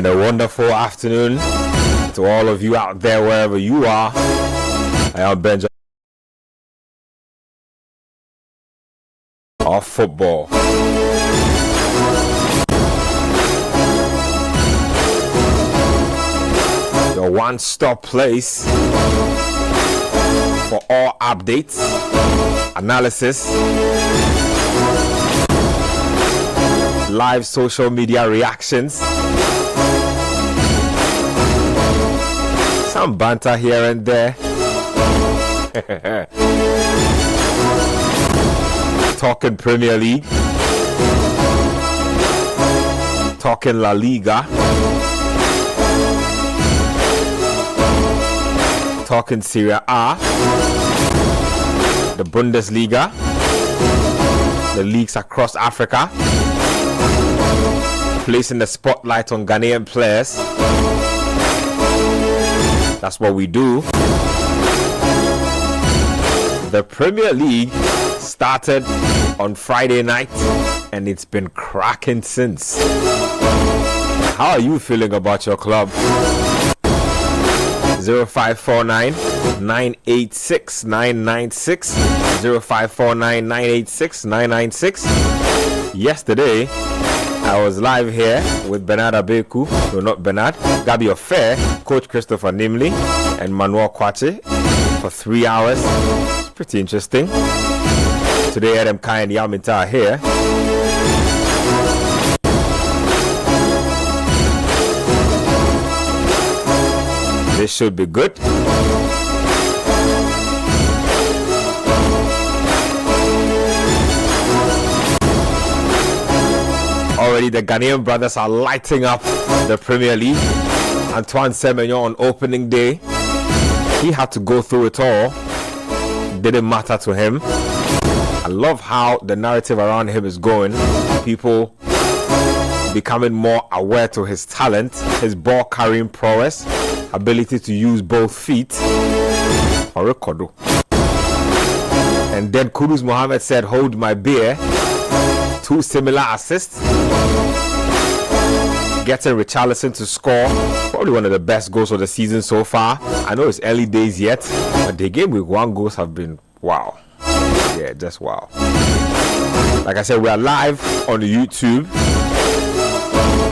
And a wonderful afternoon to all of you out there, wherever you are. I am Benjamin of football. Your one-stop place for all updates, analysis, live social media reactions, some banter here and there, talking Premier League, talking La Liga, talking Serie A, the Bundesliga, the leagues across Africa, placing the spotlight on Ghanaian players. That's what we do. The Premier League started on Friday night and it's been cracking since. How are you feeling about your club? 0549 986 996 0549 986 996. Yesterday I was live here with Bernard Abeku, no, not Bernard, Gabi Ofair, Coach Christopher Nimley, and Manuel Kwache for 3 hours. It's pretty interesting. Today Adam Kai and Yaminta are here. This should be good. Already the Ghanaian brothers are lighting up the Premier League. Antoine Semenyo on opening day, he had to go through it all. Didn't matter to him. I love how the narrative around him is going. People becoming more aware to his talent, his ball carrying prowess, ability to use both feet. And then Kudus Mohammed said, "Hold my beer." 2 similar assists. Getting Richarlison to score. Probably one of the best goals of the season so far. I know it's early days yet, but the game with 1 goals have been wow. Yeah, just wow. Like I said, we are live on YouTube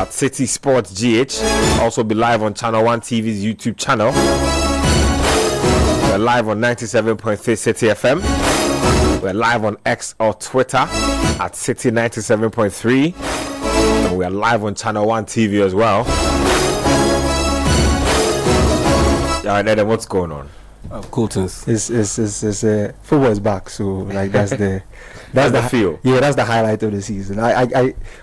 at Citi Sports GH. Also be live on Channel 1 TV's YouTube channel. We're live on 97.3 Citi FM. We're live on X or Twitter at Citi 97.3. And we're live on Channel 1 TV as well. Yeah, Adam, what's going on? Cool things. It's football is back, so like that's the feel. Yeah, that's the highlight of the season.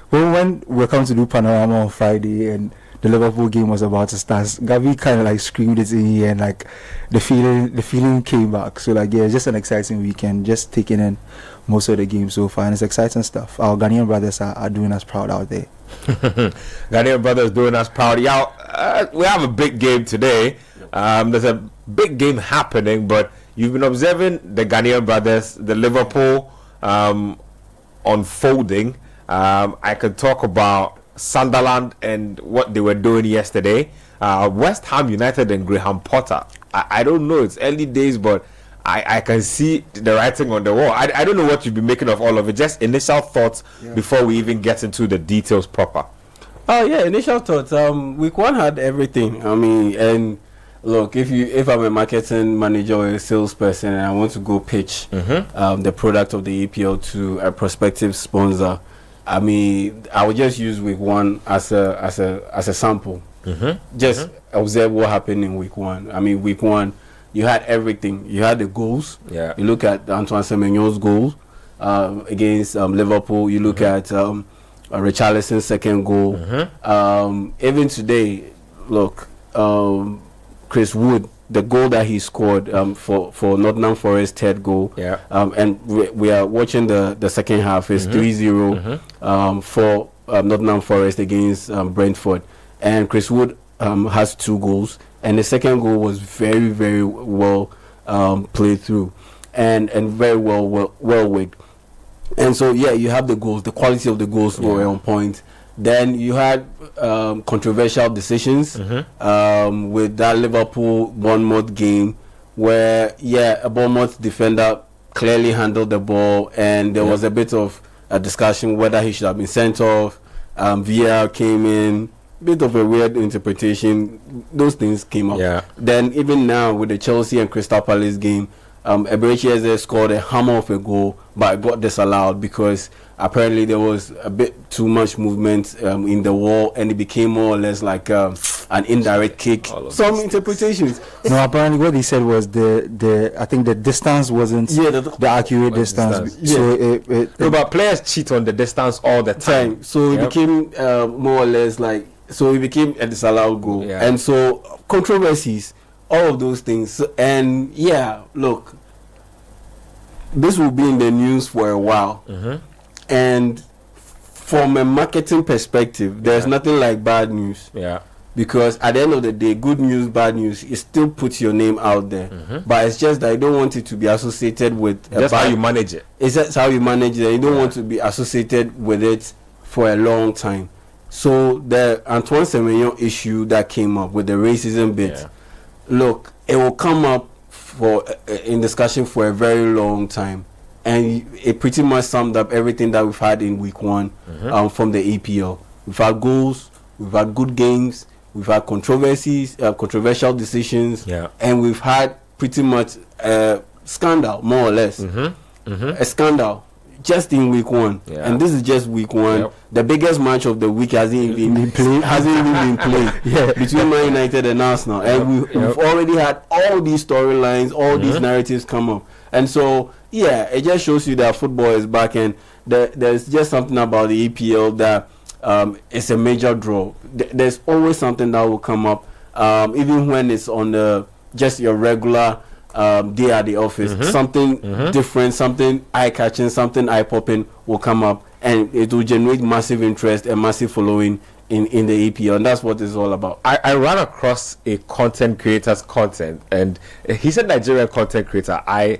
When we're coming to do Panorama on Friday and the Liverpool game was about to start, Gavi kind of like screamed it in here, and like the feeling came back. So like, yeah, it's just an exciting weekend, just taking in most of the games so far, and it's exciting stuff. Our Ghanaian brothers are doing us proud out there. Ghanaian brothers doing us proud. Yeah, we have a big game today. There's a big game happening, but you've been observing the Ghanaian brothers, the Liverpool unfolding. I could talk about Sunderland and what they were doing yesterday. West Ham United and Graham Potter. I don't know, it's early days, but I can see the writing on the wall. I don't know what you've been making of all of it. Just initial thoughts before we even get into the details proper. Oh yeah, initial thoughts. Week 1 had everything. I mean, and look, if I'm a marketing manager or a salesperson and I want to go pitch the product of the EPL to a prospective sponsor, I mean, I would just use week 1 as a sample. Just observe what happened in week 1. I mean, week 1, you had everything. You had the goals. Yeah. You look at Antoine Semenyo's goals against Liverpool. You look at Richarlison's second goal. Even today, look, Chris Wood, the goal that he scored for Nottingham Forest third goal. Yeah. And we are watching the second half. It's 3-0 for Nottingham Forest against Brentford. And Chris Wood has 2 goals. And the second goal was very, very well played through. And very well wigged. And so, yeah, you have the goals. The quality of the goals were on point. Then you had controversial decisions with that Liverpool Bournemouth game, where a Bournemouth defender clearly handled the ball, and there was a bit of a discussion whether he should have been sent off. VAR came in, bit of a weird interpretation. Those things came up. Yeah. Then even now with the Chelsea and Crystal Palace game, Eberechi Eze scored a hammer of a goal, but it got disallowed because apparently there was a bit too much movement in the wall, and it became more or less like an indirect kick. Some interpretations. No, apparently what he said was I think the distance wasn't the accurate distance. So but players cheat on the distance all the time. So it became more or less like, so it became a disallowed goal. Yeah. And so controversies, all of those things. And look, this will be in the news for a while. And from a marketing perspective, there's nothing like bad news. Yeah. Because at the end of the day, good news, bad news, it still puts your name out there. But it's just that you don't want it to be associated with that's how you manage it. It's just how you manage it. You don't want to be associated with it for a long time. So the Antoine Semenyo issue that came up with the racism bit, look, it will come up for in discussion for a very long time. And it pretty much summed up everything that we've had in week one from the EPL. We've had goals, we've had good games, we've had controversies, controversial decisions, and we've had pretty much a scandal, more or less. A scandal just in week one. And this is just week one. The biggest match of the week hasn't even been played between Man United and Arsenal. And we've already had all these storylines, all these narratives come up. And so, it just shows you that football is back, and there's just something about the EPL that it's a major draw. There's always something that will come up, even when it's on just your regular day at the office. Something different, something eye-catching, something eye-popping will come up, and it will generate massive interest and massive following in the EPL, and that's what it's all about. I ran across a content creator's content, and he's a Nigerian content creator. I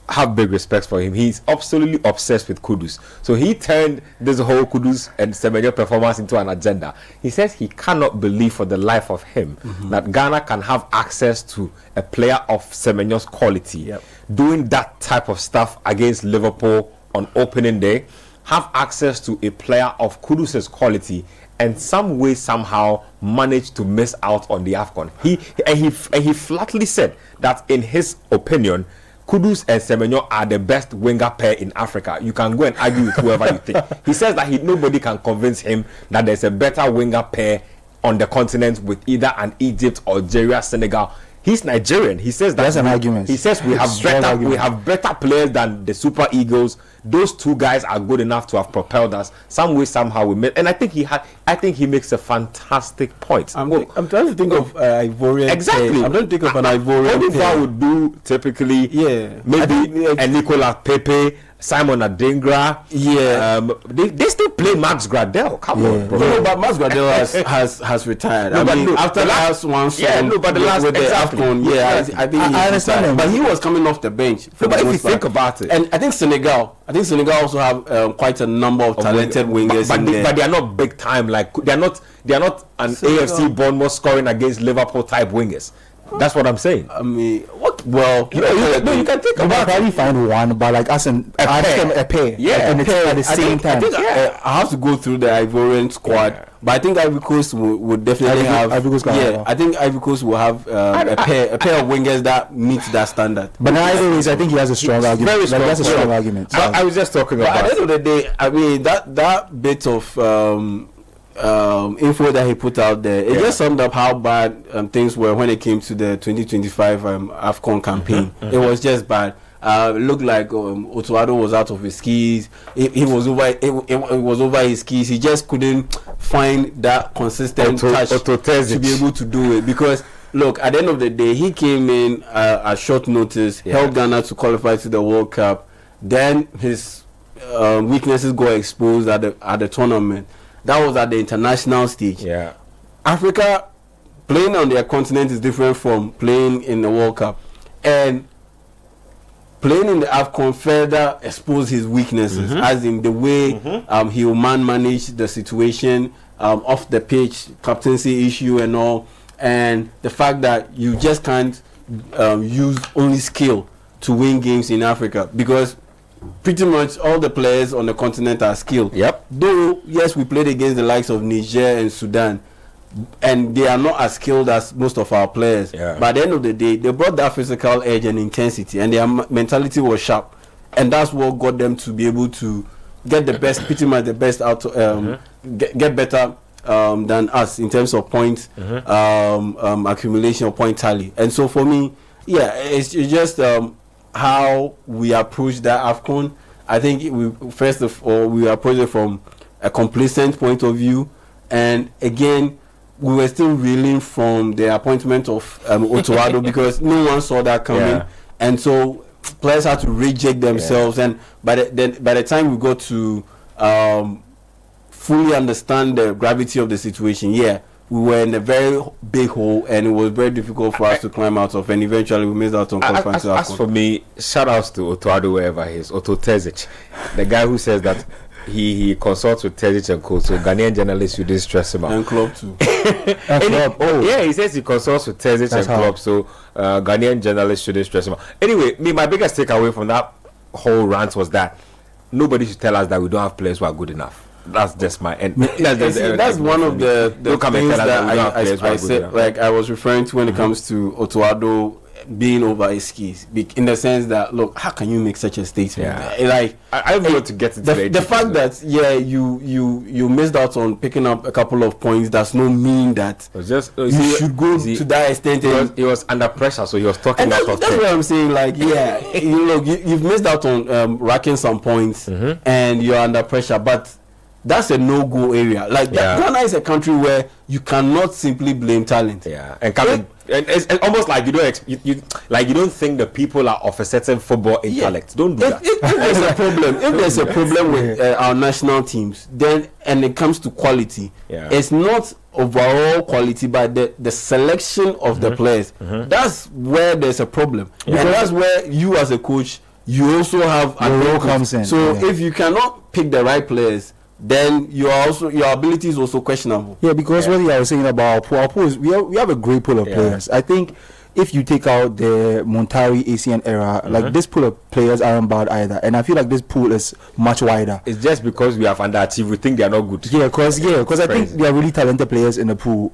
have big respect for him. He's absolutely obsessed with Kudus. So he turned this whole Kudus and Semenyo performance into an agenda. He says he cannot believe for the life of him that Ghana can have access to a player of Semenyo's quality doing that type of stuff against Liverpool on opening day, have access to a player of Kudus's quality, and some way somehow managed to miss out on the AFCON. He flatly said that in his opinion, Kudus and Semenyo are the best winger pair in Africa. You can go and argue with whoever you think. He says that nobody can convince him that there's a better winger pair on the continent with either an Egypt, Algeria, Senegal. He's Nigerian. He says that's an argument. He says we have better players than the Super Eagles. Those two guys are good enough to have propelled us some way somehow. We made, and I think he makes a fantastic point. I'm trying to think of Ivorian. Exactly. I'm trying to think of an Ivorian. What I would do typically? Maybe a Nicolas Pepe, Simon Adingra. They still play Max Gradel. Come on, bro. No, but Max Gradel has retired. After the last one, but the last with the AFCON, I think I understand him. But he was coming off the bench. But if you think about it, and I think Senegal also have quite a number of talented wingers but they are not big time. Like they are not an AFC Bournemouth scoring against Liverpool type wingers. That's what I'm saying. I mean, what? Well, you can think about probably find one, but like as a pair. Yeah, like, at the same time. I have to go through the Ivorian squad, but I think Ivory Coast would definitely have. I think Ivory Coast will have a pair of wingers that meets that standard. But anyways, I think he has a strong argument. Very strong. That's a strong argument. So. I was just talking about. At the end of the day, I mean that bit of info that he put out there, it just summed up how bad things were when it came to the 2025 AFCON campaign. It was just bad. It looked like Otuado was out of his skis. He was over. It was over his skis. He just couldn't find that consistent touch to be able to do it. Because look, at the end of the day, he came in at short notice, helped Ghana to qualify to the World Cup. Then his weaknesses got exposed at the tournament. That was at the international stage. Africa playing on their continent is different from playing in the World Cup, and playing in the AFCON further exposed his weaknesses, as in the way he will manage the situation off the pitch, captaincy issue and all, and the fact that you just can't use only skill to win games in Africa, because pretty much all the players on the continent are skilled. Yep. Though, yes, we played against the likes of Niger and Sudan, and they are not as skilled as most of our players. Yeah. But at the end of the day, they brought that physical edge and intensity, and their mentality was sharp, and that's what got them to be able to get the best, pretty much the best out, get better than us in terms of point accumulation or point tally. And so for me, it's just how we approach that AFCON. I think we first of all we approach it from a complacent point of view, and again we were still reeling from the appointment of Otoado because no one saw that coming, and so players had to reject themselves. And by the time we got to fully understand the gravity of the situation, we were in a very big hole, and it was very difficult for us to climb out of, and eventually we missed out on qualifying to AFCON. As for me, shout outs to Otoado wherever he is, Otto Terzic, the guy who says that he consults with Terzic and Co. So Ghanaian journalists shouldn't stress him out. And Klopp too. He says he consults with Terzic and Klopp, so Ghanaian journalists shouldn't stress him out. Anyway, my biggest takeaway from that whole rant was that nobody should tell us that we don't have players who are good enough. That's just my end. That's one of the things that I said, like I was referring to when it comes to Otoado being over his skis, in the sense that, look, how can you make such a statement? Like I want to get into the fact that you missed out on picking up a couple of points does not mean that you should go to that extent. He was under pressure, so he was talking out of that's what I'm saying. Like, you've missed out on racking some points, and you're under pressure, but that's a no-go area. Like Ghana is a country where you cannot simply blame talent. And it's almost like you don't think the people are of a certain football intellect. Don't do that. If there's a problem with our national teams, then and it comes to quality, it's not overall quality, but the selection of the players. That's where there's a problem, and that's where you as a coach, you also have a role comes in. So if you cannot pick the right players, then your ability is also questionable. Because what I was saying about our pool is we have a great pool of players. I think if you take out the Montari ACN era, like this pool of players aren't bad either, and I feel like this pool is much wider. It's just because we have underachieved, we think they are not good. Because I think they are really talented players in the pool.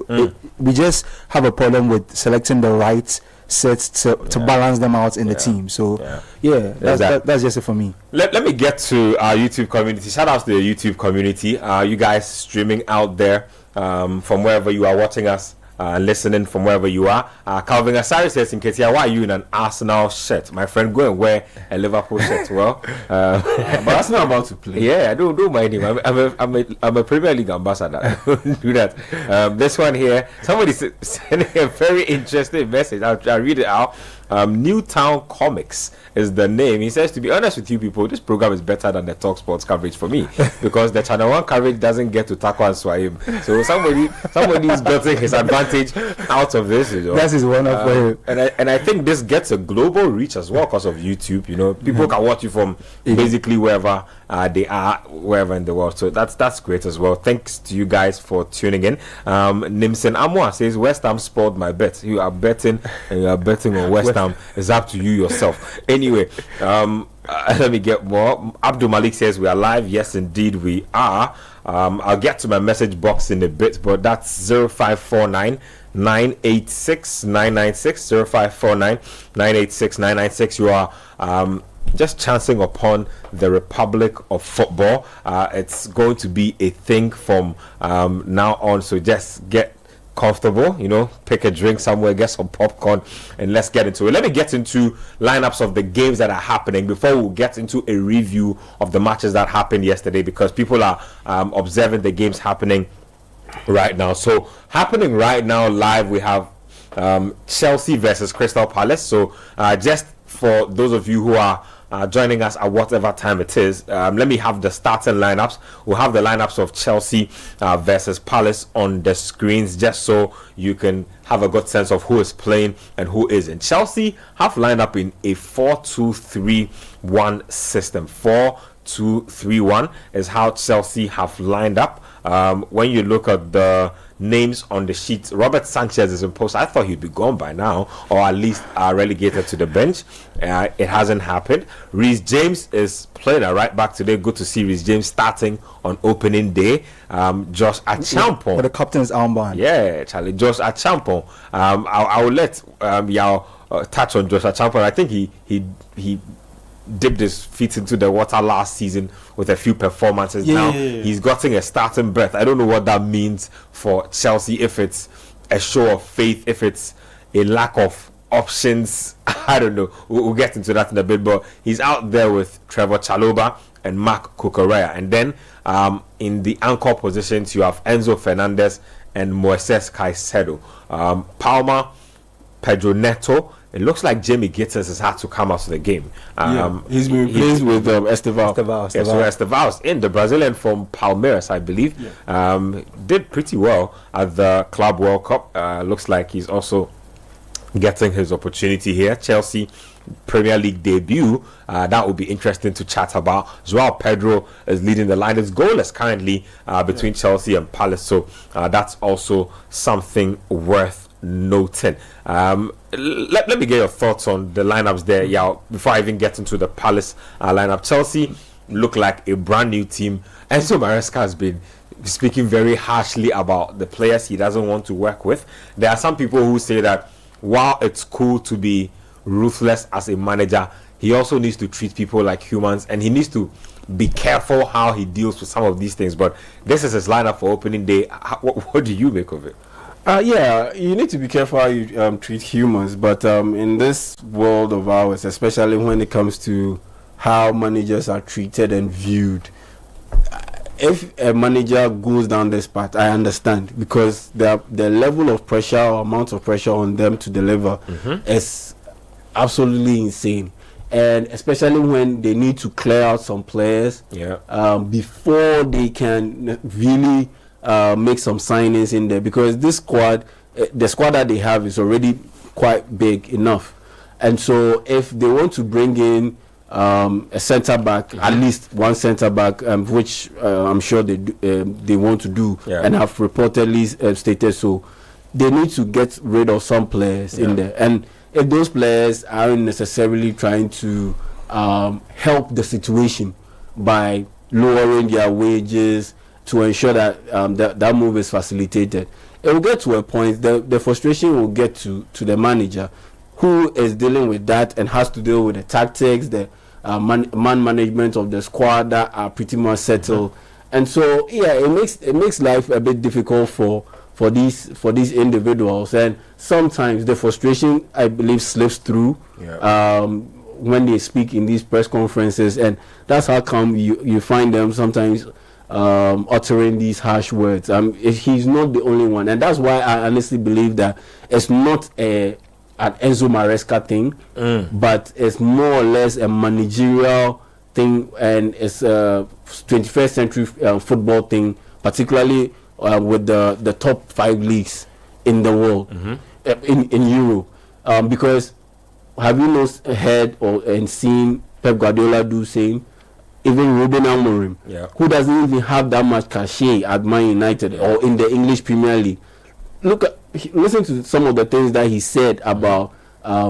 We just have a problem with selecting the right sets to balance them out in the team. So that's just it for me. Let me get to our YouTube community. Shout out to the YouTube community. You guys streaming out there from wherever you are watching us, listening from wherever you are. Calvin Asari says, in Ketia, why are you in an Arsenal shirt? My friend, go and wear a Liverpool shirt. Well, but Arsenal about to play. I don't mind him. I'm a Premier League ambassador. Don't do that. This one here, somebody sending a very interesting message. I'll read it out. Newtown Comics is the name. He says, to be honest with you people, this program is better than the Talk Sports coverage for me, because the Channel 1 coverage doesn't get to tackle and swahim. So somebody's getting his advantage out of this. That is one of him. And I think this gets a global reach as well because of YouTube. People can watch you from basically wherever they are, wherever in the world. So that's great as well. Thanks to you guys for tuning in. Nimsen Amwa says, West Ham spoiled my bet. You are betting on West Ham. It's up to you yourself. Anyway, let me get more. Abdul Malik says we are live. Yes, indeed we are. I'll get to my message box in a bit, but that's 0549 986 996 0549 986 996. You are just chancing upon the Republic of Football. It's going to be a thing from now on, so just get comfortable, pick a drink somewhere, get some popcorn, and let's get into it. Let me get into lineups of the games that are happening before we get into a review of the matches that happened yesterday, because people are observing the games happening right now. So happening right now live, we have Chelsea versus Crystal Palace. So just for those of you who are joining us at whatever time it is. Let me have the starting lineups. We'll have the lineups of Chelsea versus Palace on the screens, just so you can have a good sense of who is playing and who isn't. Chelsea have lined up in a 4-2-3-1 system. 4-2-3-1 is how Chelsea have lined up. When you look at the names on the sheet, Robert Sanchez is in post. I thought he'd be gone by now, or at least relegated to the bench. It hasn't happened. Reece James is playing a right back today. Good to see Reece James starting on opening day. Josh Achampong with the captain's armband. Yeah, Charlie. Josh Achampong. I will let Yao touch on Josh Achampong. I think he dipped his feet into the water last season with a few performances. He's gotten a starting berth. I don't know what that means for Chelsea, if it's a show of faith, if it's a lack of options. I don't know. We'll get into that in a bit, but he's out there with Trevor Chalobah and Mark Cucurella. And then in the anchor positions, you have Enzo Fernandez and Moises Caicedo. Palmer, Pedro Neto. It looks like Jamie Gittins has had to come out of the game. He's been replaced with Estevao. Yeah, so Estevao's in. The Brazilian from Palmeiras, I believe. Did pretty well at the Club World Cup. Looks like he's also getting his opportunity here. Chelsea Premier League debut. That would be interesting to chat about. Joao Pedro is leading the line. It's goalless currently between Chelsea and Palace. So that's also something worth noting. Let me get your thoughts on the lineups there, before I even get into the Palace lineup. Chelsea look like a brand new team. Enzo Maresca has been speaking very harshly about the players he doesn't want to work with. There are some people who say that while it's cool to be ruthless as a manager, he also needs to treat people like humans, and he needs to be careful how he deals with some of these things. But this is his lineup for opening day. What do you make of it? You need to be careful how you treat humans, but in this world of ours, especially when it comes to how managers are treated and viewed, if a manager goes down this path, I understand, because the level of pressure or amount of pressure on them to deliver is absolutely insane, and especially when they need to clear out some players before they can really make some signings in there, because this squad, the squad that they have is already quite big enough. And so if they want to bring in a centre back, at least one centre back, which I'm sure they want to do and have reportedly stated so, they need to get rid of some players in there. And if those players aren't necessarily trying to help the situation by lowering their wages to ensure that that move is facilitated, it will get to a point, the frustration will get to the manager, who is dealing with that and has to deal with the tactics, the man management of the squad that are pretty much settled. And so it makes life a bit difficult for these individuals, and sometimes the frustration, I believe, slips through when they speak in these press conferences, and that's how come you find them sometimes uttering these harsh words. He's not the only one, and that's why I honestly believe that it's not an Enzo Maresca thing, but it's more or less a managerial thing, and it's a 21st century football thing, particularly with the top 5 leagues in the world, in Europe. Because have you heard and seen Pep Guardiola do saying, even Ruben Amorim, who doesn't even have that much cachet at Man United or in the English Premier League, listen to some of the things that he said about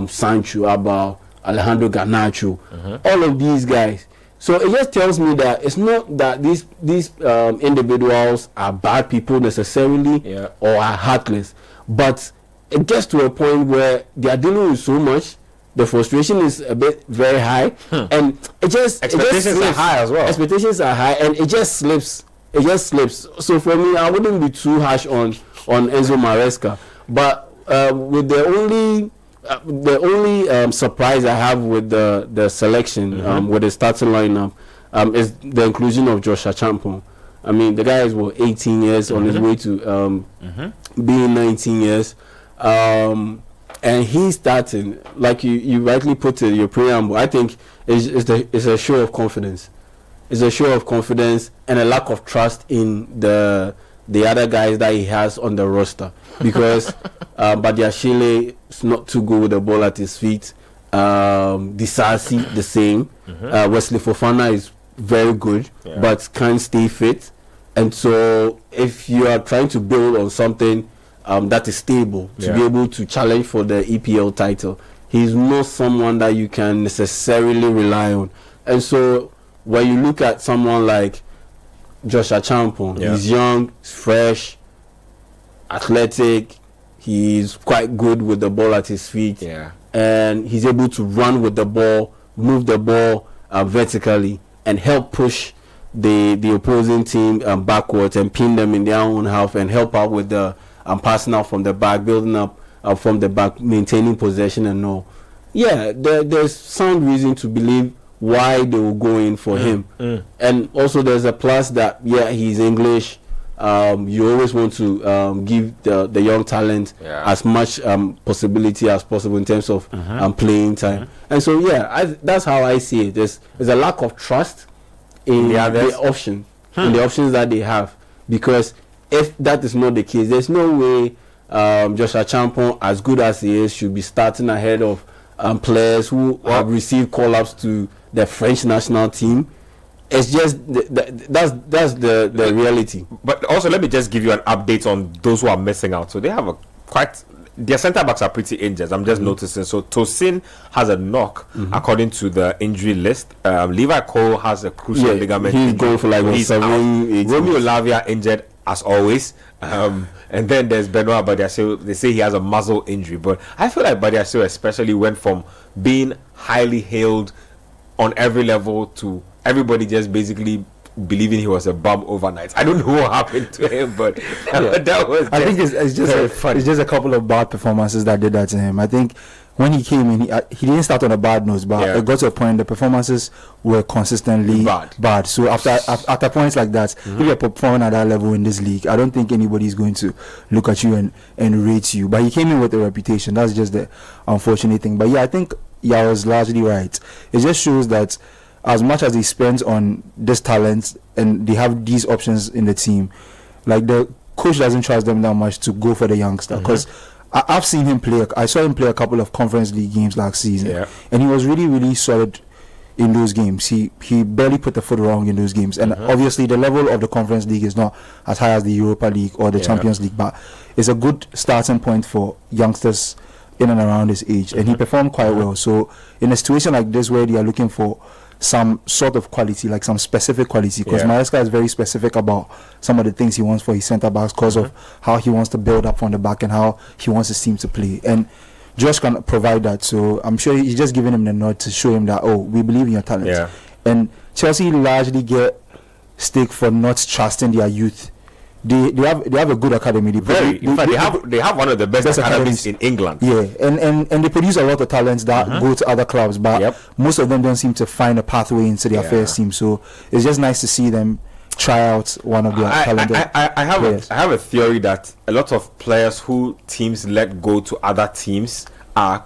Sancho, about Alejandro Garnacho, all of these guys. So it just tells me that it's not that these individuals are bad people necessarily or are heartless, but it gets to a point where they are dealing with so much. The frustration is a bit very high, and expectations are high as well. Expectations are high, and it just slips. So for me, I wouldn't be too harsh on Enzo Maresca. But with the only surprise I have with the selection, with the starting lineup, is the inclusion of Josh Achampong. I mean, the guy is 18 years on his way to being 19 years. and he's starting, like you rightly put it, your preamble. I think it's a show of confidence. It's a show of confidence and a lack of trust in the other guys that he has on the roster, because Badiashile is not too good with the ball at his feet. Disasi the same. Wesley Fofana is very good, but can't stay fit. And so if you are trying to build on something that is stable to be able to challenge for the EPL title, he's not someone that you can necessarily rely on. And so when you look at someone like Joshua Champon, he's young, he's fresh, athletic, he's quite good with the ball at his feet, and he's able to run with the ball, move the ball vertically, and help push the opposing team backwards and pin them in their own half, and help out with the passing out from the back, building up from the back, maintaining possession and all. There's sound reason to believe why they will go in for him. And also there's a plus that he's English. You always want to give the young talent as much possibility as possible in terms of playing time. And so that's how I see it. There's a lack of trust in the option, in the options that they have, because if that is not the case, there's no way Joshua Champon, as good as he is, should be starting ahead of players who have received call-ups to the French national team. It's just that's the reality. But also, let me just give you an update on those who are missing out. So they have their centre backs are pretty injured. I'm just noticing. So Tosin has a knock according to the injury list. Levi Cole has a crucial ligament. He's going for like 7, 8. Romeo Lavia injured as always. And then there's Benoit Badiashile. They say he has a muscle injury, but I feel like Badiashile especially went from being highly hailed on every level to everybody just basically believing he was a bum overnight. I don't know what happened to him, but that was. I think it's just a couple of bad performances that did that to him. I think when he came in, he didn't start on a bad note, but it got to a point the performances were consistently bad. So after points like that, if you're performing at that level in this league, I don't think anybody's going to look at you and rate you. But he came in with a reputation. That's just the unfortunate thing. But I think was largely right. It just shows that as much as he spends on this talent and they have these options in the team, like the coach doesn't trust them that much to go for the youngster, because I've seen him play. I saw him play a couple of Conference League games last season, and he was really, really solid in those games. He barely put the foot wrong in those games, and obviously the level of the Conference League is not as high as the Europa League or the Champions League, but it's a good starting point for youngsters in and around his age, and he performed quite well. So in a situation like this where they are looking for some sort of quality, like some specific quality, because Maresca is very specific about some of the things he wants for his centre backs, because of how he wants to build up from the back and how he wants his team to play, and Josh can provide that. So I'm sure he's just giving him the nod to show him that, we believe in your talent. And Chelsea largely get stick for not trusting their youth. They have a good academy. They have one of the best academies in England. And they produce a lot of talents that go to other clubs, but most of them don't seem to find a pathway into their first team. So it's just nice to see them try out one of their talented players. I have a theory that a lot of players who teams let go to other teams are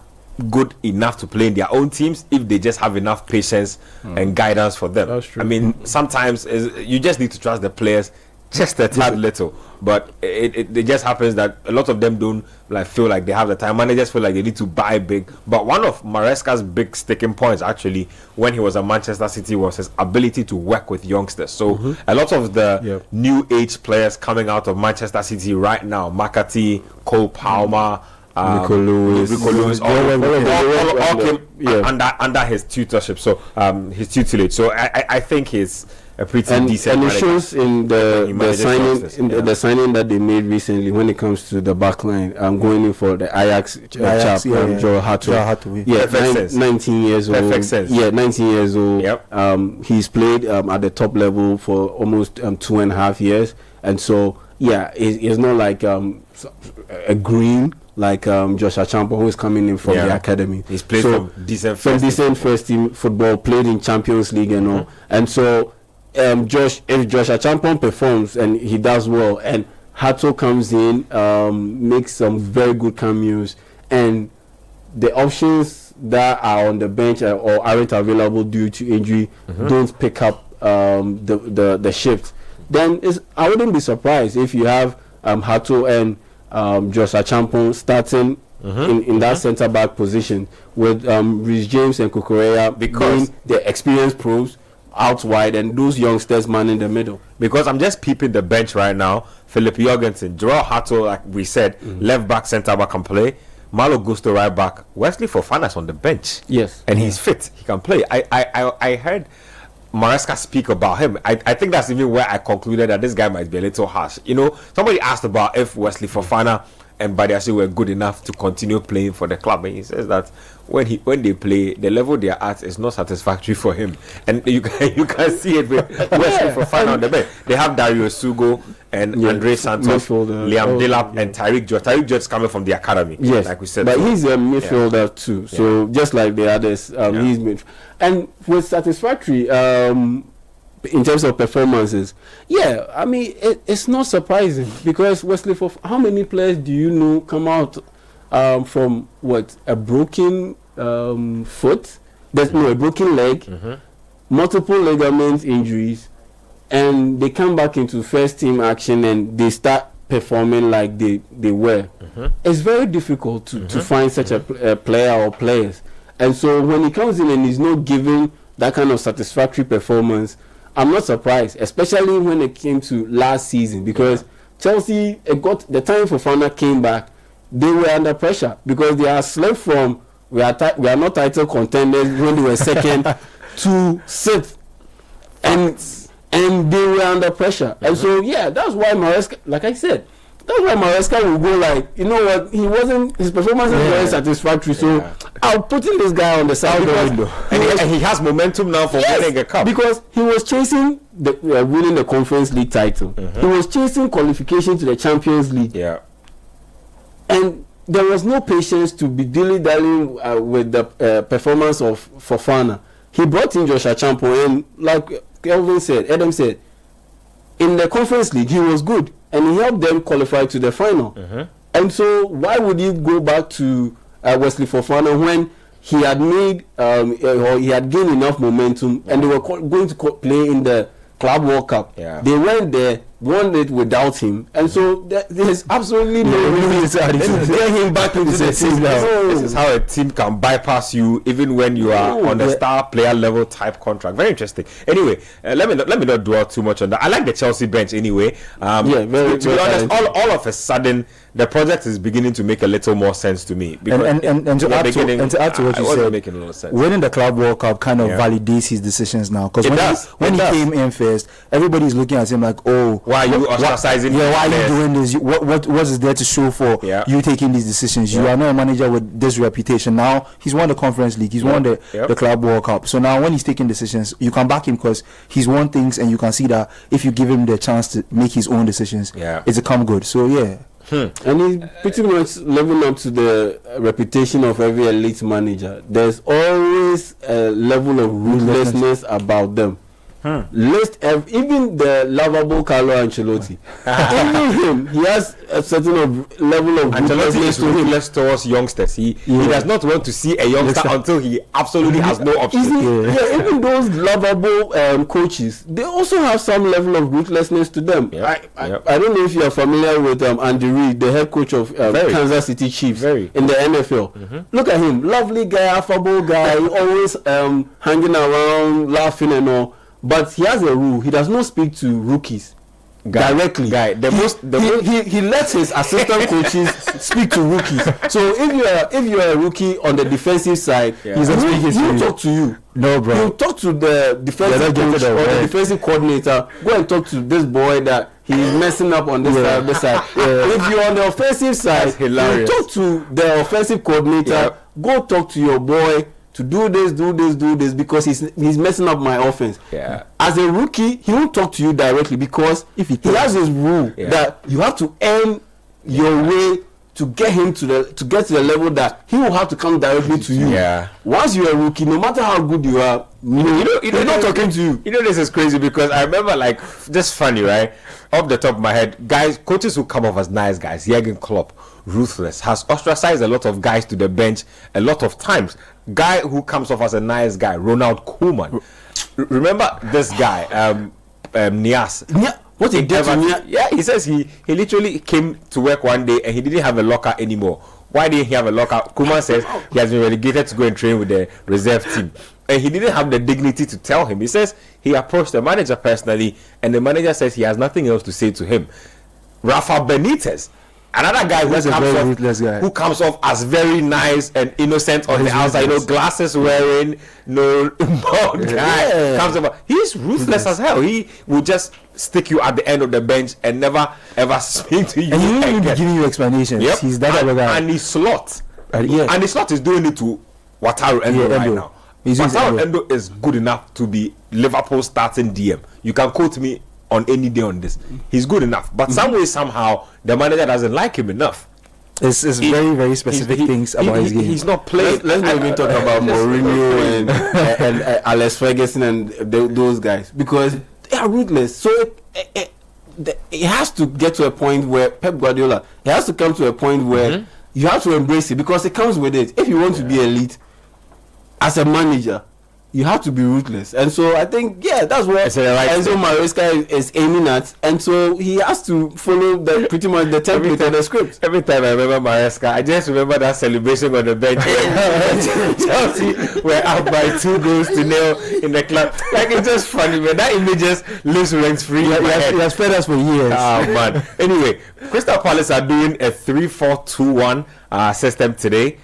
good enough to play in their own teams if they just have enough patience and guidance for them. That's true. I mean, sometimes you just need to trust the players just a tad little, but it just happens that a lot of them don't feel like they have the time. Managers feel like they need to buy big. But one of Maresca's big sticking points actually when he was at Manchester City was his ability to work with youngsters. So a lot of the new age players coming out of Manchester City right now, McCarthy, Cole Palmer, Rico Lewis, all came under his tutorship, so his tutelage. So I think he's a pretty decent, and it shows in the signing that they made recently when it comes to the back line. I'm going in for the Ajax chap, Joe Hato. 19 years old. Perfect sense. 19 years old. He's played at the top level for almost 2.5 years, and so it's not like a green like Joshua Champon, who is coming in from the academy. He's played from decent first team football, played in Champions League and all, and so. If Joshua Champon performs and he does well, and Hato comes in, makes some very good cameos, and the options that are on the bench or aren't available due to injury don't pick up the shift, then I wouldn't be surprised if you have Hato and Josh Achampong starting in that centre back position with Rhys James and Kukureya being the experienced pros out wide and those youngsters man in the middle. Because I'm just peeping the bench right now. Philip Jorgensen, Joel Hato, like we said, left back, centre back can play. Malo Gusto right back. Wesley Fofana's on the bench. Yes, and he's fit. He can play. I heard Maresca speak about him. I think that's even where I concluded that this guy might be a little harsh. You know, somebody asked about if Wesley Fofana and Badiashile were good enough to continue playing for the club, and he says that when they play, the level they are at is not satisfactory for him, and you can see it with Wesley Fofana on the bench. They have Dario Sugo and Andre Santos, Liam Delap, and Tyreek George. Tyreek George is coming from the academy, like we said. But he's a midfielder too, so just like the others, he's mid. And with satisfactory, in terms of performances, I mean it's not surprising because Wesley how many players do you know come out from a broken foot? A broken leg, multiple ligament injuries, and they come back into first team action and they start performing like they were. It's very difficult to find such a player or players, and so when he comes in and he's not giving that kind of satisfactory performance, I'm not surprised, especially when it came to last season, because Chelsea, the time Fofana came back, they were under pressure because they are slipped from we are not title contenders when they were second to sixth, and they were under pressure, and so that's why Maresca, like I said, that's why Maresca will go like, you know what, his performance is very satisfactory, so I'll put in this guy on the side of the window. And he has momentum now for winning a cup. Because he was chasing winning the Conference League title. He was chasing qualification to the Champions League. Yeah. And there was no patience to be dilly-dallying with the performance of Fofana. He brought in Josh Achampong, and like Adam said, in the Conference League, he was good. And he helped them qualify to the final. And so why would you go back to Wesley Fofana when he had made or he had gained enough momentum and they were going to play in the Club World Cup? They went there, won it without him, and so there's absolutely no reason to get him back into the team now. This is how a team can bypass you even when you are on the star player level type contract. Very interesting. Anyway, let me not dwell too much on that. I like the Chelsea bench anyway. To be honest, all of a sudden the project is beginning to make a little more sense to me. And to add to what you said, making a little sense. Winning the Club World Cup kind of validates his decisions now, because when he came in first, everybody's looking at him like, oh, why are you ostracizing him? Why are you doing this? What is there to show for you taking these decisions? You are not a manager with this reputation. Now he's won the Conference League, he's won the Club World Cup. So now when he's taking decisions, you can back him because he's won things, and you can see that if you give him the chance to make his own decisions, it's a come good. So and he's pretty much living up to the reputation of every elite manager. There's always a level of ruthlessness about them. Even the lovable Carlo Ancelotti, even him, he has a certain level of Ancelotti is ruthless towards youngsters. He does not want to see a youngster until he absolutely has no option. Even those lovable coaches, they also have some level of ruthlessness to them. I don't know if you are familiar with Andy Reid, the head coach of Kansas City Chiefs in the NFL. Look at him, lovely guy, affable guy, always hanging around, laughing and all. But he has a rule. He does not speak to rookies directly. He lets his assistant coaches speak to rookies. So if you are a rookie on the defensive side, he'll talk to you. No, bro. He'll talk to the defensive coach or the defensive coordinator. Go and talk to this boy that he's messing up on this side, this side. If you're on the offensive side, he'll talk to the offensive coordinator. Go talk to your boy to do this because he's messing up my offense. As a rookie, he won't talk to you directly because if he has his rule that you have to earn your way to get him to the level that he will have to come directly to you. Once you're a rookie, no matter how good you are, he's not talking to you. You know, this is crazy because I remember, like, just funny, right? Off the top of my head, coaches who come off as nice guys, Jurgen Klopp, ruthless, has ostracized a lot of guys to the bench a lot of times. Guy who comes off as a nice guy, Ronald Koeman. Remember this guy, Nias? What he did to Nias? Yeah, he says he literally came to work one day and he didn't have a locker anymore. Why didn't he have a locker? Koeman says he has been relegated to go and train with the reserve team. And he didn't have the dignity to tell him. He says he approached the manager personally, and the manager says he has nothing else to say to him. Rafa Benitez, another guy who comes off as very nice and innocent on the outside, glasses wearing, bald guy, comes over. He's ruthless as hell. He will just stick you at the end of the bench and never ever speak to you. And he will be giving you explanations. Yep. He's that other guy. And his slot. And his slot is doing it to Wataru Endo right now. Wataru Endo is good enough to be Liverpool starting DM. You can quote me on any day on this. He's good enough. But some way, somehow, the manager doesn't like him enough. It's very, very specific things about his game. He's not playing. Let's not even talk about Mourinho and Alex Ferguson and those guys, because they are ruthless. So it has to get to a point where Pep Guardiola, it has to come to a point where you have to embrace it, because it comes with it. If you want to be elite as a manager, you have to be ruthless. And so I think, that's where Enzo Maresca is aiming at. And so he has to follow pretty much the template and the script. Every time I remember Maresca, I just remember that celebration on the bench. Chelsea were up by 2-0 in the club. Like, it's just funny, man. That image just lives rent free. He has fed us for years. Oh, man. Anyway, Crystal Palace are doing a 3-4-2-1 system today.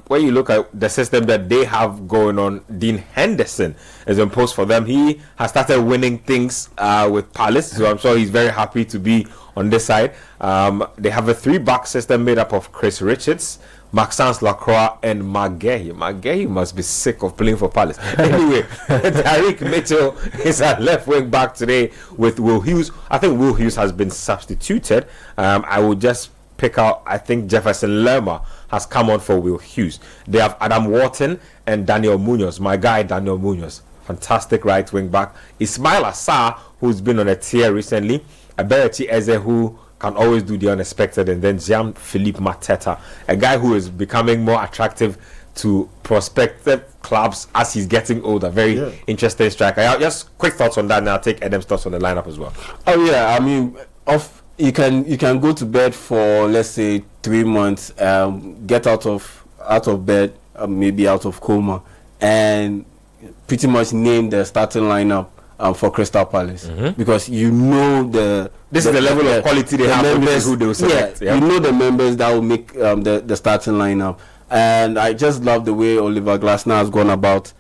When you look at the system that they have going on, Dean Henderson is imposed for them. He has started winning things with Palace, so I'm sure he's very happy to be on this side. They have a 3-back system made up of Chris Richards, Maxence Lacroix, and Maguire. Maguire must be sick of playing for Palace. Anyway, Tariq Mitchell is at left wing back today with Will Hughes. I think Will Hughes has been substituted. I will just pick out, I think Jefferson Lerma has come on for Will Hughes. They have Adam Wharton and Daniel Munoz. My guy Daniel Munoz, fantastic right wing back. Ismail Assar, who's been on a tear recently. Abereti Eze, who can always do the unexpected, and then Jean-Philippe Mateta, a guy who is becoming more attractive to prospective clubs as he's getting older. Very interesting striker. Just quick thoughts on that, and I'll take Adam's thoughts on the lineup as well. Oh yeah, I mean, you can go to bed for, let's say, 3 months, get out of bed, maybe out of coma, and pretty much name the starting lineup for Crystal Palace, because you know this is the level of quality they have. Members who they will select. You know the members that will make the starting lineup, and I just love the way Oliver Glasner has gone about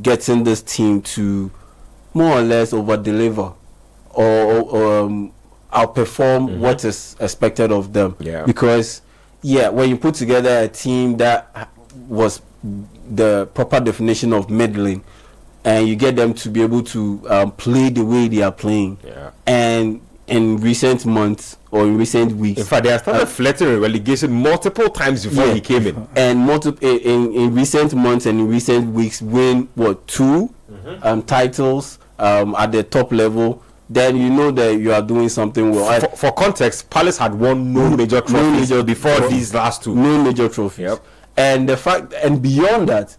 getting this team to more or less over deliver or outperform what is expected of them. Because when you put together a team that was the proper definition of middling, and you get them to be able to play the way they are playing, and in recent months or in recent weeks, in fact, they have started flirting with relegation multiple times before he came in, and in recent months and in recent weeks win two titles at the top level. Then you know that you are doing something well. For context, Palace had won no major trophies before these last two. No major trophies. And the fact, and beyond that,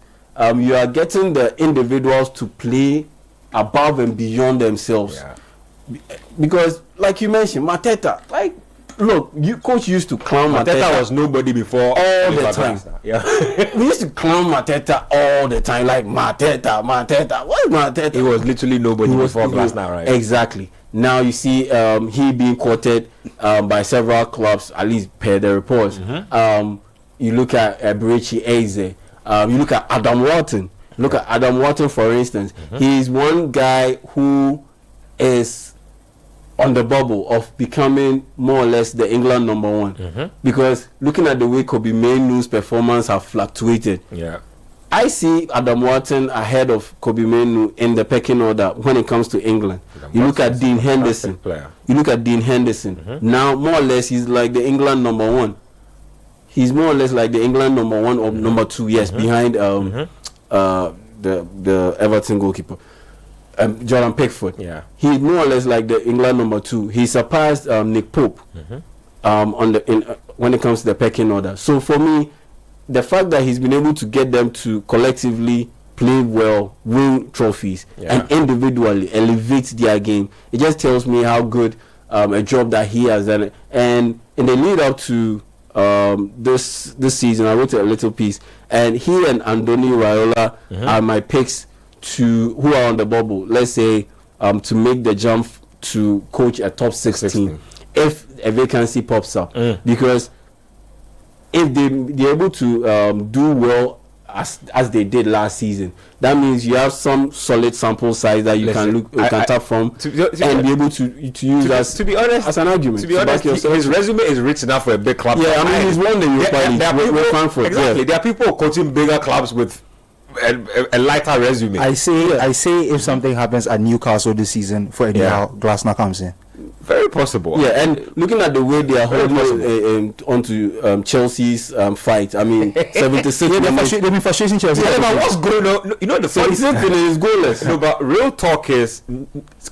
you are getting the individuals to play above and beyond themselves. Because, like you mentioned, Mateta, coach used to clown Mateta. Mateta was nobody before all the time. We used to clown Mateta all the time, like Mateta. What is Mateta? He was literally nobody before Glasner, right? Exactly. Now you see he being quoted by several clubs, at least per the reports. You look at Abereti Eze. You look at Adam Wharton. Look at Adam Wharton, for instance. He's one guy who is on the bubble of becoming more or less the England number one, because looking at the way Kobe Mainoo's performance have fluctuated, I see Adam Wharton ahead of Kobe Mainoo in the pecking order when it comes to England. You look at Dean Henderson. Now more or less he's like the England number one. He's more or less like the England number one or number two, behind the Everton goalkeeper. Jordan Pickford. He's more or less like the England number two. He surpassed Nick Pope when it comes to the pecking order. So for me, the fact that he's been able to get them to collectively play well, win trophies, and individually elevate their game, it just tells me how good a job that he has done. And in the lead up to this season, I wrote a little piece, and he and Andoni Raiola are my picks who are on the bubble. Let's say to make the jump to coach a top 16 if a vacancy pops up, because if they're able to do well as they did last season, that means you have some solid sample size that you can tap from and be able to use as an argument. To be honest, his resume is rich enough for a big club. Yeah, I mean, he's won the Europa League with Frankfurt. Exactly, there are people coaching bigger clubs with a lighter resume. I say if something happens at Newcastle this season, for anyhow, Glasner comes in. Very possible. Yeah, and looking at the way they are holding onto Chelsea's fight, I mean, 76 minutes. They've been frustrating Chelsea. Yeah, but what's going on? You know, the funny thing is goalless. No, but real talk is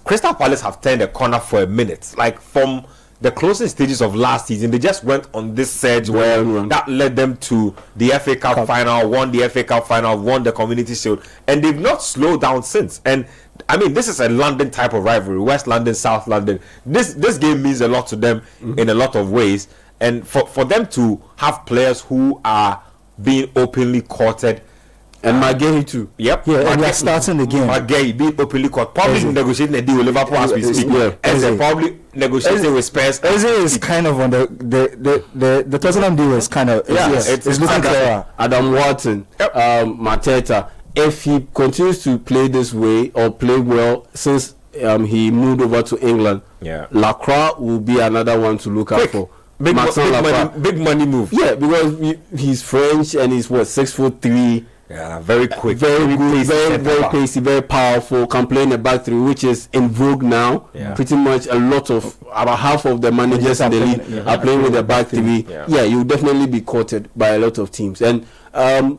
Crystal Palace have turned a corner for a minute. Like from the closing stages of last season, they just went on this surge where that led them to the FA Cup final, won the FA Cup final, won the Community Shield, and they've not slowed down since. And I mean, this is a London type of rivalry, West London, South London. This game means a lot to them in a lot of ways, and for them to have players who are being openly courted. And Maguire too. Yep. Yeah, and they're starting the game. Maguire being openly caught. Probably negotiating a deal with Liverpool as we speak. Yeah. And they're probably negotiating with Spurs. Eze is kind of on the Tottenham deal is kind of it's looking clearer. Adam Wharton, Mateta. If he continues to play this way or play well since he moved over to England, Lacroix will be another one to look out for. Big money move. Yeah, because he's French and he's 6'3". Yeah, very quick, very good, very pacey, very powerful. Can play in the back three, which is in vogue now. Yeah. Pretty much about half of the managers in the league are playing with the back three. Yeah, you'll definitely be courted by a lot of teams. And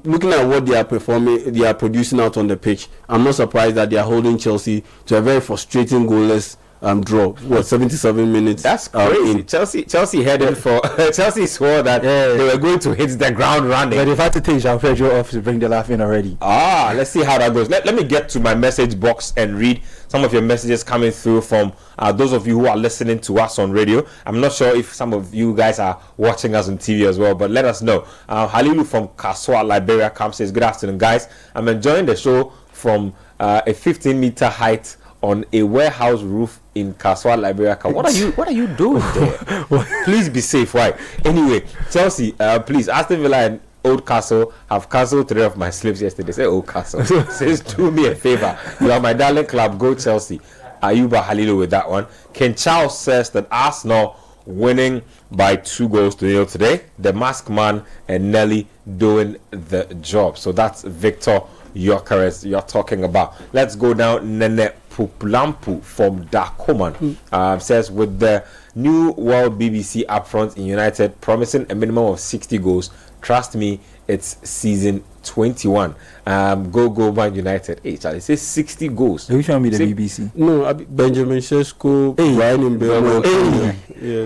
looking at what they are producing out on the pitch, I'm not surprised that they are holding Chelsea to a very frustrating goalless draw. 77 minutes? That's crazy. Chelsea headed for Chelsea swore that they were going to hit the ground running, but they've had to take Jean Pedro off to bring the laugh in already. Let's see how that goes. Let me get to my message box and read some of your messages coming through from those of you who are listening to us on radio. I'm not sure if some of you guys are watching us on TV as well, but let us know. Halilu from Kaswa, Liberia, says, good afternoon, guys. I'm enjoying the show from a 15-meter height on a warehouse roof in Kaswa, Liberia. What are you doing there? Please be safe. Right. Anyway, Chelsea, please, Aston Villa and Old Castle have cancelled 3 of my slips yesterday. Say Old Castle. Says, do me a favor. You are my darling club. Go Chelsea. Ayuba Halilu with that one. Ken Charles says that Arsenal winning by 2-0 today. The masked man and Nelly doing the job. So that's Victor Yokeres you're talking about. Let's go down. Nene Pupulampu from Dakoman says, with the new World BBC upfront in United promising a minimum of 60 goals, trust me, it's season 21. Go Man United. Hey Charlie, it says 60 goals. Which one be the BBC? No, Benjamin Sesko, Ryan Mbeumo.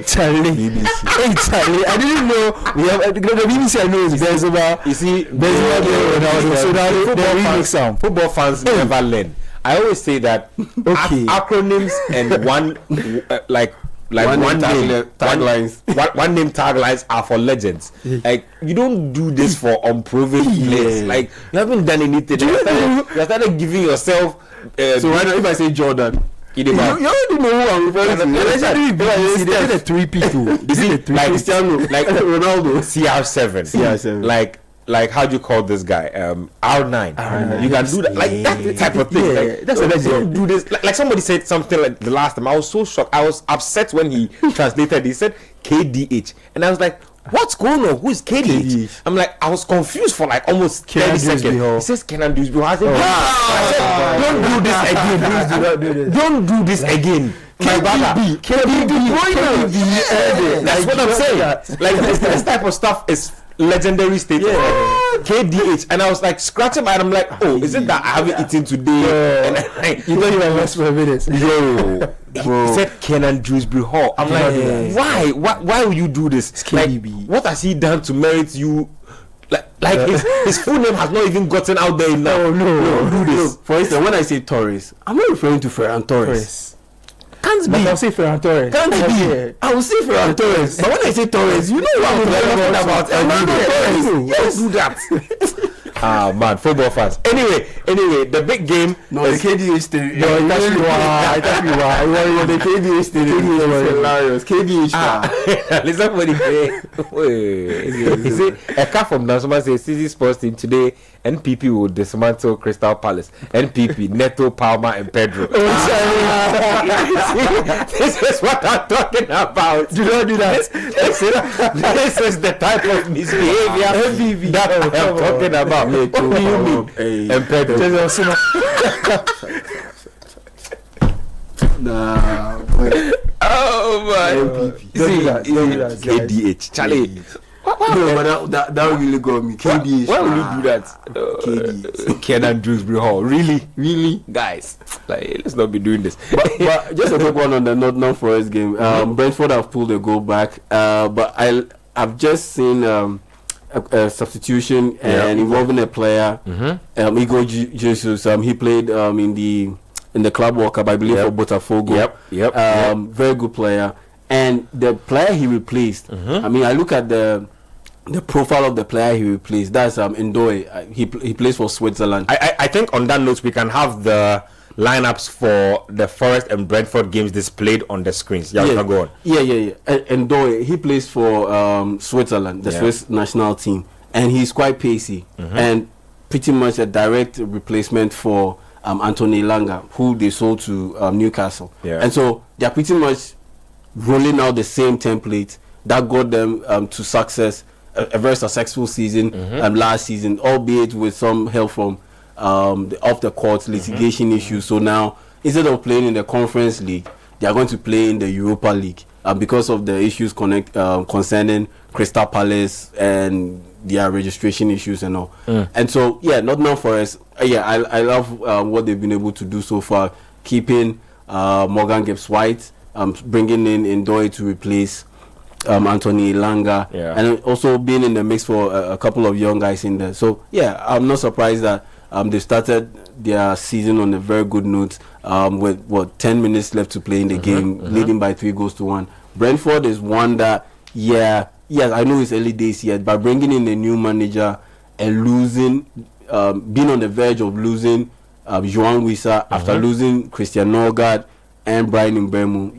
Charlie, BBC. Hey Charlie, I didn't know we have the BBC. I know is Benzema. You see, Benzema. So now they remix some. Football fans never learn. I always say that acronyms and one name taglines are for legends. Like, you don't do this for unproven players. Like, you haven't done anything. You started giving yourself. So why not if I say Jordan? You already know who I'm referring to. They did a 3 people. Like Cristiano, like Ronaldo. CR7. Like how do you call this guy? R9. You can do that, like that type of thing. Yeah, like, that's what don't do this. Like somebody said something like the last time. I was so shocked. I was upset when he translated. He said KDH, and I was like, what's going on? Who is KDH? I'm like, I was confused for like almost 30 seconds. He says Kenan Dewsbury. I said, don't do this again. Don't do this again. KDB. That's what I'm saying. Like this type of stuff is legendary statement. KDH, and I was like scratching my head. I'm like, oh, is it that I haven't eaten today? And you know you were lost for a minute. He said Kenan Dewsbury Hall. I'm like, why would you do this? KDB. What has he done to merit you? Like his full name has not even gotten out there enough. Oh no, do this. For instance, when I say Torres, I'm not referring to Ferran Torres. Can't be. I'll say Ferran Torres. Can't be. I will say Ferran Torres. But when I say Torres, you know what I'm talking about. Yes, do that. Man, football fans. Anyway, the big game. No, the KDH thing. No, I thought you were. The KDH thing is hilarious. KDH. Listen for the play. He said, a car from Nansoma says Citi Sports team today. NPP will dismantle Crystal Palace. NPP, Neto, Palmer, and Pedro. This is what I'm talking about. Do not do that. This is the type of misbehavior that I'm talking about. What do you mean? And Pedro. Nah. Oh my. KDH. Charlie. No, but that really got me. KDH. Why would you do that? KDH. Kenan Dewsbury Hall. Really? Guys, let's not be doing this. But just a quick one on the Nottingham Forest game. Brentford have pulled a goal back. But I've just seen a substitution and involving a player. Igor Jesus. He played in the Club World Cup, I believe, for Botafogo. Yep. Very good player. And the player he replaced, I mean, I look at the profile of the player he replaced. That's Ndoye. He plays for Switzerland. I think on that note we can have the lineups for the Forest and Brentford games displayed on the screens. Go on. Yeah. And Ndoye, he plays for Switzerland, the Swiss national team, and he's quite pacey and pretty much a direct replacement for Anthony Elanga, who they sold to Newcastle. And so they're pretty much rolling out the same template that got them to success, a very successful season last season, albeit with some help from the off the court litigation issues. So now, instead of playing in the Conference League, they are going to play in the Europa League because of the issues concerning Crystal Palace and their registration issues and all. And so, Nottingham Forest, I love what they've been able to do so far, keeping Morgan Gibbs-White, bringing in Ndoye to replace Anthony Elanga, and also being in the mix for a couple of young guys in there. So I'm not surprised that they started their season on a very good note with 10 minutes left to play in the game, leading by 3-1. Brentford is one that yes, I know it's early days yet, but bringing in a new manager and losing, being on the verge of losing João Wissa after losing Christian Norgard and Brian Mbeumo,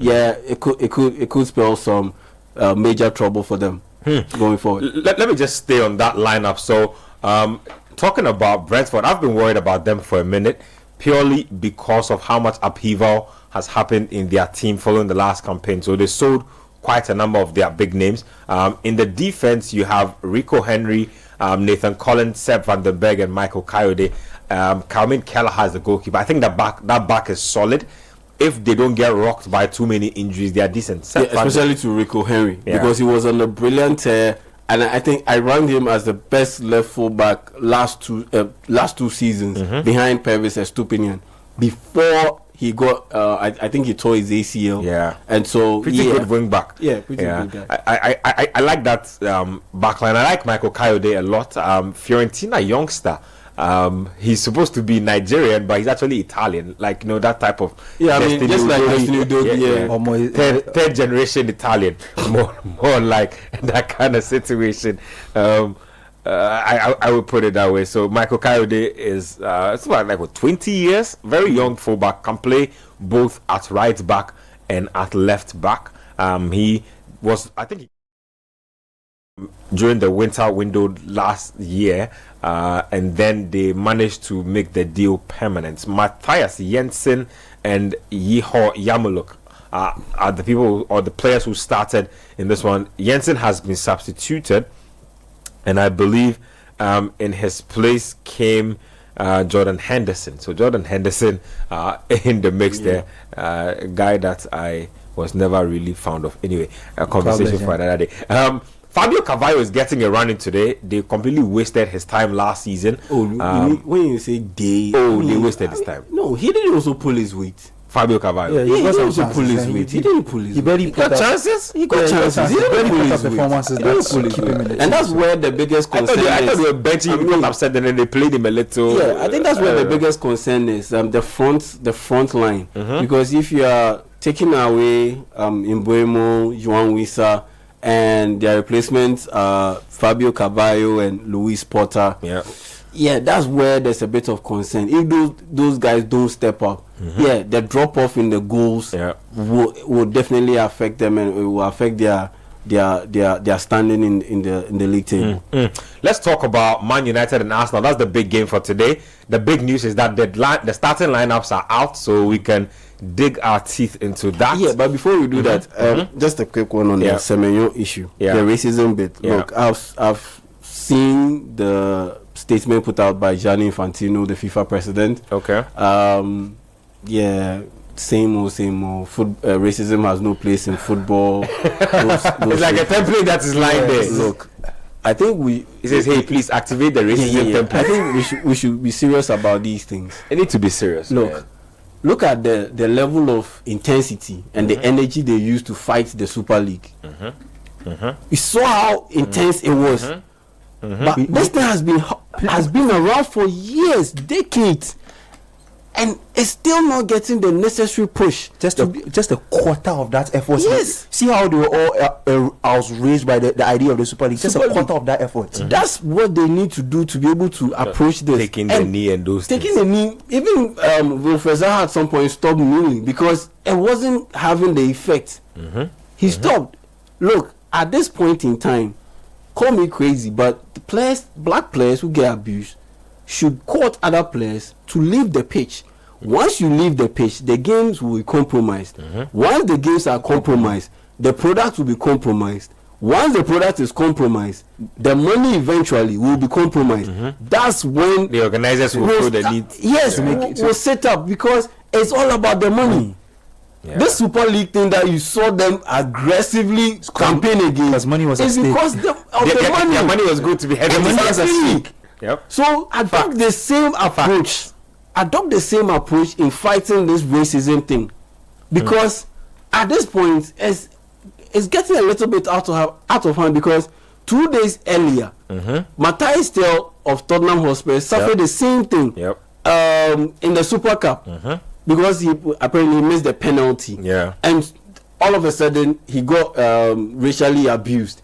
it could spell some major trouble for them going forward. Let me just stay on that lineup. So, talking about Brentford, I've been worried about them for a minute, purely because of how much upheaval has happened in their team following the last campaign. So they sold quite a number of their big names. In the defense, you have Rico Henry, Nathan Collins, Seb van den Berg, and Michael Coyote. Calvin Keller has the goalkeeper. I think that back is solid. If they don't get rocked by too many injuries, they are decent. Especially to Rico Henry, because he was on a brilliant tear, and I think I ranked him as the best left fullback last two seasons behind Pervis Estupinian. Before he got, I think he tore his ACL. And so pretty good wing back. Pretty good guy. I like that backline. I like Michael Coyote a lot. Fiorentina youngster. He's supposed to be Nigerian, but he's actually Italian. Like, that type of just like Destiny Udogie, third generation Italian, more like that kind of situation. I would put it that way. So Michael Coyote is it's about like 20 years, very young fullback, can play both at right back and at left back. He was, I think, during the winter window last year, and then they managed to make the deal permanent. Matthias Jensen and Yeho Yamuluk are the people or the players who started in this one. Jensen has been substituted, and I believe in his place came Jordan Henderson. So Jordan Henderson in the mix there, a guy that I was never really fond of. Anyway, a conversation for another day. Fabio Carvalho is getting a run in today. They completely wasted his time last season. When you say they wasted his time. No, he didn't also pull his weight. Fabio Carvalho. Yeah, He got some also pull his chances. weight. He didn't pull his He weight. barely He got chances. He got chances. He didn't barely pull put up his weight. performances He didn't that pull his keep him in weight. the And team. that's where the biggest I concern thought is. they were benching him. He got upset and then they played him a little. Yeah, I think that's where the biggest concern is. The front line. Because if you are taking away Mbeumo, João Wissa, and their replacements Fabio Carvalho and Luis Porter. Yeah, that's where there's a bit of concern. If those guys don't step up, yeah, the drop off in the goals will definitely affect them, and it will affect their standing in the league table. Let's talk about Man United and Arsenal. That's the big game for today. The big news is that the starting lineups are out, so we can dig our teeth into that. Yeah, but before we do that, just a quick one on the Semenyo issue, the racism bit. Look, I've seen the statement put out by Gianni Infantino, the FIFA president. Okay. Yeah, same old. Racism has no place in football. It's like a template that is lying there. Look, I think it says, "Hey, please activate the racism template." I think we should be serious about these things. They need to be serious. Look at the level of intensity and the energy they used to fight the Super League. We saw how intense it was. But this thing has been around for years, decades, and it's still not getting the necessary push. Just a quarter of that effort. Yes. See how they were all outraged by the idea of the Super League. Just a quarter of that effort. That's what they need to do to be able to approach this. Taking the knee and those taking things. the knee. Even Professor at some point stopped kneeling because it wasn't having the effect. He stopped. Look, at this point in time, call me crazy, but the black players who get abused should court other players to leave the pitch. Once you leave the pitch, the games will be compromised. Once the games are compromised, the product will be compromised. Once the product is compromised, the money eventually will be compromised. That's when the organizers will feel the need. Yes, will set up because it's all about the money. This Super League thing that you saw them aggressively campaign against, because money was at stake. Because the money. Their money was good to be headed. So adopt the same approach. Adopt the same approach in fighting this racism thing, because at this point it's getting a little bit out of hand. Because 2 days earlier, Matthias Tel of Tottenham Hotspur suffered the same thing in the Super Cup. Because he apparently missed the penalty. And all of a sudden he got racially abused.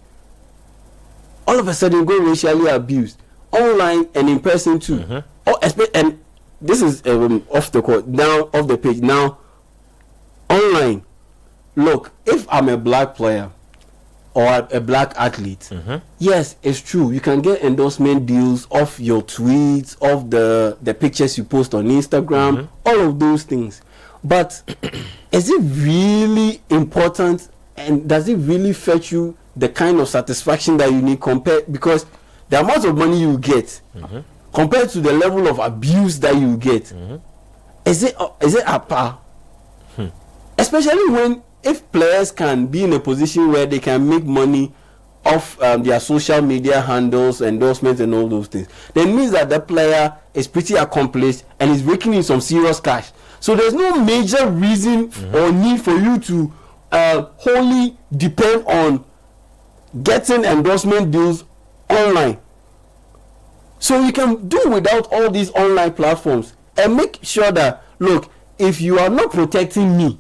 Online and in person too. And this is off the court, now off the page. Now online, look, if I'm a black player or a black athlete, yes, it's true, you can get endorsement deals off your tweets, off the pictures you post on Instagram, all of those things. But is it really important, and does it really fetch you the kind of satisfaction that you need because the amount of money you get compared to the level of abuse that you get, is it at par? Especially if players can be in a position where they can make money off their social media handles, endorsements and all those things, then it means that the player is pretty accomplished and is raking in some serious cash. So there's no major reason or need for you to wholly depend on getting endorsement deals online. So you can do without all these online platforms and make sure that, look, if you are not protecting me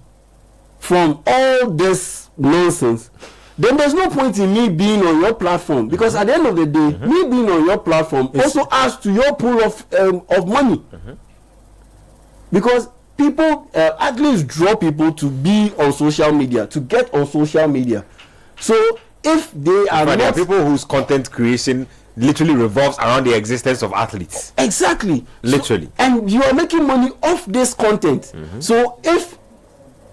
from all this nonsense, then there's no point in me being on your platform, because at the end of the day, me being on your platform also adds to your pool of money. Because people, athletes draw people to be on social media, to get on social media. So if they are there are people whose content creation literally revolves around the existence of athletes. Exactly. Literally. And you are making money off this content. So if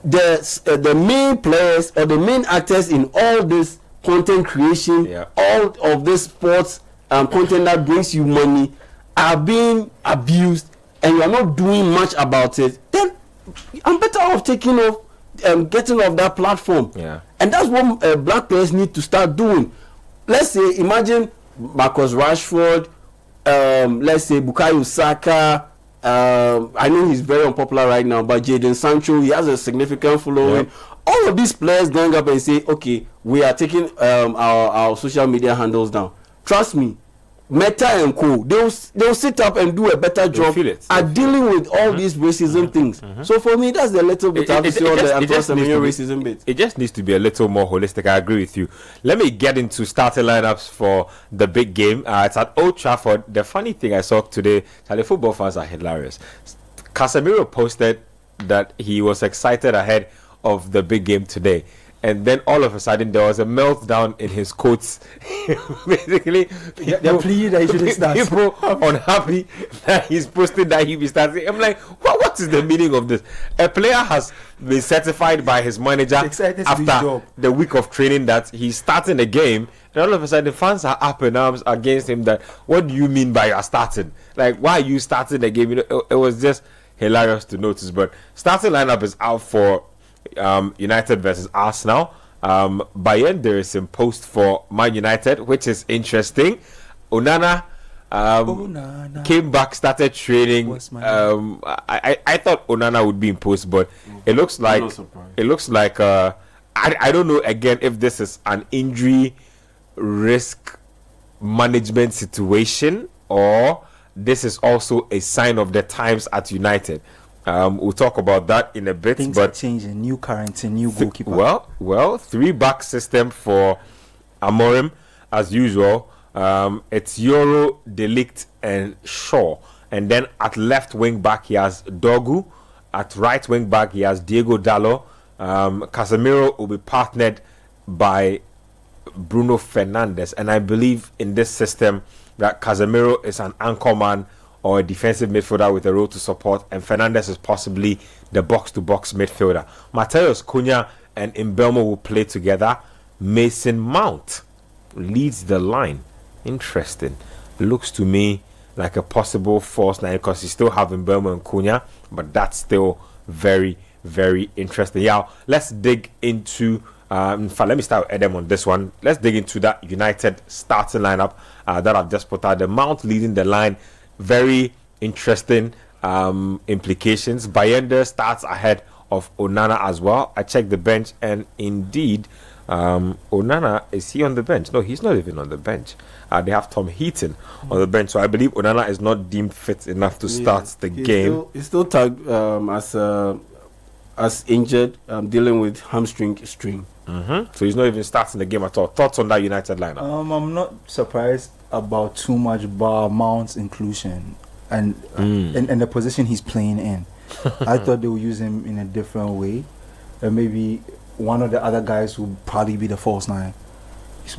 the main players or the main actors in all this content creation, all of this sports content that brings you money are being abused and you are not doing much about it, then I'm better off taking off, getting off that platform. And that's what black players need to start doing. Let's say, imagine Marcus Rashford, let's say Bukayo Saka, I know he's very unpopular right now, but Jadon Sancho, he has a significant following. Yep. All of these players gang up and say, okay, we are taking our social media handles down. Trust me, Meta and Co, they'll sit up and do a better job at dealing with all these racism things. So for me, that's the little bit I have to say on the racism bit. It just needs to be a little more holistic. I agree with you. Let me get into starting lineups for the big game. It's at Old Trafford. The funny thing I saw today, the football fans are hilarious. Casemiro posted that he was excited ahead of the big game today, and then all of a sudden there was a meltdown in his quotes. Basically, they're pleading that he shouldn't start. People unhappy that he's posting that he be starting. I'm like, what is the meaning of this? A player has been certified by his manager after the week of training that he's starting a game, and all of a sudden the fans are up in arms against him. That, what do you mean by you're starting? Like, why are you starting the game? It was just hilarious to notice. But starting lineup is out for United versus Arsenal. Bayern, there is some post for Man United, which is interesting. Onana came back, started training. I thought Onana would be in post, but it looks like I don't know again if this is an injury risk management situation or this is also a sign of the times at United. We'll talk about that in a bit. Things are changing. New quarantine, new goalkeeper. Well, 3-back system for Amorim as usual. It's Euro, De Ligt, and Shaw. And then at left wing back he has Dogu. At right wing back he has Diego Dallo. Casemiro will be partnered by Bruno Fernandes. And I believe in this system that Casemiro is an anchor man or a defensive midfielder with a role to support, and Fernandes is possibly the box-to-box midfielder. Matheus Cunha and Mbeumo will play together. Mason Mount leads the line. Interesting. Looks to me like a possible false nine because you still have Mbeumo and Cunha, but that's still very, very interesting. Yeah, let's dig into in fact, let me start with Edem on this one. Let's dig into that United starting lineup that I've just put out. The Mount leading the line. Very interesting implications. Bayender starts ahead of Onana as well. I checked the bench, and indeed, Onana, is he on the bench? No, he's not even on the bench. They have Tom Heaton on the bench, so I believe Onana is not deemed fit enough to start the game. He's still tagged as injured, dealing with hamstring strain. So he's not even starting the game at all. Thoughts on that United lineup? I'm not surprised about too much bar Mount's inclusion and the position he's playing in. I thought they would use him in a different way. Maybe one of the other guys would probably be the false nine.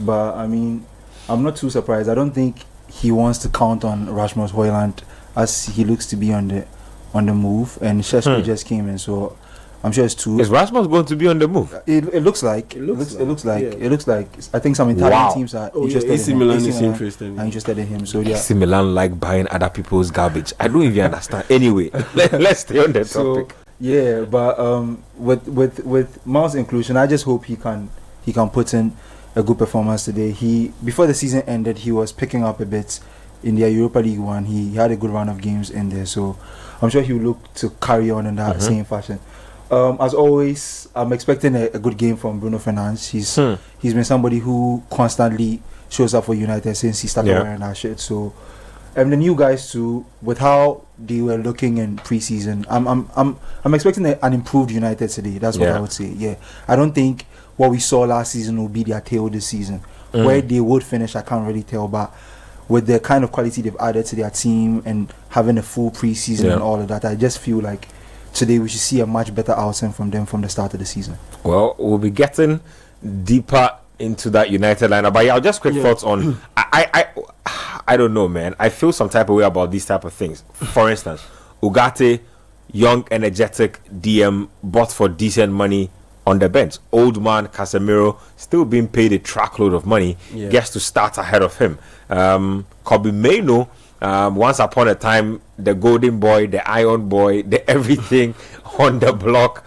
But I mean, I'm not too surprised. I don't think he wants to count on Rasmus Højlund as he looks to be on the move, and Šeško just came in, so I'm sure it's too. Is Rasmus going to be on the move? It looks like. It looks like. I think some Italian teams are interested in him. AC Milan is interested in him. So AC Milan like buying other people's garbage. I don't even understand. Anyway, let's stay on the topic. Yeah, but with Mount's inclusion, I just hope he can put in a good performance today. Before the season ended, he was picking up a bit in the Europa League 1. He had a good run of games in there, so I'm sure he will look to carry on in that same fashion. As always, I'm expecting a good game from Bruno Fernandes. He's been somebody who constantly shows up for United since he started wearing that shirt. So, and the new guys too, with how they were looking in pre-season, I'm expecting an improved United today. That's what I would say. Yeah, I don't think what we saw last season will be their tail this season. Where they would finish, I can't really tell, but with the kind of quality they've added to their team and having a full pre-season and all of that, I just feel like today we should see a much better outing from them from the start of the season. Well, we'll be getting deeper into that United lineup, but I'll just quick thoughts on I don't know, man. I feel some type of way about these type of things. For instance, Ugarte, young, energetic DM, bought for decent money on the bench. Old man Casemiro, still being paid a truckload of money, gets to start ahead of him. Kobe Mainoo, once upon a time, the golden boy, the iron boy, the everything on the block.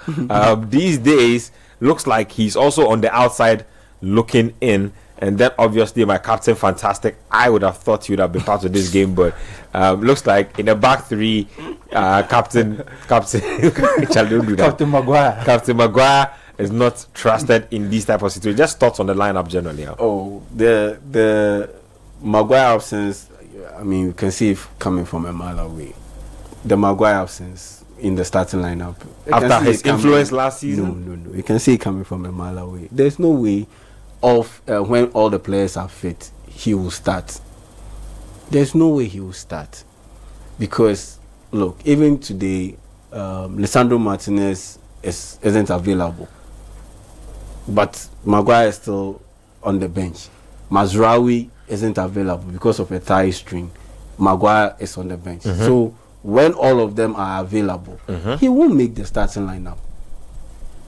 These days, looks like he's also on the outside looking in. And then obviously my captain, fantastic. I would have thought he would have been part of this game, but looks like in the back three, captain, Charlie, don't do that. Captain Maguire is not trusted in these type of situations. Just thoughts on the lineup generally. Huh? Oh, the Maguire absence. I mean, you can see it coming from a mile away. The Maguire absence in the starting lineup after his influence last season. No. You can see it coming from a mile away. There's no way of when all the players are fit, he will start. There's no way he will start because look, even today, Lisandro Martinez isn't available, but Maguire is still on the bench. Mazraoui isn't available because of a thigh strain. Maguire is on the bench. So when all of them are available, he won't make the starting lineup.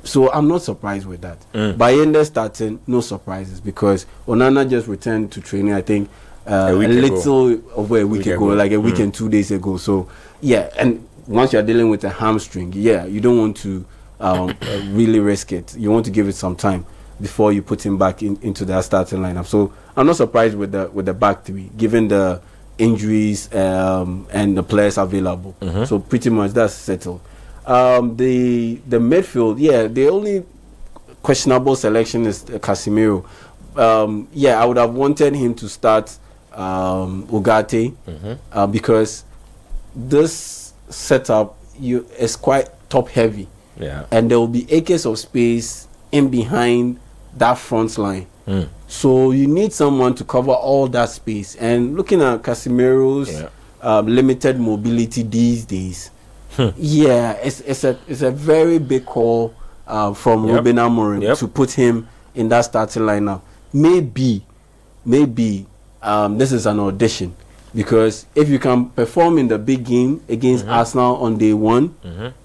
So I'm not surprised with that. Bayende starting, no surprises because Onana just returned to training, I think, a little over a week ago, like a week and 2 days ago. So, yeah, and once you're dealing with a hamstring, you don't want to really risk it. You want to give it some time before you put him back into that starting lineup. So I'm not surprised with the back three, given the injuries and the players available. So pretty much that's settled. The midfield, the only questionable selection is Casemiro. I would have wanted him to start Ugarte because this setup is quite top heavy. And there will be acres of space in behind that front line. So you need someone to cover all that space. And looking at Casemiro's limited mobility these days, it's a very big call from Ruben Amorim to put him in that starting lineup. Maybe this is an audition, because if you can perform in the big game against Arsenal on day one,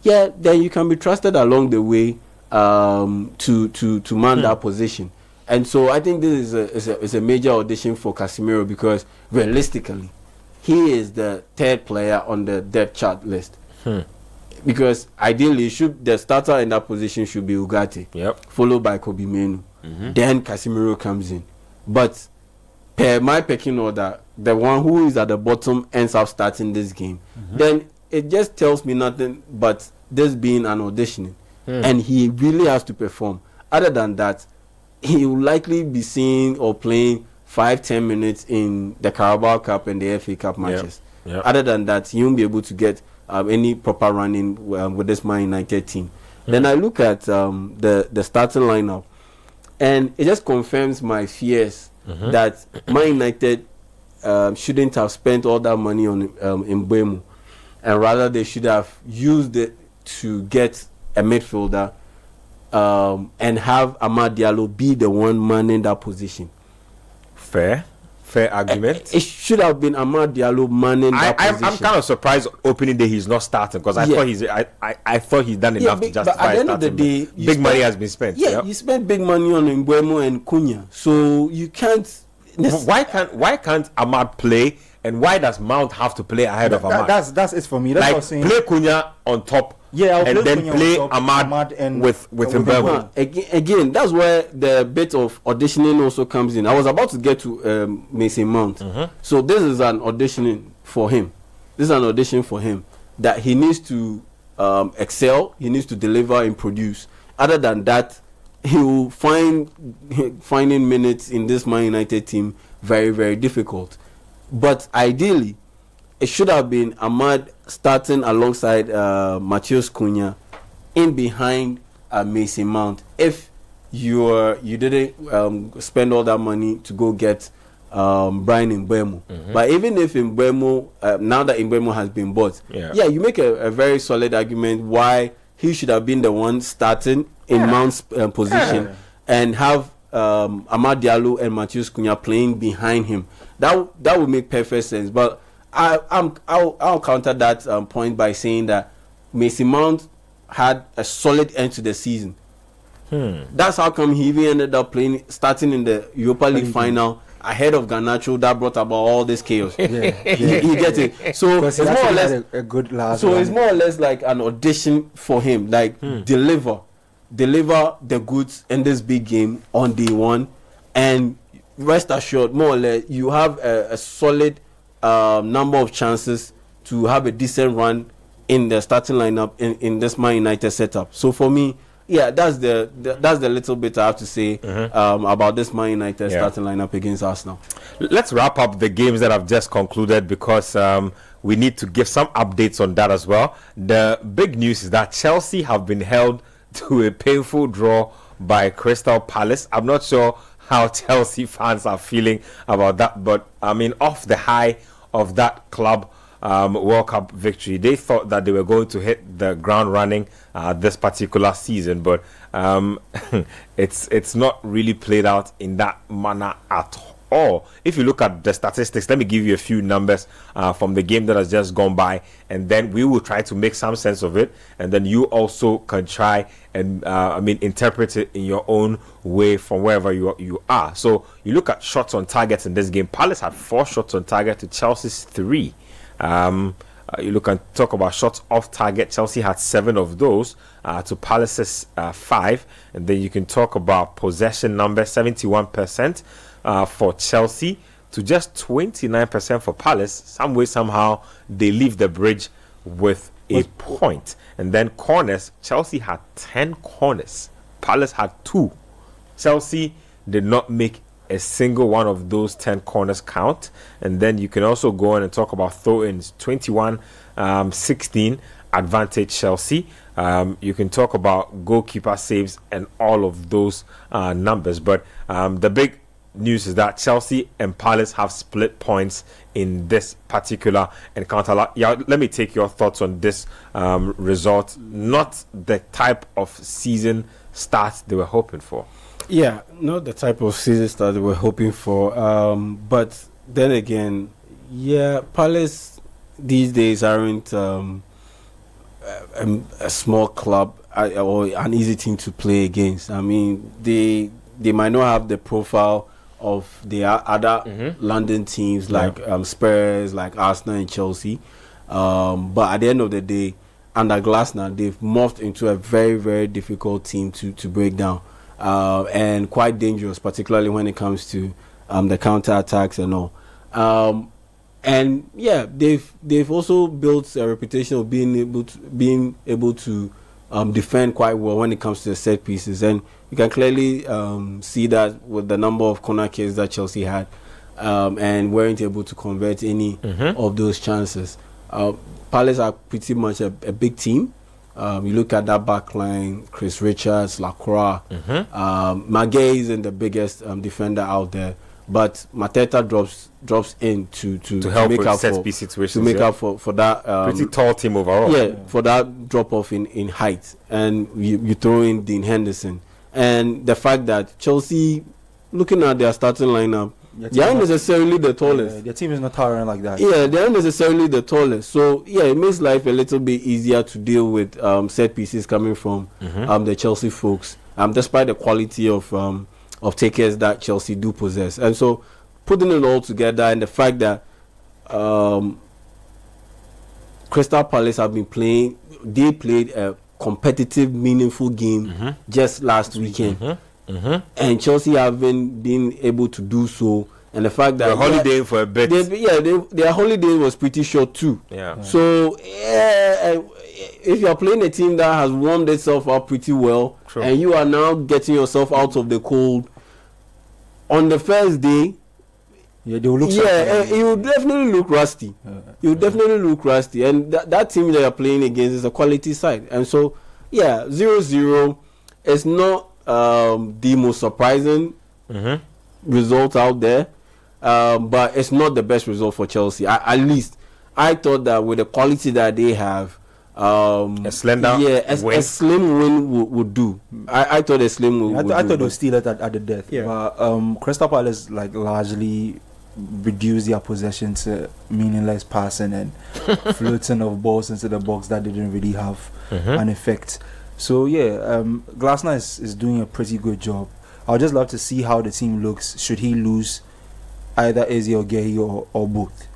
then you can be trusted along the way to man that position. And so I think this is a major audition for Casemiro, because realistically, he is the third player on the depth chart list. Because ideally, the starter in that position should be Ugarte, followed by Kobe Menu. Then Casemiro comes in. But per my pecking order, the one who is at the bottom ends up starting this game. Then it just tells me nothing but this being an auditioning. And he really has to perform. Other than that, he will likely be seen or playing 5-10 minutes in the Carabao Cup and the FA Cup matches. Other than that, he won't be able to get any proper running with this Man United team. Then I look at the starting lineup, and it just confirms my fears that Man United shouldn't have spent all that money on Mbeumo, and rather they should have used it to get a midfielder and have Amad Diallo be the one manning that position. Fair argument. It should have been Amad Diallo manning that position. I'm kind of surprised opening day he's not starting, because I thought he's done enough to justify. But at the end of the day, big money has been spent. You spent big money on Mbeumo and Cunha, so you can't. Why can't Amad play, and why does Mount have to play ahead of Amad? That's it for me. That's what I'm saying. Play Cunha on top. And then play Amad and with Mbeumo. Again, that's where the bit of auditioning also comes in. I was about to get to Mason Mount. So this is an auditioning for him. This is an audition for him that he needs to excel. He needs to deliver and produce. Other than that, he will finding minutes in this Man United team very, very difficult. But ideally, it should have been Amad starting alongside Matheus Cunha in behind Mason Mount. If you didn't spend all that money to go get Brian Mbeumo. But even if Mbeumo, now that Mbeumo has been bought, you make a very solid argument why he should have been the one starting in Mount's position and have Amad Diallo and Matheus Cunha playing behind him. That would make perfect sense. But I'll counter that point by saying that Mason Mount had a solid end to the season. That's how come he even ended up starting in the Europa League final ahead of Garnacho. That brought about all this chaos. You get it? So it's more or less a good last. So it's more or less like an audition for him, like deliver the goods in this big game on day one, and rest assured, more or less, you have a solid number of chances to have a decent run in the starting lineup in this Man United setup. So for me, yeah, that's the little bit I have to say about this Man United starting lineup against Arsenal. Let's wrap up the games that have just concluded, because we need to give some updates on that as well. The big news is that Chelsea have been held to a painful draw by Crystal Palace. I'm not sure how Chelsea fans are feeling about that, but I mean, off the high of that club World Cup victory, they thought that they were going to hit the ground running this particular season, but it's not really played out in that manner at all. If you look at the statistics, let me give you a few numbers from the game that has just gone by, and then we will try to make some sense of it, and then you also can try and interpret it in your own way from wherever you are. So you look at shots on target in this game. Palace had 4 shots on target to Chelsea's 3. You look and talk about shots off target. Chelsea had 7 of those to Palace's 5, and then you can talk about possession number, 71% for Chelsea to just 29% for Palace. Some way, somehow, they leave the bridge with a point. And then corners, Chelsea had 10 corners. Palace had 2. Chelsea did not make a single one of those 10 corners count. And then you can also go on and talk about throw-ins, 21-16 advantage Chelsea. You can talk about goalkeeper saves and all of those numbers. But the big news is that Chelsea and Palace have split points in this particular encounter. Yeah, let me take your thoughts on this result. Not the type of season start they were hoping for. Yeah, not the type of season start they were hoping for. But then again, yeah, Palace these days aren't a small club or an easy team to play against. I mean, they might not have the profile of the other London teams like Spurs, like Arsenal and Chelsea. But at the end of the day, under Glasner, they've morphed into a very, very difficult team to break down. And quite dangerous, particularly when it comes to the counter-attacks and all. And yeah, they've also built a reputation of being able to defend quite well when it comes to the set pieces, and you can clearly see that with the number of corner kicks that Chelsea had, and weren't able to convert any of those chances. Palace are pretty much a big team. You look at that back line, Chris Richards, Lacroix, Maguire isn't the biggest defender out there, but Mateta drops in to help make with up set for piece situations, to make up for that pretty tall team overall. Yeah, for that drop off in height, and you throw in Dean Henderson, and the fact that Chelsea, looking at their starting lineup, they aren't necessarily the tallest. Their team is not towering like that. Yeah, they aren't necessarily the tallest. So yeah, it makes life a little bit easier to deal with set pieces coming from the Chelsea folks, despite the quality of takers that Chelsea do possess. And so putting it all together, and the fact that Crystal Palace have been playing, they played a competitive, meaningful game just last weekend. And Chelsea haven't been able to do so, and the fact that they're holidaying for a bit. Their holiday was pretty short too. So if you are playing a team that has warmed itself up pretty well, and you are now getting yourself out of the cold on the first day, they will look. You will definitely look rusty. You will definitely look rusty, and that team that you are playing against is a quality side. And so 0-0 is not the most surprising result out there, but it's not the best result for Chelsea. At least I thought that with the quality that they have, a slender win. A slim win would do. I thought a slim win would do. I thought they would steal it at the death. But Crystal Palace largely reduced their possession to meaningless passing and floating of balls into the box that didn't really have an effect. So Glasner is doing a pretty good job. I would just love to see how the team looks should he lose either Eze or Gehi or both,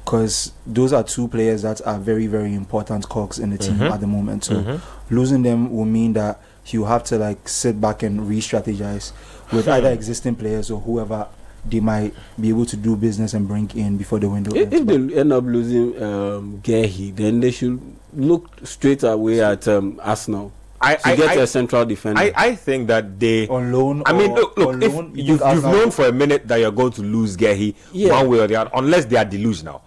because those are 2 players that are very, very important cogs in the team at the moment. So losing them will mean that he'll have to sit back and re-strategize with either existing players or whoever they might be able to do business and bring in before the window ends. If they end up losing Gehi, then they should look straight away at Arsenal to get a central defender. I think that they on loan. I mean, look, if you've known for a minute that you're going to lose Gehi one way or the other, unless they are delusional.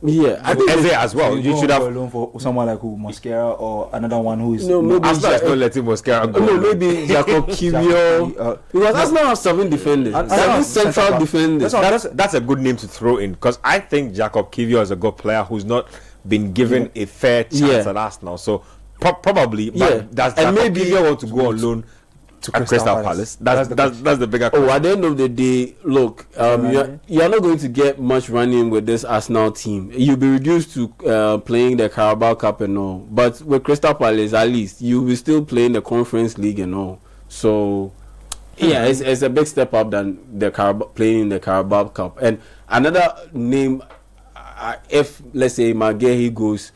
Yeah, I think Eze as well. You should have a loan for someone like Mosquera or another one who is. No, maybe Arsenal is not letting Mosquera go. No, maybe Jacob Kivio. Because Arsenal have 7 defenders. 7 central defenders. That's a good name to throw in, because I think Jacob Kivio is a good player who's not been given a fair chance at Arsenal. So probably, but does Jacob Kivio want to go on loan to Crystal Palace? That's the bigger question. At the end of the day, look, you're not going to get much running with this Arsenal team. You'll be reduced to playing the Carabao Cup and all. But with Crystal Palace, at least, you'll be still playing the Conference League and all. So, it's a big step up than playing in the Carabao Cup. And another name, if, let's say, Maguire goes,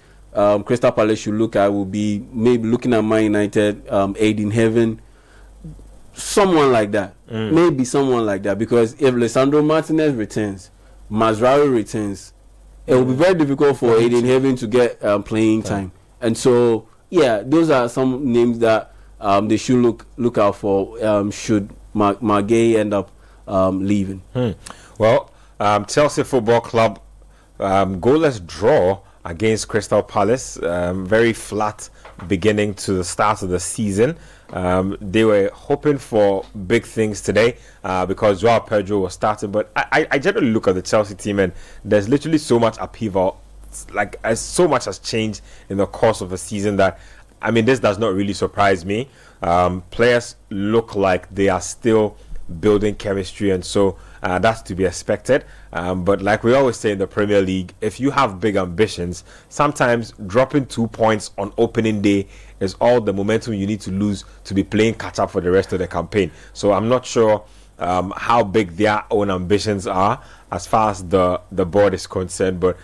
Crystal Palace should look at will be maybe looking at Man United, Aiden Heaven, someone like that. Maybe someone like that, because if Lisandro Martinez returns, Mazraoui returns, it will be very difficult for Aiden Heaven to get playing time. And so, those are some names that they should look out for should Maguire end up leaving. Well, Chelsea Football Club goalless draw against Crystal Palace. Very flat beginning to the start of the season. They were hoping for big things today because Joao Pedro was starting, but I generally look at the Chelsea team and there's literally so much upheaval, so much has changed in the course of the season that, I mean, this does not really surprise me. Players look like they are still building chemistry, and so that's to be expected. But like we always say in the Premier League, if you have big ambitions, sometimes dropping 2 points on opening day is all the momentum you need to lose to be playing catch up for the rest of the campaign. So I'm not sure how big their own ambitions are as far as the board is concerned, but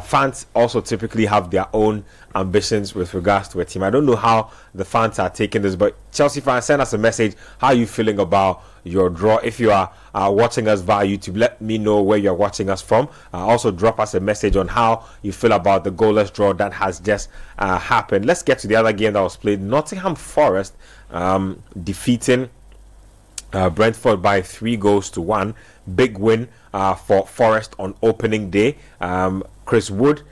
fans also typically have their own ambitions with regards to a team. I don't know how the fans are taking this, but Chelsea fans, send us a message. How are you feeling about your draw? If you are watching us via YouTube, let me know where you're watching us from. Also drop us a message on how you feel about the goalless draw that has just happened. Let's get to the other game that was played. Nottingham Forest defeating Brentford by 3-1. Big win for Forest on opening day. Chris Wood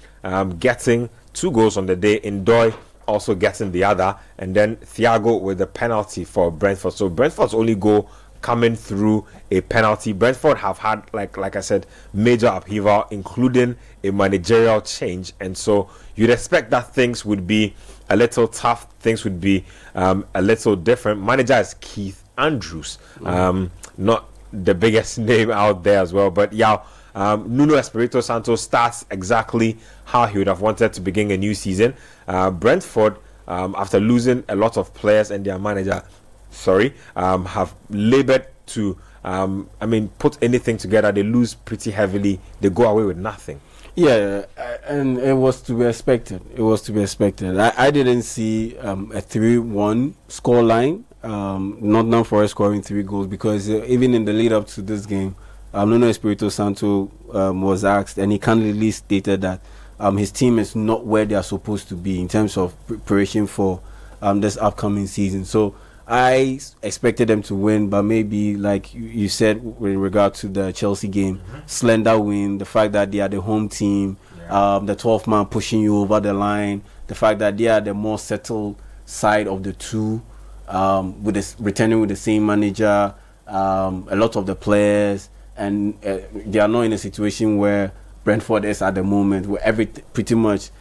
getting 2 goals on the day. Ndoye also getting the other, and then Thiago with the penalty for Brentford. So Brentford's only goal coming through a penalty. Brentford have had, like I said, major upheaval, including a managerial change, and so you'd expect that things would be a little tough, things would be a little different. Manager is Keith Andrews, not the biggest name out there as well, but Nuno Espirito Santo starts exactly how he would have wanted to begin a new season. Brentford, after losing a lot of players and their manager, have labored to put anything together. They lose pretty heavily. They go away with nothing. Yeah, and it was to be expected. I didn't see a 3-1 scoreline. Nottingham Forest scoring 3 goals, because even in the lead up to this game, Nuno Espirito Santo was asked, and he candidly stated that his team is not where they are supposed to be in terms of preparation for this upcoming season. So I expected them to win, but maybe, like you said, with regard to the Chelsea game, slender win, the fact that they are the home team, the 12th man pushing you over the line, the fact that they are the more settled side of the two, returning with the same manager, a lot of the players, and they are not in a situation where Brentford is at the moment, where pretty much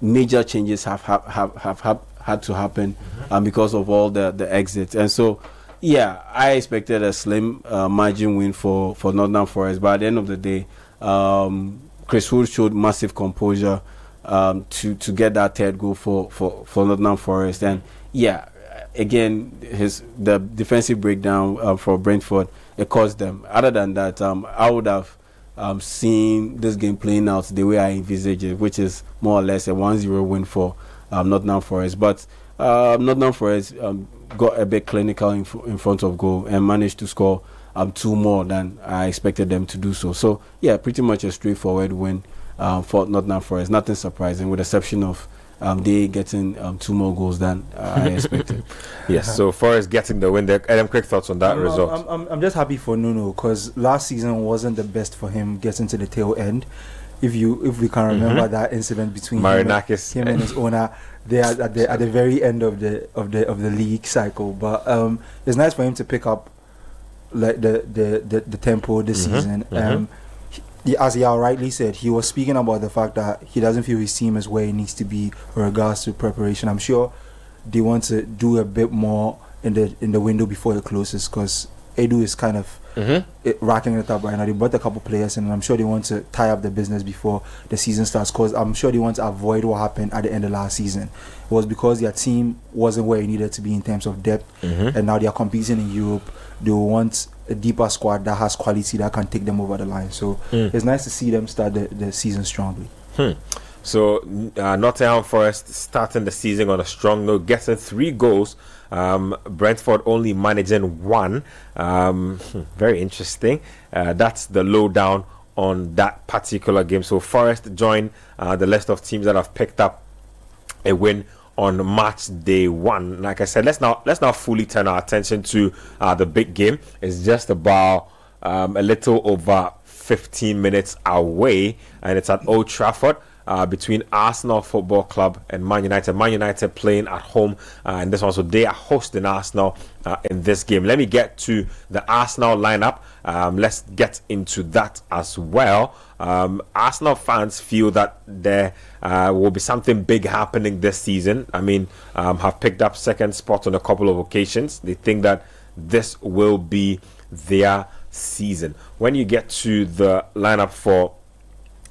major changes have had to happen because of all the exits. And so, I expected a slim margin win for Nottingham Forest, but at the end of the day, Chris Wood showed massive composure to get that 3rd goal for Nottingham Forest. And again, the defensive breakdown for Brentford, it caused them. Other than that, I would have seen this game playing out the way I envisaged it, which is more or less a 1-0 win for Nottingham Forest. But Nottingham Forest got a bit clinical in front of goal and managed to score two more than I expected them to do so. So yeah, pretty much a straightforward win for Nottingham Forest. Nothing surprising, with the exception of they getting two more goals than I expected. Yes, so Forest getting the win there. Adam, quick thoughts on that result? I'm just happy for Nuno, because last season wasn't the best for him getting to the tail end. If we can remember that incident between Marinakis, him and his owner, they are at the very end of the league cycle. But it's nice for him to pick up like the tempo this season. As Yao rightly said, he was speaking about the fact that he doesn't feel his team is where it needs to be with regards to preparation. I'm sure they want to do a bit more in the window before it closes, because Edu is kind of racking it up right now. They brought a couple players in, and I'm sure they want to tie up the business before the season starts, because I'm sure they want to avoid what happened at the end of last season. It was because their team wasn't where it needed to be in terms of depth, and now they are competing in Europe. They want a deeper squad that has quality that can take them over the line. So it's nice to see them start the season strongly. So Nottingham Forest starting the season on a strong note, getting 3 goals. Brentford only managing 1. Very interesting. That's the lowdown on that particular game. So Forest join the list of teams that have picked up a win on match day 1. Like I said, let's now fully turn our attention to the big game. It's just about a little over 15 minutes away, and it's at Old Trafford. Between Arsenal Football Club and Man United. Man United playing at home in this one, so they are hosting Arsenal in this game. Let me get to the Arsenal lineup. Let's get into that as well. Arsenal fans feel that there will be something big happening this season. I mean, have picked up second spot on a couple of occasions. They think that this will be their season. When you get to the lineup for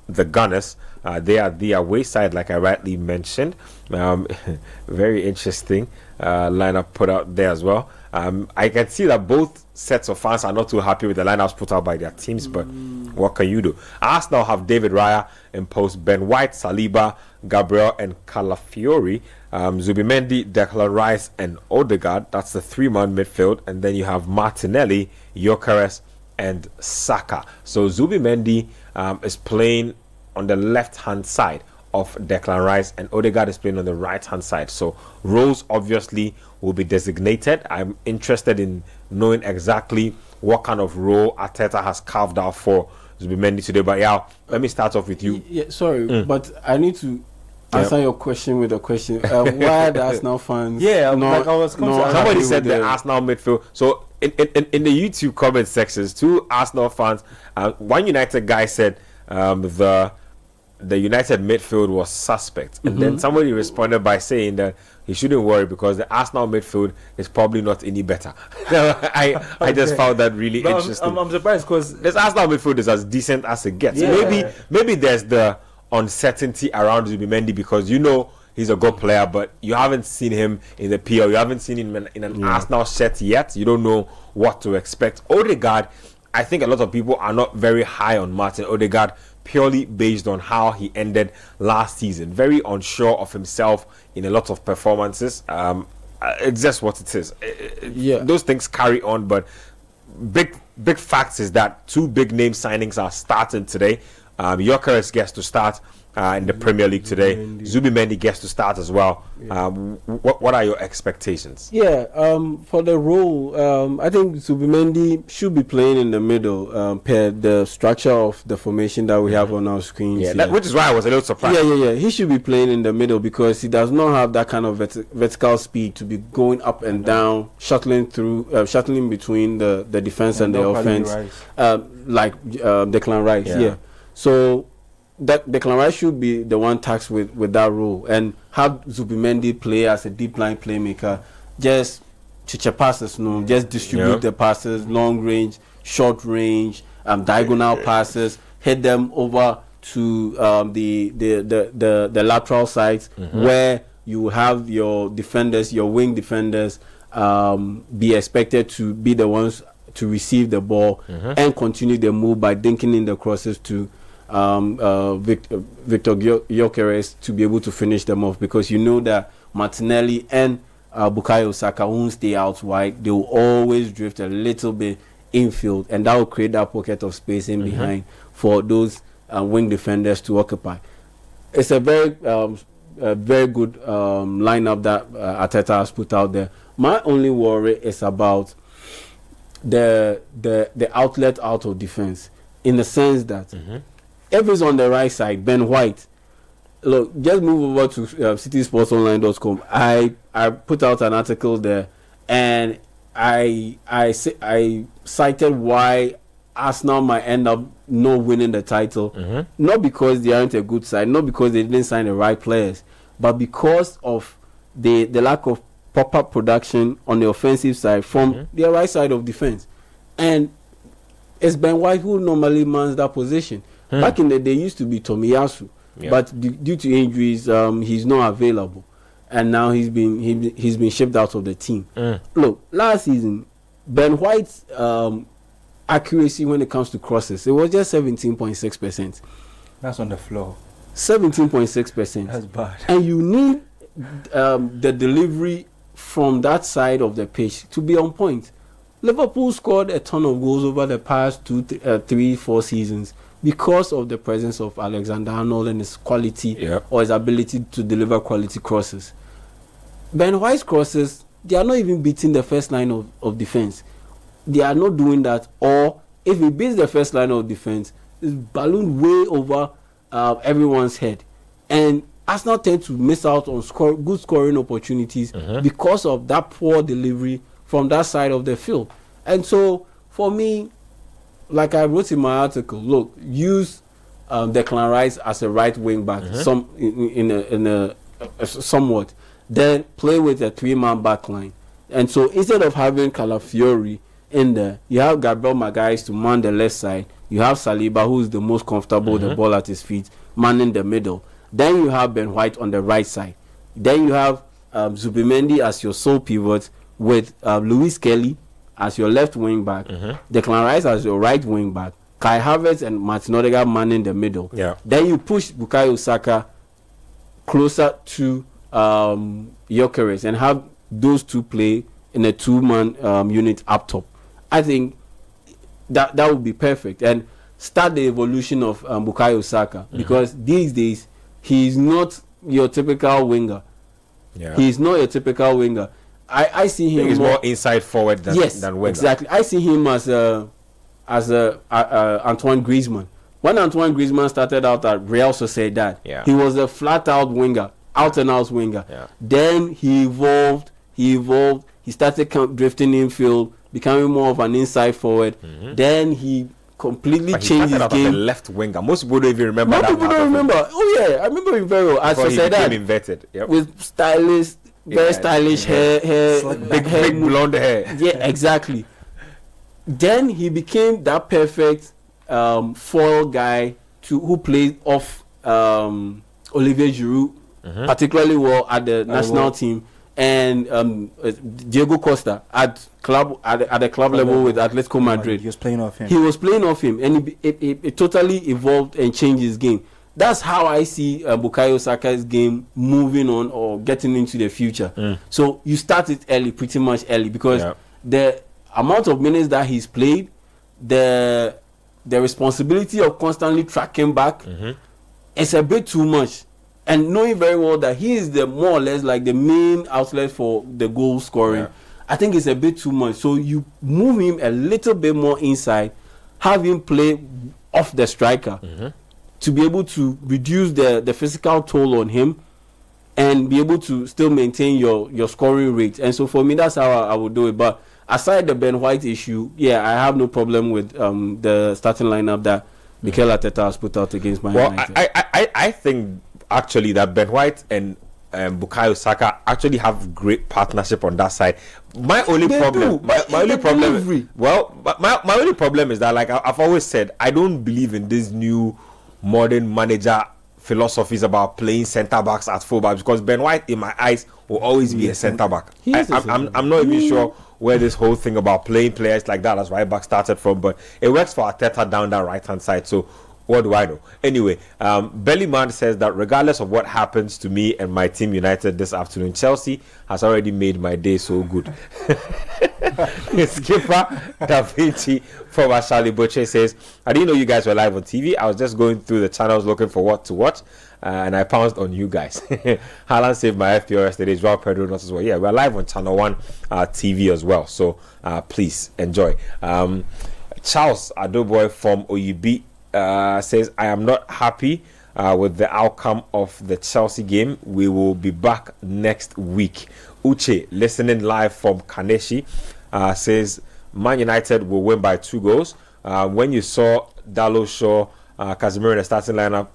the Gunners, they are the away side, like I rightly mentioned. Very interesting lineup put out there as well. I can see that both sets of fans are not too happy with the lineups put out by their teams, but what can you do? Arsenal have David Raya in post, Ben White, Saliba, Gabriel, and Calafiori. Zubimendi, Declan Rice, and Odegaard. That's the 3-man midfield. And then you have Martinelli, Gyökeres, and Saka. So Zubimendi is playing on the left-hand side of Declan Rice, and Odegaard is playing on the right-hand side. So roles obviously will be designated. I'm interested in knowing exactly what kind of role Arteta has carved out for Zubimendi today. But yeah, let me start off with you. Yeah, sorry, but I need to answer your question with a question. Why are the Arsenal fans? Somebody said the Arsenal midfield. So in the YouTube comment sections, 2 Arsenal fans, one United guy said the United midfield was suspect, and then somebody responded by saying that he shouldn't worry because the Arsenal midfield is probably not any better. I just found that really interesting. I'm surprised because this Arsenal midfield is as decent as it gets. Maybe there's the uncertainty around Zubimendi because he's a good player, but you haven't seen him in the PL. You haven't seen him in an Arsenal shirt yet. You don't know what to expect. Odegaard, I think a lot of people are not very high on Martin Odegaard, purely based on how he ended last season. Very unsure of himself in a lot of performances. It's just what it is. Those things carry on, but big facts is that 2 big name signings are starting today. Gyökeres gets to start in the Premier League today. Zubimendi gets to start as well. What are your expectations? For the role, I think Zubimendi should be playing in the middle per the structure of the formation that we have on our screens. Which is why I was a little surprised. He should be playing in the middle because he does not have that kind of vertical speed to be going up and down, shuttling between the defense and the offense, like Declan Rice. So that Declan Rice should be the one tasked with that role, and have Zubimendi play as a deep line playmaker, just chicha passes, just distribute the passes, long range, short range, diagonal passes, head them over to the lateral sides where you have your defenders, your wing defenders, be expected to be the ones to receive the ball and continue the move by dinking in the crosses to Victor Gyökeres to be able to finish them off, because that Martinelli and Bukayo Saka won't stay out wide. They will always drift a little bit infield, and that will create that pocket of space in behind for those wing defenders to occupy. It's a very good lineup that Arteta has put out there. My only worry is about the outlet out of defense, in the sense that if it's on the right side, Ben White. Look, just move over to citisportsonline.com. I put out an article there, and I cited why Arsenal might end up not winning the title. Not because they aren't a good side, not because they didn't sign the right players, but because of the lack of proper production on the offensive side from the right side of defense. And it's Ben White who normally mans that position. Back in the day, used to be Tomiyasu. Yeah. But due to injuries, he's not available, and now he's been shipped out of the team. Look, last season, Ben White's accuracy when it comes to crosses, it was just 17.6%. That's on the floor. 17.6%. That's bad. And you need the delivery from that side of the pitch to be on point. Liverpool scored a ton of goals over the past 3, 4 seasons because of the presence of Alexander-Arnold and his quality or his ability to deliver quality crosses. Ben White's crosses, they are not even beating the first line of defense. They are not doing that. Or if he beats the first line of defense, it's ballooned way over everyone's head. And Arsenal tend to miss out on good scoring opportunities because of that poor delivery from that side of the field. And so, for me, like I wrote in my article, look, use Declan Rice as a right wing back, somewhat. Then play with a 3-man back line. And so instead of having Calafiori in there, you have Gabriel Magalhaes to man the left side. You have Saliba, who is the most comfortable with the ball at his feet, manning the middle. Then you have Ben White on the right side. Then you have Zubimendi as your sole pivot, with Luis Kelly as your left wing back, Declan Rice as your right wing back, Kai Havertz and Martin Odegaard manning the middle. Then you push Bukayo Saka closer to Gyökeres and have those two play in a 2-man unit up top. I think that would be perfect, and start the evolution of Bukayo Saka, because these days he's not your typical winger. He's not your typical winger. I see him. He's more inside forward than winger. Exactly. I see him as Antoine Griezmann. When Antoine Griezmann started out at Real Sociedad, he was a flat-out winger, out-and-out winger. Then he evolved. He started drifting infield, becoming more of an inside forward. Then he completely changed his game. As a left winger. Most people don't even remember that. Most people don't remember. Oh yeah, I remember him very well. As I said, that inverted with very stylish hair, big blonde hair. Yeah, exactly. Then he became that perfect foil guy who played off Olivier Giroud particularly well at the national team, and Diego Costa at the club level with Atletico Madrid. He was playing off him. He was playing off him, and it totally evolved and changed his game. That's how I see Bukayo Saka's game moving on or getting into the future. So you start it early, pretty much early, because the amount of minutes that he's played, the responsibility of constantly tracking back, is a bit too much. And knowing very well that he is the more or less like the main outlet for the goal scoring, I think it's a bit too much. So you move him a little bit more inside, have him play off the striker, to be able to reduce the physical toll on him and be able to still maintain your scoring rate. And so for me, that's how I would do it. But aside the Ben White issue, I have no problem with the starting lineup that Mikel Arteta has put out against Man United. I think actually that Ben White and Bukayo Saka actually have great partnership on that side. My only problem is that, like I've always said, I don't believe in this new modern manager philosophies about playing centre backs at fullback, because Ben White in my eyes will always be a centre back. I'm not even sure where this whole thing about playing players like that as right back started from, but it works for Arteta down that right hand side. So What do I know? Anyway, Bellyman says that regardless of what happens to me and my team United this afternoon, Chelsea has already made my day so good. Skipper Da Vinci from Ashali Butcher says, I didn't know you guys were live on TV. I was just going through the channels looking for what to watch, and I pounced on you guys. Haaland saved my FPL yesterday. Joao Pedro not as well. Yeah, we're live on Channel 1 TV as well. So please enjoy. Charles Adoboy from Oyibi says, I am not happy with the outcome of the Chelsea game. We will be back next week. Uche, listening live from Kaneshi, says, Man United will win by 2 goals. When you saw Dalot, Shaw, Casemiro in the starting lineup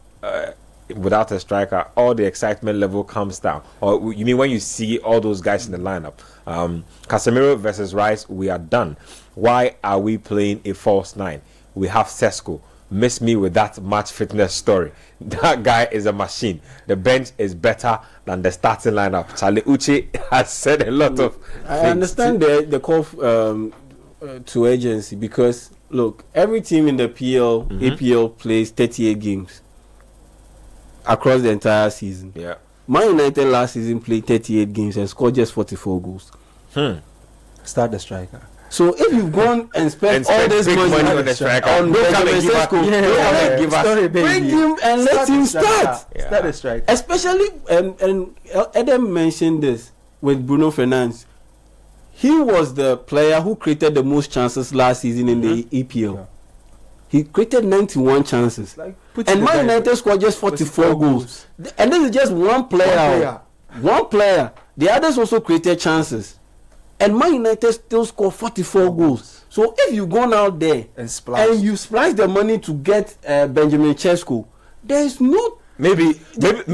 without a striker, all the excitement level comes down. Or you mean when you see all those guys in the lineup? Casemiro versus Rice, we are done. Why are we playing a false 9? We have Sesko. Miss me with that match fitness story. That guy is a machine. The bench is better than the starting lineup. Charlie Uche has said a lot of I understand the call to agency, because look, every team in the APL plays 38 games across the entire season. Yeah. Man United last season played 38 games and scored just 44 goals. Start the striker. So if you've gone and spent all this big money on the striker, on Benjamin Sesko, give us, bring him and let him start. Start the striker. Especially, and Adam mentioned this with Bruno Fernandes. He was the player who created the most chances last season in the EPL. Yeah. He created 91 chances. And Man United scored just 44 goals. And this is just one player. One player. The others also created chances. And Man United still scored 44 goals. So if you gone out there and you splash the money to get Benjamin Sesko, there is no. Maybe they need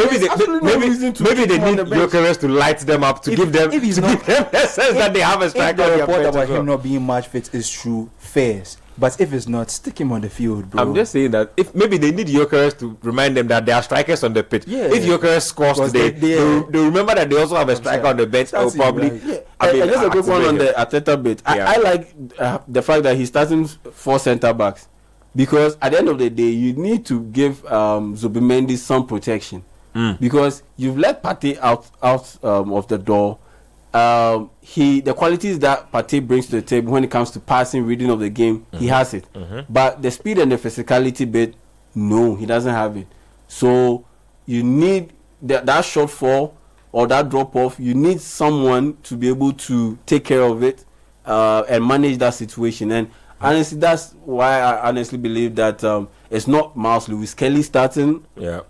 Gyökeres to light them up to give them the sense that they have a striker. If the report about him not being match fit is true, fairs. But if it's not, stick him on the field, bro. I'm just saying that if maybe they need Gyökeres to remind them that there are strikers on the pitch. Yeah. If Gyökeres scores today, they remember that they also have a striker on the bench. Probably. Right. Yeah. I mean, just a quick one on the Arteta bit. I like the fact that he's starting 4 centre backs, because at the end of the day, you need to give Zubimendi some protection, because you've let Partey out of the door. The qualities that Partey brings to the table when it comes to passing, reading of the game, he has it. But the speed and the physicality bit, no, he doesn't have it. So you need that shortfall or that drop off. You need someone to be able to take care of it and manage that situation. And honestly, that's why I honestly believe that it's not Miles Lewis Kelly starting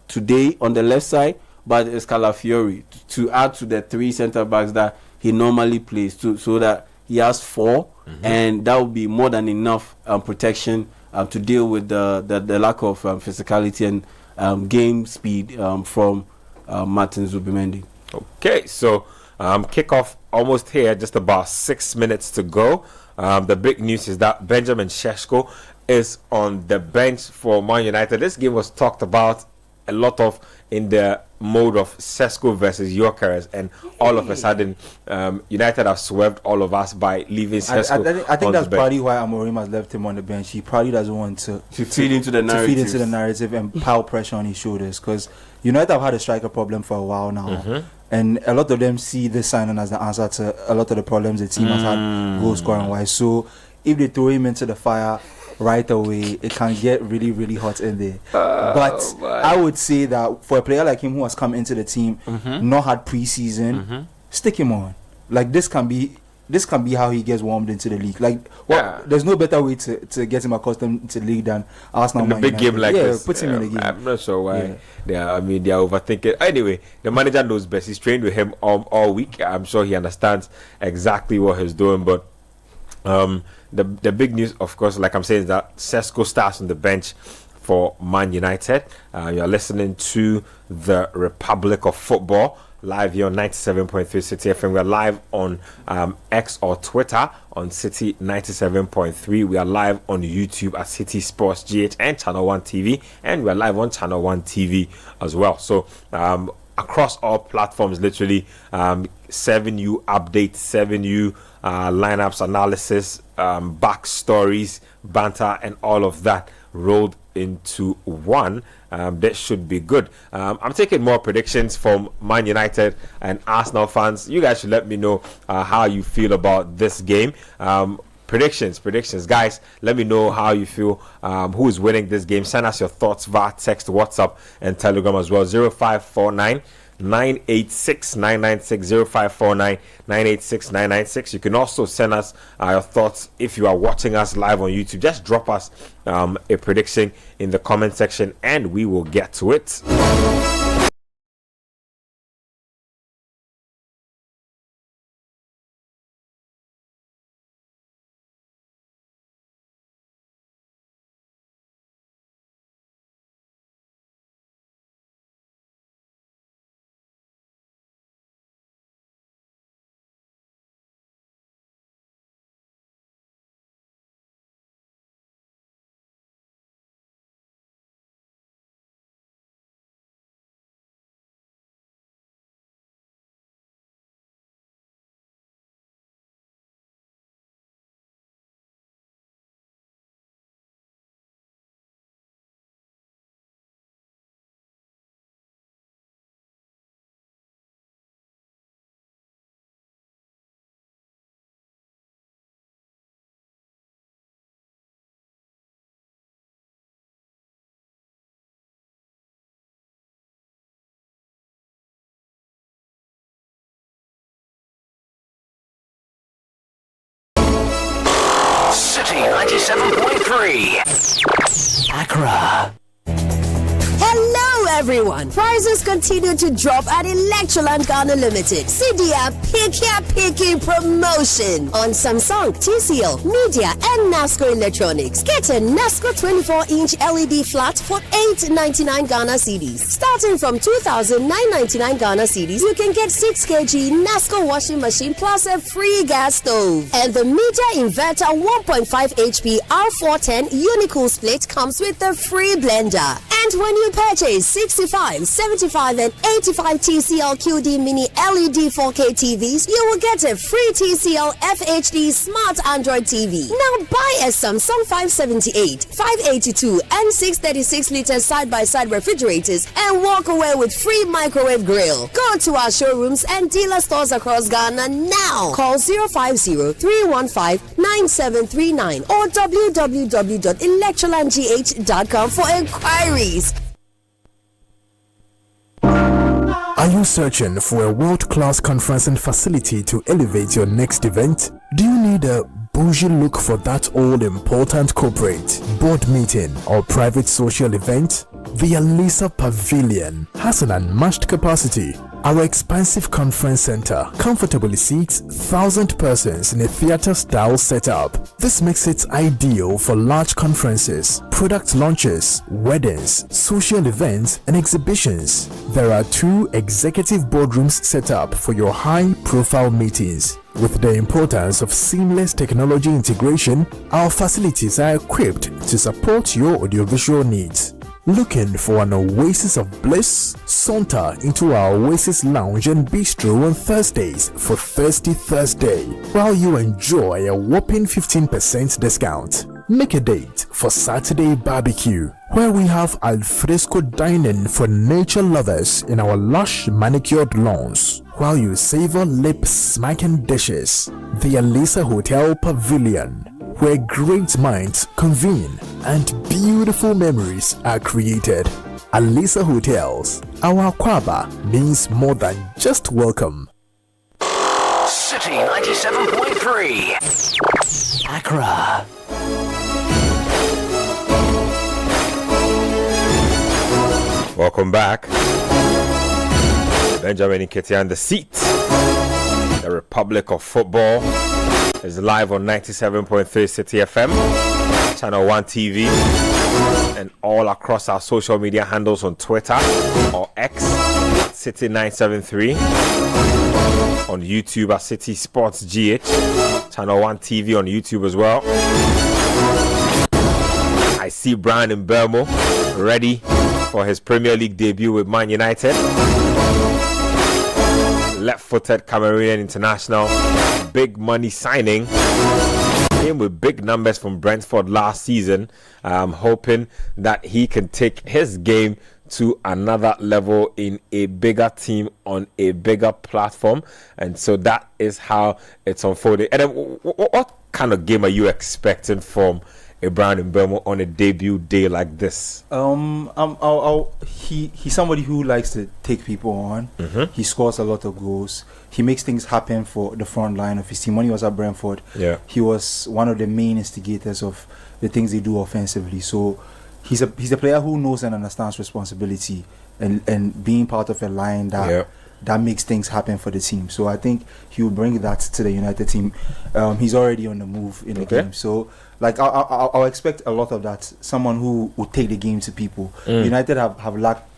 today on the left side, but it's Calafiori to add to the 3 centre backs that he normally plays, so that he has 4, and that would be more than enough protection to deal with the lack of physicality and game speed from Martin Zubimendi. Okay, so kickoff almost here, just about 6 minutes to go. The big news is that Benjamin Sesko is on the bench for Man United. This game was talked about a lot of in the mode of Sesko versus Gyökeres, and all of a sudden United have swerved all of us by leaving Sesko. I think that's probably why Amorim has left him on the bench. He probably doesn't want to feed into the narrative and pile pressure on his shoulders, because United have had a striker problem for a while now, and a lot of them see this signing as the answer to a lot of the problems the team has had goal scoring wise. So if they throw him into the fire right away, it can get really, really hot in there. But I would say that for a player like him who has come into the team, not had pre-season, stick him on. Like this can be how he gets warmed into the league. Like, there's no better way to get him accustomed to the league than Arsenal. In a big game like this, put him in the game. I'm not sure why. They are overthinking. Anyway, the manager knows best. He's trained with him all week. I'm sure he understands exactly what he's doing. But the big news, of course, like I'm saying, is that Sesko starts on the bench for Man United. You're listening to the Republic of Football live here on 97.3 Citi FM. We're live on X or Twitter on Citi 97.3. We are live on YouTube at Citi Sports GH and Channel 1 TV, and we're live on Channel 1 TV as well. So across all platforms, literally 7U updates, 7U lineups analysis, backstories, banter, and all of that rolled into 1. That should be good. I'm taking more predictions from Man United and Arsenal fans. You guys should let me know how you feel about this game. Predictions, guys. Let me know how you feel. Who is winning this game? Send us your thoughts via text, WhatsApp, and Telegram as well. 0549 986 996 0549 986 996. You can also send us your thoughts if you are watching us live on YouTube. Just drop us a prediction in the comment section and we will get to it. Citi 97.3 Accra. Hello everyone! Prices continue to drop at Electroland Ghana Limited. CDA Picky promotion on Samsung, TCL, Media and NASCO Electronics. Get a NASCO 24-inch LED flat for 899 Ghana cedis. Starting from 2,999 Ghana cedis, you can get 6 kg NASCO washing machine plus a free gas stove. And the Media Inverter 1.5 HP R410 Unicool split comes with a free blender. And when you purchase 65, 75 and 85 TCL QD Mini LED 4K TVs, you will get a free TCL FHD Smart Android TV. Now buy a Samsung 578, 582 and 636 liter side-by-side refrigerators and walk away with free microwave grill. Go to our showrooms and dealer stores across Ghana now. Call 050-315-9739 or www.electrolandgh.com for inquiries. Are you searching for a world-class conferencing facility to elevate your next event? Do you need a bougie look for that all-important corporate, board meeting or private social event? The Alisa Pavilion has an unmatched capacity. Our expansive conference center comfortably seats 1,000 persons in a theater-style setup. This makes it ideal for large conferences, product launches, weddings, social events, and exhibitions. There are 2 executive boardrooms set up for your high-profile meetings. With the importance of seamless technology integration, our facilities are equipped to support your audiovisual needs. Looking for an oasis of bliss? Saunter into our Oasis Lounge and Bistro on Thursdays for Thirsty Thursday, while you enjoy a whopping 15% discount. Make a date for Saturday Barbecue, where we have alfresco dining for nature lovers in our lush manicured lawns, while you savor lip-smacking dishes. The Alisa Hotel Pavilion, where great minds convene and beautiful memories are created. Alisa Hotels, our Kwaba means more than just welcome. Citi 97.3 Accra. Welcome back. Benjamin Nketiah, the seat. The Republic of Football is live on 97.3 Citi FM, Channel 1 TV, and all across our social media handles on Twitter or X, Citi973, on YouTube at Citi Sports GH, Channel 1 TV on YouTube as well. I see Brian in Bermo ready for his Premier League debut with Man United. Left-footed Cameroonian international, big money signing. came with big numbers from Brentford last season. I'm hoping that he can take his game to another level in a bigger team on a bigger platform. And so that is how it's unfolding. And then what kind of game are you expecting from a Brandon Mbeumo on a debut day like this? He's somebody who likes to take people on. He scores a lot of goals. He makes things happen for the front line of his team. When he was at Brentford, he was one of the main instigators of the things they do offensively. So he's a player who knows and understands responsibility and being part of a line that makes things happen for the team. So I think he will bring that to the United team. He's already on the move in the game. So like I'll expect a lot of that. Someone who will take the game to people. United have lacked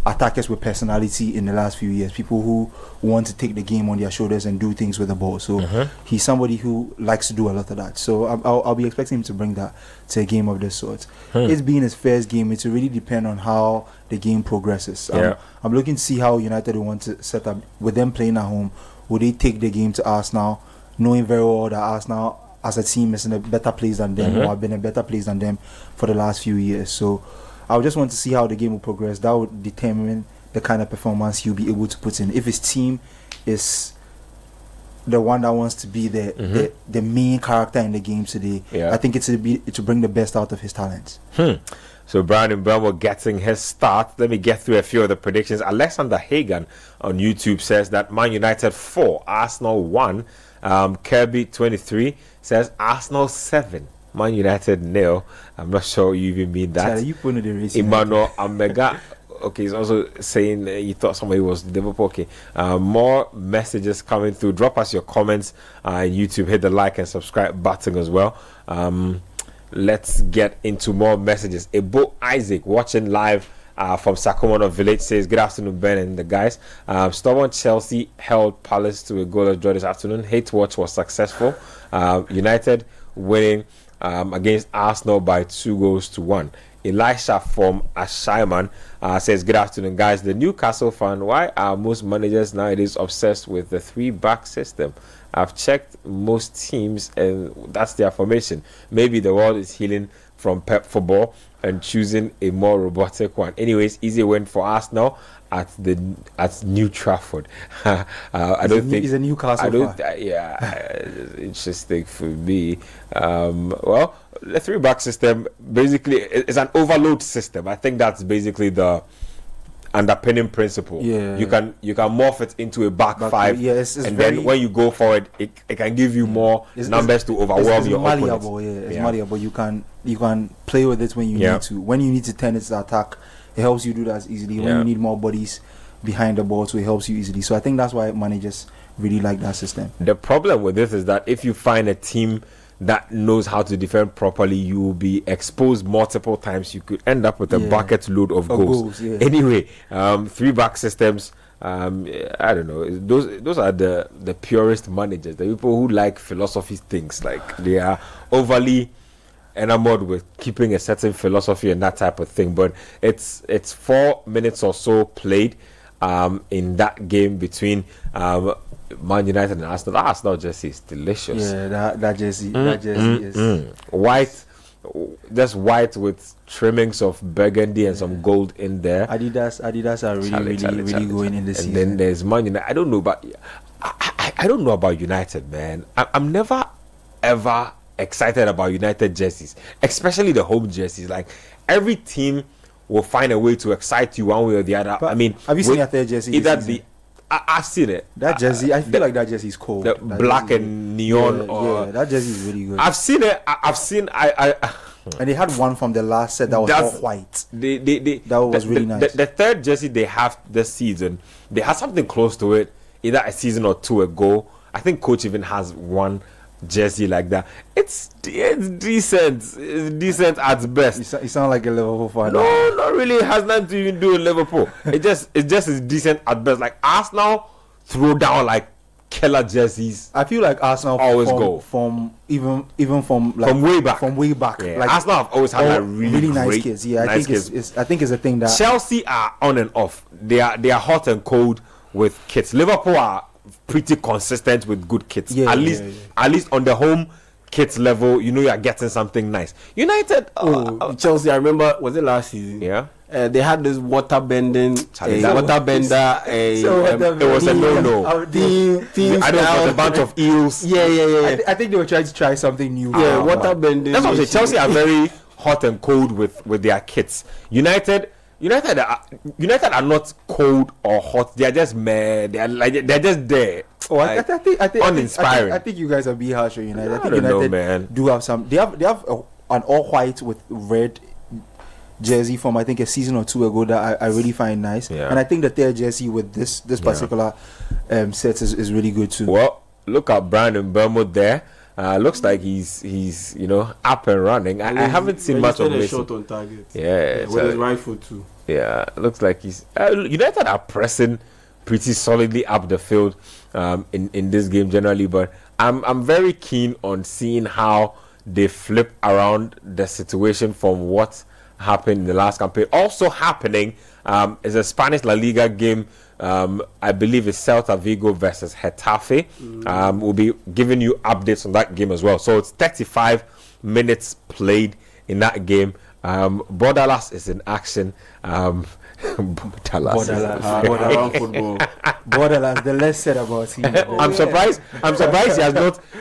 attackers with personality in the last few years. People who want to take the game on their shoulders and do things with the ball. So he's somebody who likes to do a lot of that. So I'll be expecting him to bring that to a game of this sort. It's being his first game. It will really depend on how the game progresses. I'm looking to see how United will want to set up with them playing at home. Will they take the game to Arsenal, knowing very well that Arsenal as a team is in a better place than them, or have been in a better place than them for the last few years. So I would just want to see how the game will progress. That would determine the kind of performance he'll be able to put in. If his team is the one that wants to be the main character in the game today, I think it's to bring the best out of his talents. So Brandon Mbeumo getting his start. Let me get through a few of the predictions. Alexander Hagan on YouTube says that Man United 4, Arsenal 1. Kirby 23 says Arsenal 7, Man United 0. I'm not sure you even mean that. You put in the race. Emmanuel Amega. Okay, he's also saying he thought somebody was Liverpool. Okay, more messages coming through. Drop us your comments on YouTube. Hit the like and subscribe button as well. Let's get into more messages. Ebo Isaac watching live from Sakomono Village says, good afternoon, Ben and the guys. Stubborn Chelsea held Palace to a goalless draw this afternoon. Hate watch was successful. United winning against Arsenal by 2-1. Elisha from Ashaiman says, good afternoon, guys. The Newcastle fan, why are most managers nowadays obsessed with the 3-back system? I've checked most teams and that's their formation. Maybe the world is healing from Pep football and choosing a more robotic one. Anyways, easy win for Arsenal at New Trafford. I don't think he's a Newcastle fan. It's interesting for me. Well, the 3-back system basically is an overload system. I think that's basically the underpinning principle. You can morph it into a back five, and then when you go forward, it can give you more numbers to overwhelm your opponents. It's malleable. You can play with it when you need to. When you need to turn it to attack, it helps you do that easily. When you need more bodies behind the ball, so it helps you easily. So I think that's why managers really like that system. The problem with this is that if you find a team that knows how to defend properly, you will be exposed multiple times. You could end up with a bucket load of goals. Anyway, 3-back systems, I don't know, those are the purest managers, the people who like philosophy things. Like they are overly enamored with keeping a certain philosophy and that type of thing. But it's 4 minutes or so played in that game between Man United and Arsenal. The Arsenal jersey is delicious. That jersey is white, just white with trimmings of burgundy and some gold in there. Adidas are really going in this season. And then there's Man United. I don't know about United, man. I'm never ever excited about United jerseys, especially the home jerseys. Like every team will find a way to excite you one way or the other. But I mean, have you seen a third jersey? Either I've seen it. That jersey, I feel like that jersey is cool. The black and neon. That jersey is really good. I've seen it. And they had one from the last set that was all white. That was really nice. The third jersey they have this season, they had something close to it, either a season or two ago. I think coach even has one jersey like that. It's decent. It's decent at best. You sound like a Liverpool fan. No, not really. It has nothing to even do with Liverpool. It just is decent at best. Like Arsenal throw down like killer jerseys. I feel like Arsenal always go from even from way back. From way back. Yeah. Like Arsenal have always had really nice kids. Yeah, I think it's a thing that Chelsea are on and off. They are hot and cold with kits. Liverpool are pretty consistent with good kits. At least on the home kit level, you know you are getting something nice. United, Chelsea, I remember, was it last season? yeah. They had this water bending, water bender. It was a no-no. I I don't know, a bunch of eels. Yeah. I think they were trying to try something new. Yeah, water bending. That's what I'm saying. Chelsea are very hot and cold with their kits. United are not cold or hot. They are just meh. They're just there. Oh, I think uninspiring. I think you guys are being harsh on United. I think don't know, United man. do have some. They have an all white with red jersey from I think a season or two ago that I really find nice. Yeah. And I think the third jersey with this particular set is really good too. Well, look at Brandon Bournemouth there. Looks like he's up and running. I haven't seen much of a him. shot on target. Yeah, with his right foot too. Yeah, looks like he's. United are pressing pretty solidly up the field in this game generally, but I'm very keen on seeing how they flip around the situation from what happened in the last campaign. Also happening is a Spanish La Liga game. I believe it's Celta Vigo versus Getafe. We'll be giving you updates on that game as well. So it's 35 minutes played in that game. Bordalas is in action. Borderlands football. The less said about him. I'm surprised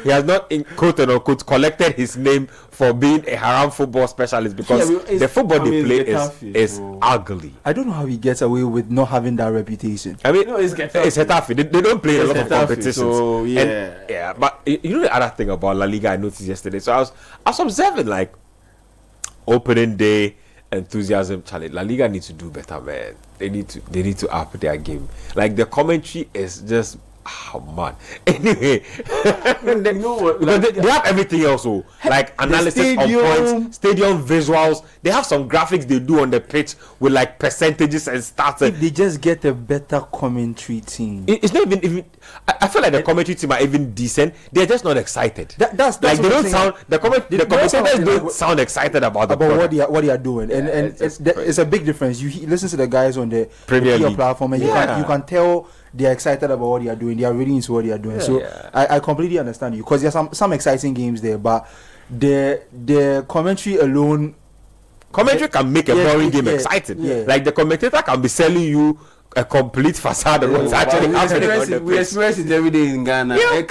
he has not in quote unquote collected his name for being a haram football specialist, because the football they play is ugly. I don't know how he gets away with not having that reputation. I mean, it's Getafe. They don't play a lot of competitions. So, But you know the other thing about La Liga I noticed yesterday. So I was observing like opening day enthusiasm challenge. La Liga needs to do better, man. They need to up their game. Like the commentary is just man. Anyway, you know what? They have everything else, like analysis on points, stadium visuals. They have some graphics they do on the pitch with like percentages and stats. If they just get a better commentary team, it's not even. I feel like the commentary team are even decent. They're just not excited. That's like they don't sound. The commentators don't don't sound excited about what they are doing, and it's a big difference. You listen to the guys on the Premier League platform, and you can tell they're excited about what they are doing. They are really into what they are doing. I completely understand you, because there's some exciting games there, but the commentary alone. Commentary can make a boring game exciting. Yeah. Like the commentator can be selling you a complete facade of what's actually happening. We experience it every day in Ghana. I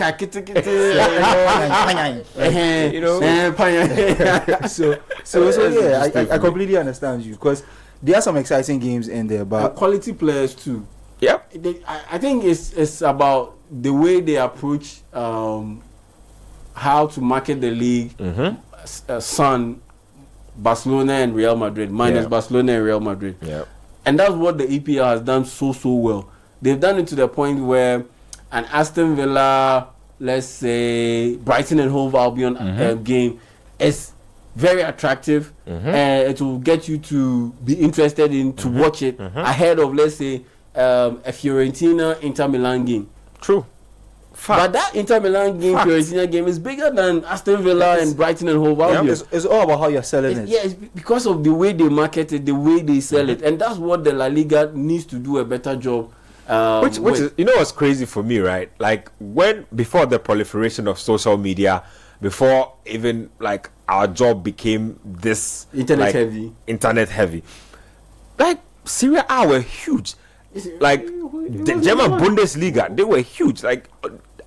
completely understand you, because there are some exciting games in there, but quality players too. Yep. I think it's about the way they approach how to market the league. Barcelona and Real Madrid, minus Barcelona and Real Madrid. Yep. And that's what the EPL has done so well. They've done it to the point where an Aston Villa, let's say Brighton and Hove Albion game is very attractive, and it will get you to be interested in to watch it ahead of, let's say, a Fiorentina Inter Milan game. True. Fact. But that Inter Milan game, Fiorentina game, is bigger than Aston Villa and Brighton and Hove Albion. It's all about how you're selling it. Yeah, it's because of the way they market it, the way they sell it, and that's what the La Liga needs to do a better job. Which is, you know, what's crazy for me, right? Like before the proliferation of social media, before even like our job became this internet heavy, like Serie A were huge. Like the German Bundesliga, they were huge. Like,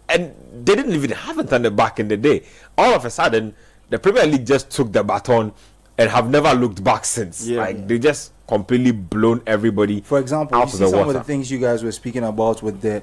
and they didn't even have internet back in the day. All of a sudden, the Premier League just took the baton and have never looked back since. They just completely blown everybody. For example, out you of see the some water. of the things you guys were speaking about with the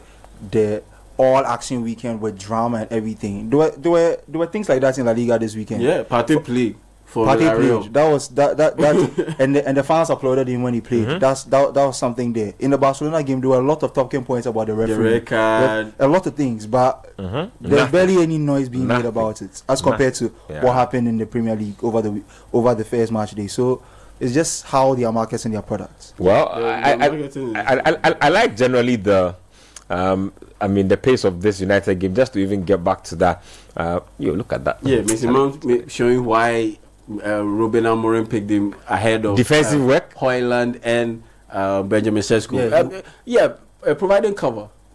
all action weekend with drama and everything. There were things like that in La Liga this weekend. Yeah, Party played. That was that and the fans applauded him when he played. That was something there. In the Barcelona game, there were a lot of talking points about the referee, the red card, a lot of things, but there's barely any noise being made about it as compared to what happened in the Premier League over the first match day. So it's just how they are marketing their products. Well, I like generally the the pace of this United game. Just to even get back to that, look at that. Yeah, Mason Mount showing why Ruben Amorim picked him ahead of defensive work, Højlund and Benjamin Sesko.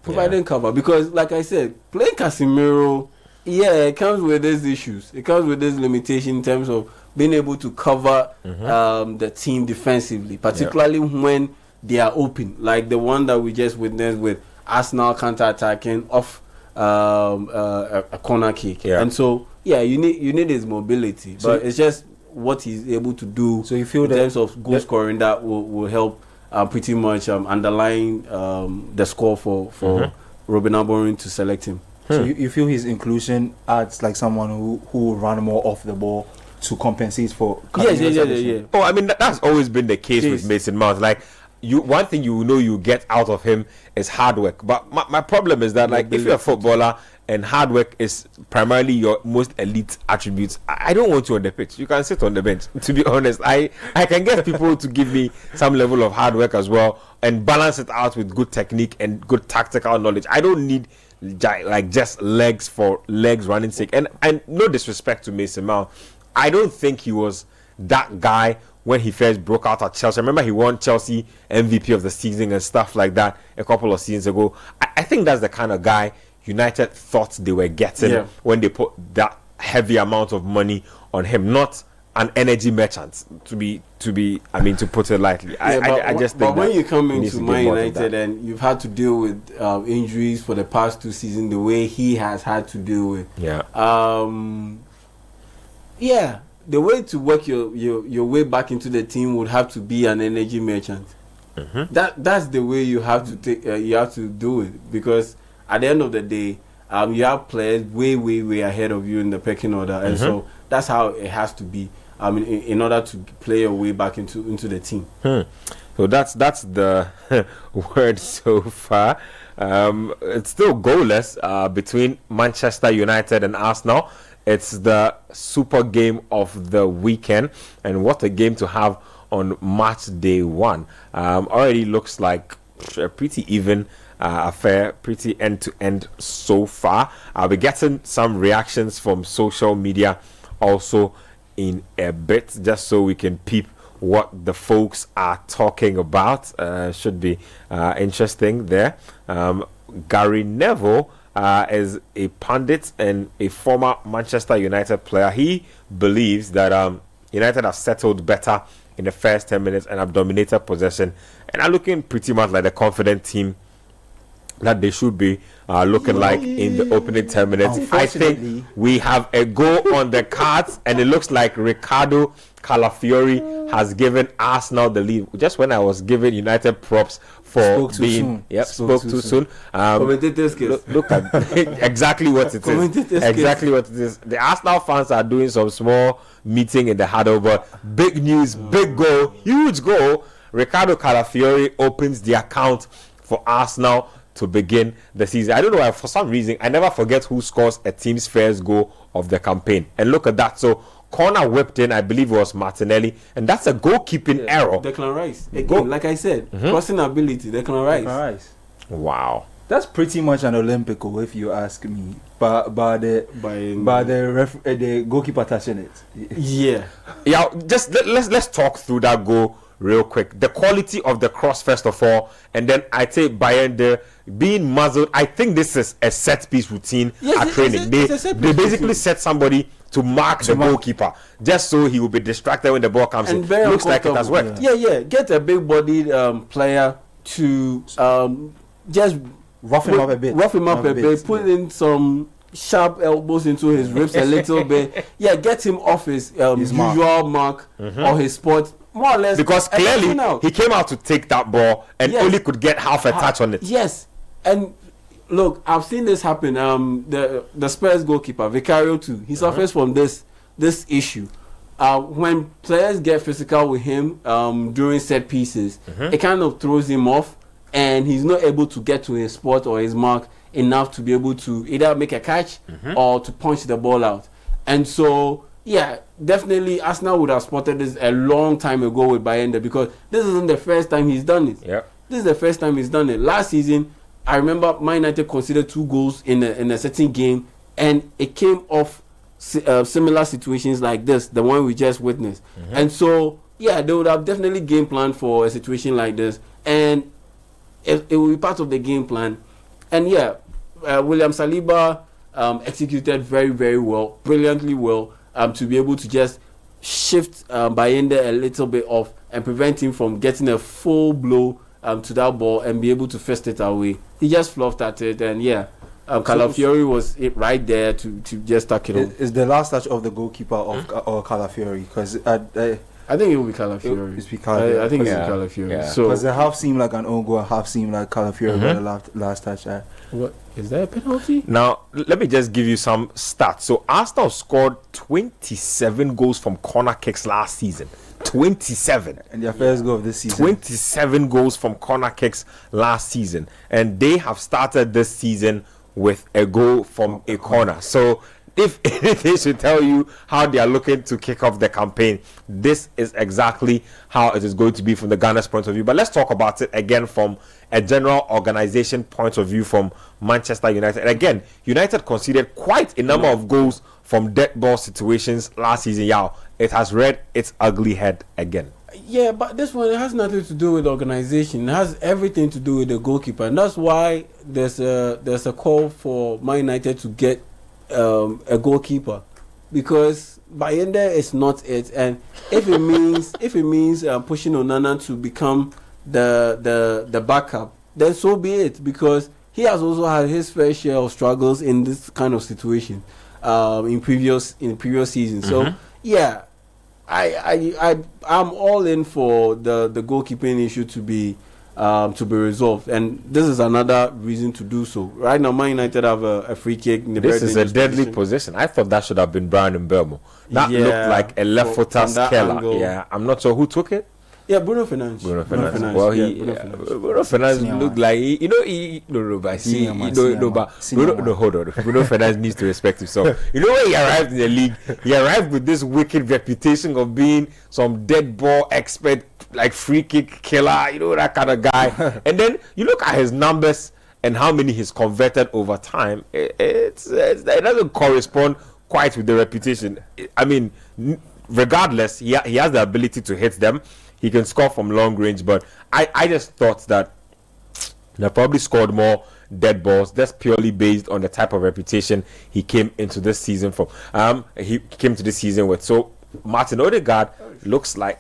Providing cover, because like I said, playing Casemiro Yeah, it comes with these issues. It comes with this limitation in terms of being able to cover the team defensively, particularly when they are open, like the one that we just witnessed with Arsenal counter-attacking off a corner kick. And so, you need his mobility, but it's just what he's able to do. So you feel in terms of goal scoring that will help pretty much underline the score for Robin Amorim to select him. So you feel his inclusion adds like someone who will run more off the ball to compensate for. Yeah. Oh, I mean that's always been the case with Mason Mount. Like one thing you get out of him is hard work. But my problem is that like if you're a footballer and hard work is primarily your most elite attributes, I don't want you on the pitch. You can sit on the bench. To be honest, I can get people to give me some level of hard work as well and balance it out with good technique and good tactical knowledge. I don't need like just legs for legs running sake. And no disrespect to Mason Mount, I don't think he was that guy when he first broke out at Chelsea. I remember he won Chelsea MVP of the season and stuff like that a couple of seasons ago. I think that's the kind of guy United thought they were getting when they put that heavy amount of money on him, not an energy merchant, to put it lightly. I just think. But when you come into Man United and you've had to deal with injuries for the past 2 seasons, the way he has had to deal with, the way to work your way back into the team would have to be an energy merchant. That's the way you have to take. You have to do it, because at the end of the day, you have players way ahead of you in the pecking order, and so that's how it has to be. In order to play your way back into the team. So that's the word so far. It's still goalless between Manchester United and Arsenal. It's the super game of the weekend, and what a game to have on match day 1. Already looks like a pretty even affair, pretty end to end so far. I'll be getting some reactions from social media also in a bit, just so we can peep what the folks are talking about. Should be interesting there. Gary Neville is a pundit and a former Manchester United player. He believes that United have settled better in the first 10 minutes and have dominated possession and are looking pretty much like the confident team that they should be looking like in the opening 10 minutes. I think we have a goal on the cards, and it looks like Ricardo Calafiori has given Arsenal the lead. Just when I was giving United props for spoke too soon. Look at exactly what it is. Exactly what it is. The Arsenal fans are doing some small meeting in the huddle, but big news, big goal, huge goal. Ricardo Calafiori opens the account for Arsenal to begin the season. I don't know why, for some reason, I never forget who scores a team's first goal of the campaign. And look at that. So, corner whipped in, I believe it was Martinelli. And that's a goalkeeping error. Declan Rice. Again, like I said, crossing ability, Declan Rice. Wow. That's pretty much an Olympic goal, if you ask me. But the goalkeeper touching it. Yeah, just let's talk through that goal real quick. The quality of the cross, first of all, and then I take Bayern there being muzzled. I think this is a set piece routine at training. They basically set somebody to mark the goalkeeper just so he will be distracted when the ball comes in. Looks like it has worked. Yeah. Get a big bodied player to just rough him up a bit. Put in some sharp elbows into his ribs a little bit. Yeah, get him off his usual mark or his spot. More or less, because clearly he came out to take that ball and only could get half a touch on it. Yes, and look, I've seen this happen. The Spurs goalkeeper Vicario too. He suffers from this issue. When players get physical with him during set pieces, it kind of throws him off, and he's not able to get to his spot or his mark enough to be able to either make a catch or to punch the ball out. And so, yeah, definitely Arsenal would have spotted this a long time ago with Bayern, because this isn't the first time he's done it. Yeah. This is the first time he's done it. Last season, I remember Man United conceded 2 goals in a certain game, and it came off similar situations like this, the one we just witnessed. And so, yeah, they would have definitely game planned for a situation like this, and it will be part of the game plan. And yeah, William Saliba executed very, very well, brilliantly well, to be able to just shift Bayende a little bit off and prevent him from getting a full blow to that ball and be able to fist it away. He just fluffed at it, and Calafiori was right there to just tuck it home. Is the last touch of the goalkeeper of or Calafiori? Because I think it will be Calafiori. I think it's Calafiori. Yeah. So because the half seemed like an own goal, half seemed like Calafiori got the last touch. what is there a penalty? Now, let me just give you some stats. So, Arsenal scored 27 goals from corner kicks last season. 27. And their first goal of this season. 27 goals from corner kicks last season. And they have started this season with a goal from a corner. So, if anything should tell you how they are looking to kick off the campaign, this is exactly how it is going to be from the Ghana's point of view. But let's talk about it again from a general organization point of view from Manchester United. And again, United conceded quite a number of goals from dead ball situations last season. Yeah, it has reared its ugly head again. Yeah, but this one, it has nothing to do with organization. It has everything to do with the goalkeeper, and that's why there's a call for Man United to get a goalkeeper, because Bayende is not it, and if it means pushing Onana to become the backup, then so be it, because he has also had his fair share of struggles in this kind of situation in previous seasons. So yeah, I'm all in for the goalkeeping issue to be resolved, and this is another reason to do so. Right now, Man United have a free kick in the This is a deadly position. I thought that should have been Brian Mbeumo. That looked like a left-footer scaler. Yeah, I'm not sure who took it. Yeah, Bruno Fernandes. Well, Bruno Fernandes looked like hold on. Bruno Fernandes needs to respect himself. You know, when he arrived in the league, he arrived with this wicked reputation of being some dead ball expert, like free kick killer, you know, that kind of guy. And then you look at his numbers and how many he's converted over time. It doesn't correspond quite with the reputation. I mean, regardless, he has the ability to hit them. He can score from long range, but I just thought that they probably scored more dead balls. That's purely based on the type of reputation he came into this season from. He came to this season with. So Martin Odegaard looks like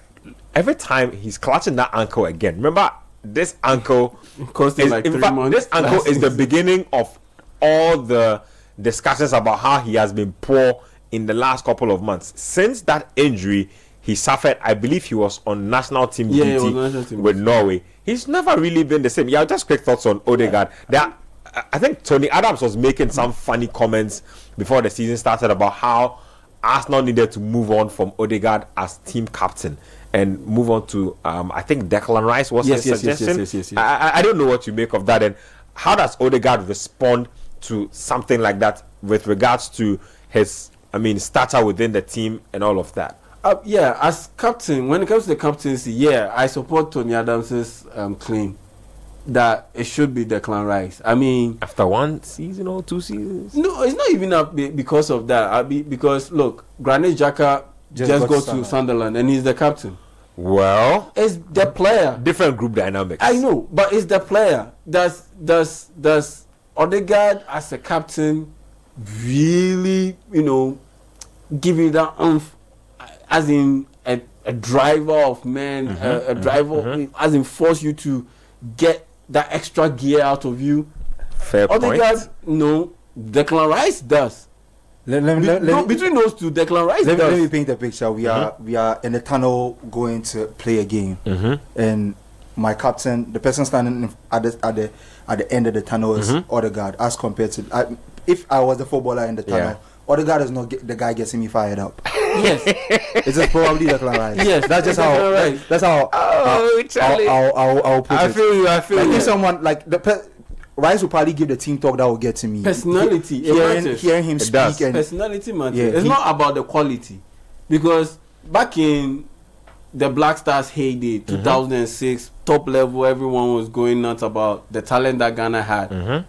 every time he's clutching that ankle again. Remember, this ankle cost him like 3 months. This ankle is the beginning of all the discussions about how he has been poor in the last couple of months. Since that injury he suffered, I believe he was on national team duty with Norway. He's never really been the same. Yeah, just quick thoughts on Odegaard. I think Tony Adams was making some funny comments before the season started about how Arsenal needed to move on from Odegaard as team captain and move on to I think Declan Rice was his suggestion. Yes. I don't know what you make of that, and how does Odegaard respond to something like that with regards to his stature within the team and all of that? As captain, when it comes to the captaincy, I support Tony Adams's claim that it should be Declan Rice. I mean, after 1 season or 2 seasons? No, it's not even because of that. Because look, Granit Xhaka just got to Sunderland and he's the captain. Well, it's the player. Different group dynamics. I know, but it's the player. Does Odegaard as a captain really, give you that oomph? As in a driver of men, a driver, as in force you to get that extra gear out of you. Fair Odegaard, point. No, Declan Rice does. Between those two, Declan Rice does. Let me paint a picture. We are in the tunnel going to play a game, and my captain, the person standing at the end of the tunnel, is Odegaard. As compared to, if I was the footballer in the tunnel, Odegaard is not the guy getting me fired up. Yes, it's just probably Declan Rice. Yes, that's just how. That's how. Charlie. I'll put it. I feel you. If someone like Rice will probably give the team talk that will get to me. Personality, hearing him speak, and personality matters. It's not about the quality, because back in the Black Stars heyday, 2006, top level, everyone was going nuts about the talent that Ghana had.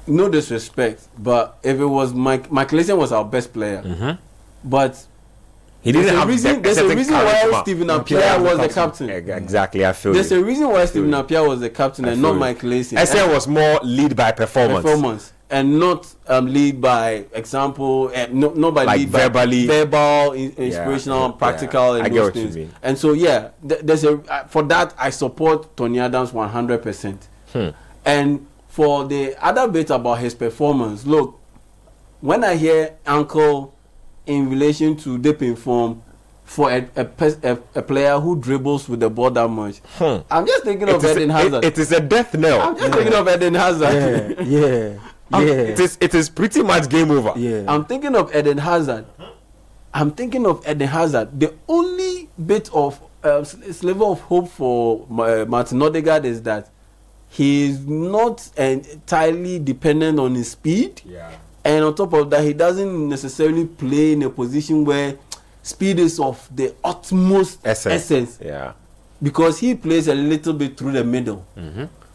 No disrespect, but if it was Michael Essien was our best player, but he didn't have there's a reason why Stephen Appiah was the captain. Exactly, I feel there's a reason why Stephen Appiah was the captain and not Michael Essien. Essien was more lead by performance. and not lead by example, not by like lead verbally, by verbal, inspirational, practical, and I get those what things. you mean. And so there's for that I support Tony Adams 100%. And for the other bit about his performance, look, when I hear Uncle in relation to dipping form for a player who dribbles with the ball that much, I'm just thinking of Eden Hazard. It is a death knell. I'm just thinking of Eden Hazard. It is pretty much game over. Yeah. I'm thinking of Eden Hazard. The only bit of sliver of hope for Martin Odegaard is that he is not entirely dependent on his speed. Yeah. And on top of that, he doesn't necessarily play in a position where speed is of the utmost essence. Yeah. Because he plays a little bit through the middle.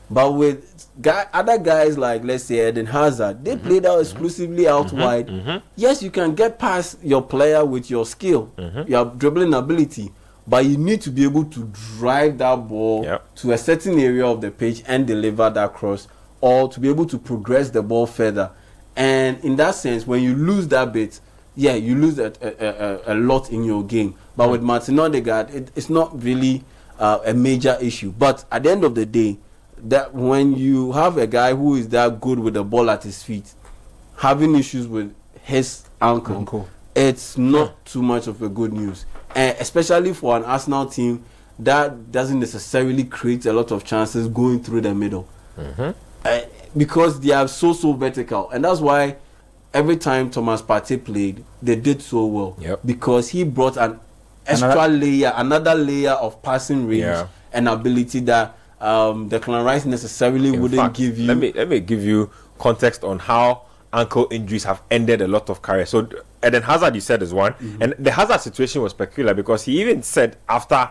But with other guys like, let's say, Eden Hazard, they played out exclusively out wide. Yes, you can get past your player with your skill, your dribbling ability, but you need to be able to drive that ball to a certain area of the pitch and deliver that cross, or to be able to progress the ball further. And in that sense, when you lose that bit, you lose a lot in your game. But with Martin Odegaard, it's not really a major issue. But at the end of the day, that when you have a guy who is that good with the ball at his feet, having issues with his ankle. It's not too much of a good news. And especially for an Arsenal team that doesn't necessarily create a lot of chances going through the middle. Because they are so vertical. And that's why every time Thomas Partey played, they did so well. Because he brought an another layer of passing range and ability that Declan Rice necessarily wouldn't give you. Let me give you context on how ankle injuries have ended a lot of careers. So Eden Hazard, you said, is one. And the Hazard situation was peculiar because he even said after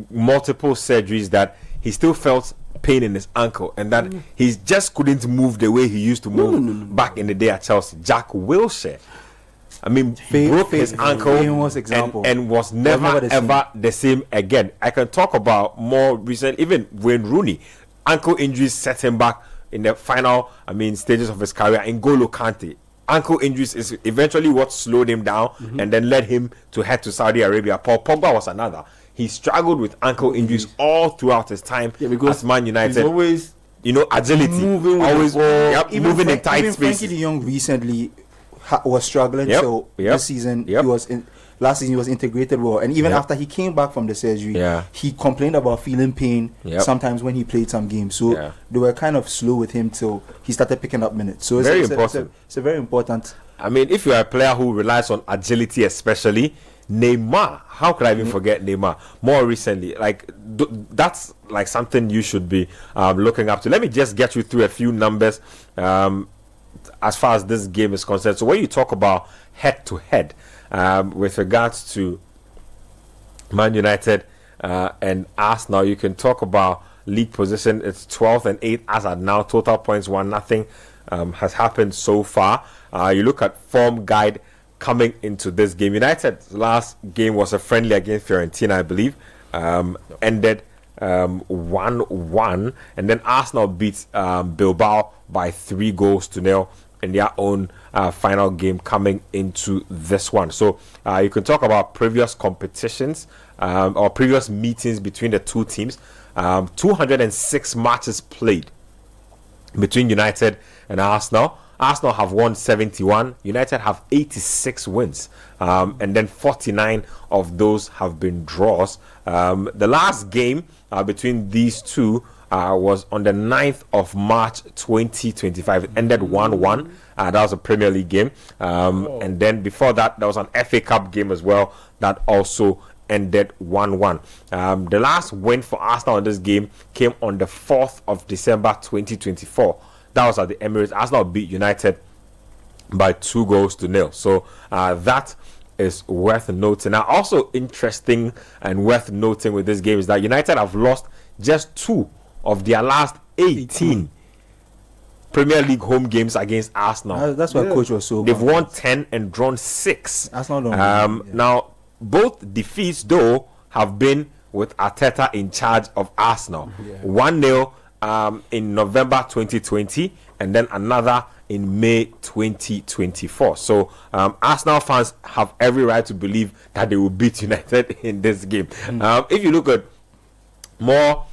multiple surgeries that he still felt pain in his ankle and that he just couldn't move the way he used to move back in the day at Chelsea. Jack Wilshere, I mean, broke his ankle and was never ever the same again. I can talk about more recent, even Wayne Rooney, ankle injuries set him back in the final, stages of his career. N'Golo Kante, ankle injuries is eventually what slowed him down and then led him to head to Saudi Arabia. Paul Pogba was another. He struggled with ankle injuries all throughout his time at Man United. He's always, agility, moving moving in tight spaces. Frankie de Jong recently was struggling. So this season last season he was integrated well, and even after he came back from the surgery, he complained about feeling pain sometimes when he played some games. So they were kind of slow with him till he started picking up minutes. So it's very important. If you're a player who relies on agility, especially Neymar, how could I even forget Neymar? More recently, that's like something you should be looking up to. Let me just get you through a few numbers as far as this game is concerned. So when you talk about head-to-head with regards to Man United and Arsenal, you can talk about league position. It's 12th and 8th as at now. Total points 1-0 has happened so far. You look at form guide coming into this game. United's last game was a friendly against Fiorentina, I believe. Ended 1-1, and then Arsenal beat Bilbao by 3-0 in their own final game coming into this one. So you can talk about previous competitions or previous meetings between the two teams. 206 matches played between United and Arsenal. Arsenal have won 71. United have 86 wins. And then 49 of those have been draws. The last game between these two was on the 9th of March 2025. It ended 1-1. That was a Premier League game. And then before that, there was an FA Cup game as well that also ended 1-1. The last win for Arsenal in this game came on the 4th of December 2024. That was at the Emirates. Arsenal beat United by 2-0. So that is worth noting. Now, also interesting and worth noting with this game is that United have lost just 2 of their last 18 Premier League home games against Arsenal. That's why coach was so. They've won 10 and drawn 6. Arsenal don't Now, both defeats though have been with Arteta in charge of Arsenal. 1-0 in November 2020, and then another in May 2024. So Arsenal fans have every right to believe that they will beat United in this game. If you look at more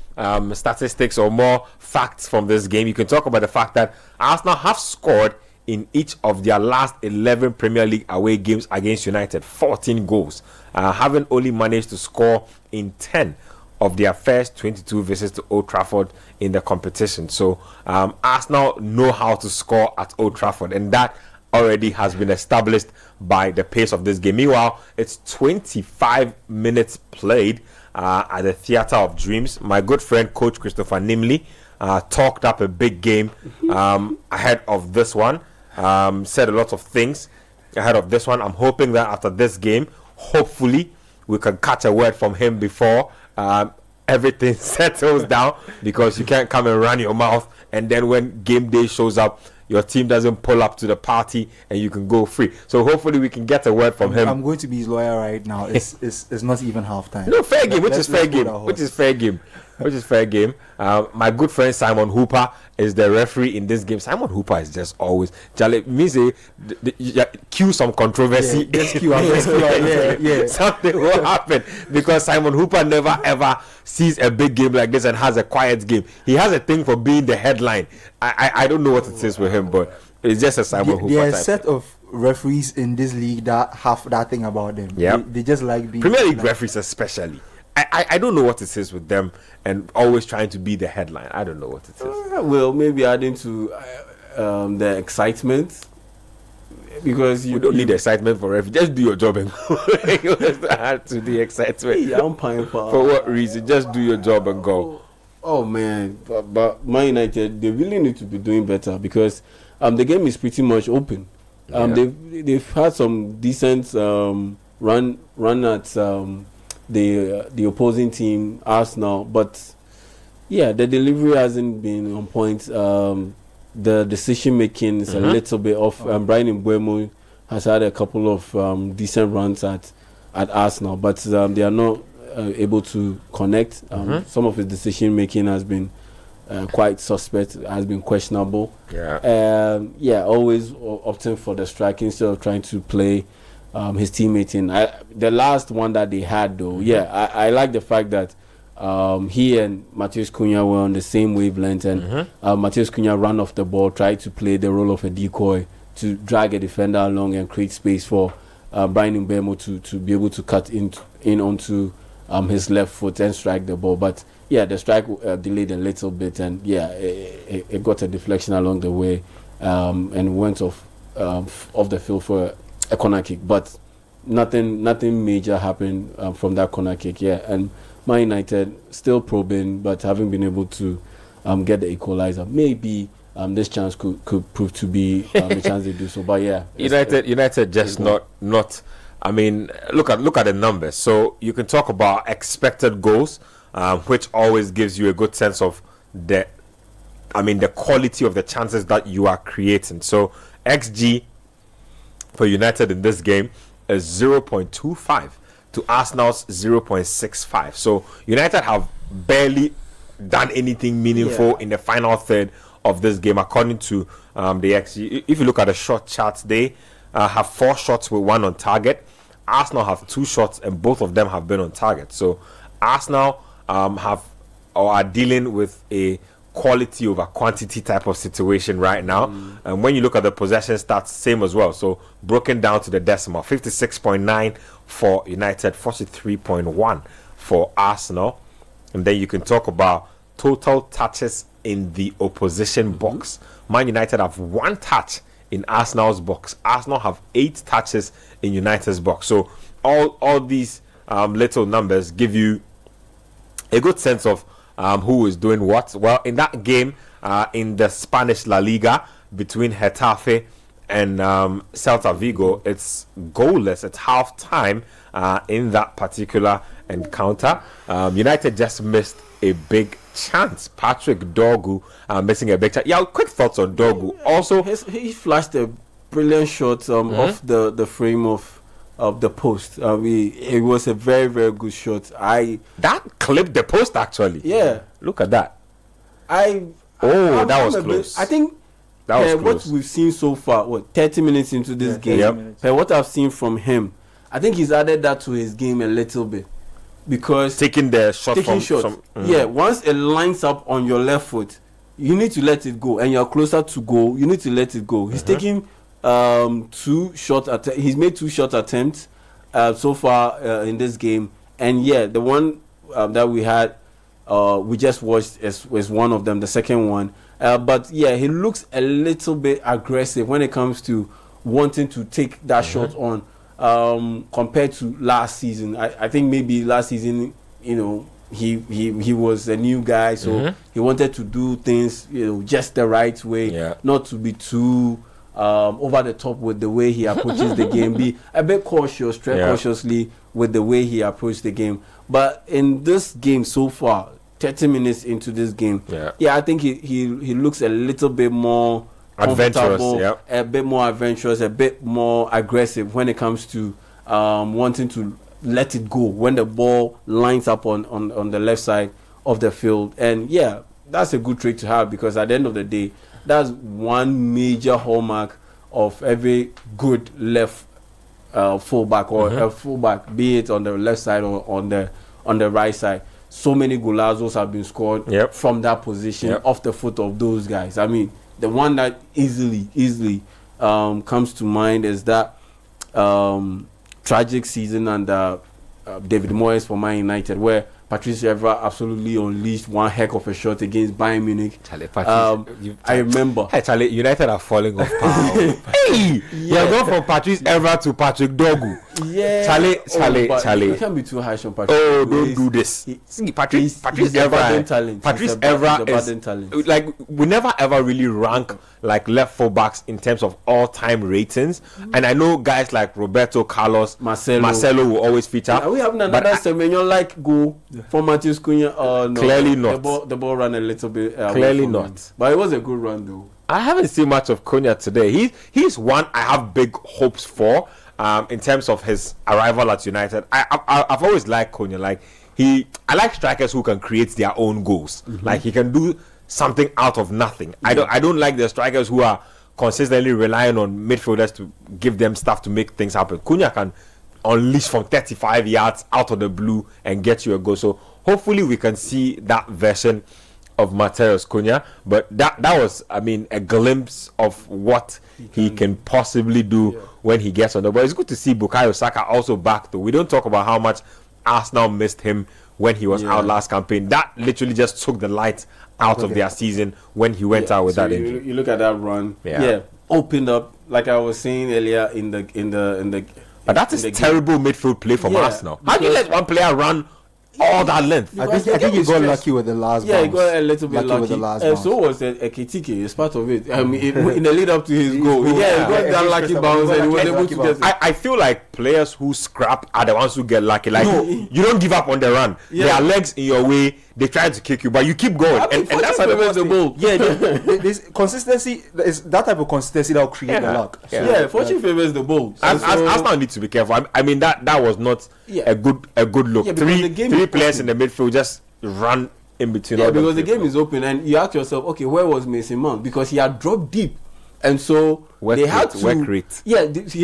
statistics or more facts from this game, you can talk about the fact that Arsenal have scored in each of their last 11 Premier League away games against United, 14 goals, having only managed to score in 10 of their first 22 visits to Old Trafford in the competition. So Arsenal know how to score at Old Trafford, and that already has been established by the pace of this game. Meanwhile, it's 25 minutes played at the Theatre of Dreams. My good friend, Coach Christopher Nimley, talked up a big game ahead of this one. Said a lot of things ahead of this one. I'm hoping that after this game, hopefully, we can catch a word from him before everything settles down, because you can't come and run your mouth and then when game day shows up, your team doesn't pull up to the party and you can go free. So hopefully we can get a word from him. I'm going to be his lawyer right now. It's not even half time. No, fair game, which is fair game. My good friend Simon Hooper is the referee in this game. Simon Hooper is just always means cue some controversy. Yeah. Something will happen, because Simon Hooper never ever sees a big game like this and has a quiet game. He has a thing for being the headline. I don't know what it is with him, but it's just a Simon Hooper there are a type. set of referees in this league that have that thing about them. Yeah, they just like being Premier League referees especially. I don't know what it is with them and always trying to be the headline. I don't know what it is. Well, maybe adding to the excitement, because you don't need excitement for referee. Just do your job and go. Add to the excitement. Yeah, I'm paying for what reason? Just do your job and go. Oh man, but Man United, they really need to be doing better, because the game is pretty much open. They've had some decent run at the opposing team, Arsenal, but yeah, the delivery hasn't been on point. The decision making is a little bit off. Brian Mbeumo has had a couple of decent runs at Arsenal, but they are not able to connect. Some of his decision making has been quite suspect, has been questionable. Always opting for the strike instead of trying to play his teammate in. The last one that they had, though, I like the fact that he and Matheus Cunha were on the same wavelength, and Matheus Cunha ran off the ball, tried to play the role of a decoy to drag a defender along and create space for Brian Mbeumo to be able to cut in onto his left foot and strike the ball. But the strike delayed a little bit, and it got a deflection along the way, and went off the field for a corner kick. But nothing major happened from that corner kick. And Man United still probing, but haven't been able to get the equalizer. Maybe this chance could prove to be the chance they do so. But United just not. I mean, look at the numbers. So you can talk about expected goals, which always gives you a good sense of the quality of the chances that you are creating. So XG for United in this game is 0.25 to Arsenal's 0.65. So United have barely done anything meaningful in the final third of this game, according to the XG. If you look at the shot charts, they have 4 shots with 1 on target. Arsenal have 2 shots and both of them have been on target. So Arsenal are dealing with a quality over quantity type of situation right now. And when you look at the possession stats, same as well. So broken down to the decimal, 56.9 for United, 43.1 for Arsenal. And then you can talk about total touches in the opposition box. Man United have 1 touch in Arsenal's box. Arsenal have 8 touches in United's box. So all these little numbers give you a good sense of who is doing what. Well, in that game in the Spanish La Liga between Getafe and Celta Vigo, it's goalless. It's half time in that particular encounter. United just missed a big chance. Patrick Dorgu missing a big chance. Yeah, quick thoughts on Dorgu. Also, he flashed a brilliant shot off the frame of the post. It was a very, very good shot. That clipped the post actually. Yeah, look at that. that was close. I think That was what close. we've seen so far, 30 minutes into this game, 30 minutes. what I've seen from him, I think he's added that to his game a little bit. Because taking the shot taking from shots, some, yeah, once it lines up on your left foot, you need to let it go, and you're closer to goal, you need to let it go. He's taking he's made 2 shot attempts so far in this game, and yeah, the one that we had we just watched is one of them, the second one, but yeah, he looks a little bit aggressive when it comes to wanting to take that shot on, compared to last season. I think maybe last season, you know, he was a new guy, so he wanted to do things, you know, just the right way, not to be too over the top with the way he approaches the game, be a bit cautious, tread cautiously with the way he approached the game. But in this game so far, 30 minutes into this game, I think he looks a little bit more adventurous, a bit more adventurous, a bit more aggressive when it comes to wanting to let it go when the ball lines up on the left side of the field. And yeah, that's a good trait to have, because at the end of the day, that's one major hallmark of every good left fullback or a fullback, be it on the left side or on the right side. So many golazos have been scored from that position, off the foot of those guys. I mean, the one that easily comes to mind is that tragic season under David Moyes for Man United, where Patrice Evra absolutely unleashed one heck of a shot against Bayern Munich. I remember. Hey, Charlie, United are falling off power. Hey, you're going from Patrice Evra to Patrick Dogu. Yeah, Charlie. You can't be too harsh on Patrice. Oh, don't do this. Patrice Evra. Patrice Evra is like, we never ever really rank like left full backs in terms of all-time ratings. And I know guys like Roberto Carlos, Marcelo will always feature. Are we having another Semenyo like goal for Matheus Cunha? No, clearly not. The ball ran a little bit. Clearly not. Him. But it was a good run though. I haven't seen much of Cunha today. He's one I have big hopes for. In terms of his arrival at United, I've always liked Cunha. Like I like strikers who can create their own goals. Like he can do something out of nothing. I don't like the strikers who are consistently relying on midfielders to give them stuff to make things happen. Cunha can unleash from 35 yards out of the blue and get you a goal. So hopefully we can see that version of Matheus Cunha, but that was, I mean, a glimpse of what he can possibly do when he gets on the ball. It's good to see Bukayo Saka also back though. We don't talk about how much Arsenal missed him when he was out last campaign. That literally just took the light out of their season when he went out with that injury. You look at that run, opened up, like I was saying earlier in the but that is terrible midfield play from Arsenal. How do you let one player run all that length? I think he got lucky with the last bounce. He got a little bit lucky. With the last bounce. So was Ekitike. It's part of it. I mean, in the lead up to his goal, he got that lucky bounce and he was able to get it. I feel like players who scrap are the ones who get lucky. Like you don't give up on the run. There are legs in your way. They try to kick you, but you keep going. And that's how the ball. There's consistency. Is that type of consistency that will create the luck. Fortune favors the ball. Arsenal need to be careful. I mean that was not a good look. Three players in the midfield just run in between. Because the game is open, and you ask yourself, okay, where was Mason Mount? Because he had dropped deep, and so they had to work rate. He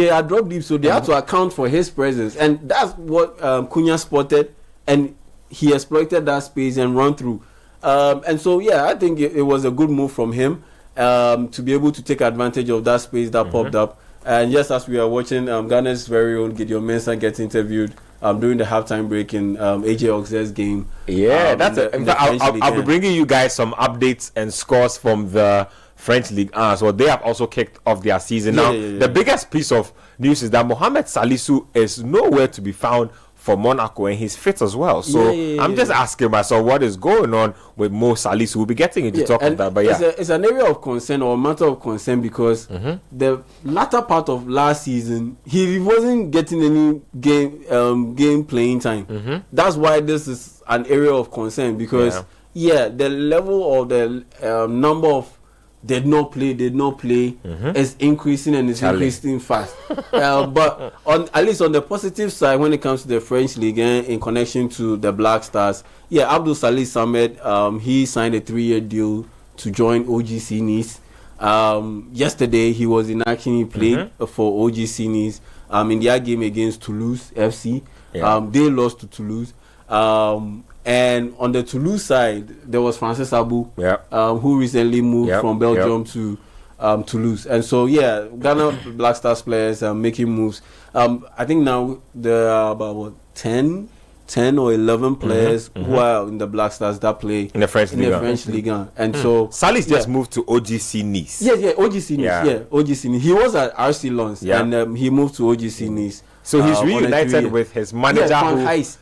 had dropped deep, so they had to account for his presence, and that's what Cunha spotted, and he exploited that space and run through. And so I think it was a good move from him to be able to take advantage of that space that popped up. And just as we are watching Ghana's very own Gideon Mensah get interviewed during the halftime break in AJ Oxley's game. I'll be bringing you guys some updates and scores from the French League. So they have also kicked off their season. The biggest piece of news is that Mohamed Salisu is nowhere to be found for Monaco, and he's fit as well. So I'm just asking myself what is going on with Mo Salisu. We'll be getting into talk of that, but it's an area of concern or a matter of concern because the latter part of last season he wasn't getting any game playing time. That's why this is an area of concern because the level or the number of did not play is increasing and it's increasing fast. But at least on the positive side, when it comes to the French League in connection to the Black Stars, Abdul Salih Samed, he signed a 3-year deal to join OGC Nice. Yesterday he was in action. He played for OGC Nice in their game against Toulouse FC. They lost to Toulouse. And on the Toulouse side, there was Francis Abu, who recently moved from Belgium to Toulouse. And so, Ghana Black Stars players are making moves. I think now there are about 10 or 11 players who are in the Black Stars that play in the French League. And so Sally's just moved to OGC Nice. OGC Nice. OGC Nice. He was at RC Lens and he moved to OGC Nice. So he's reunited with his manager. Frank Heis.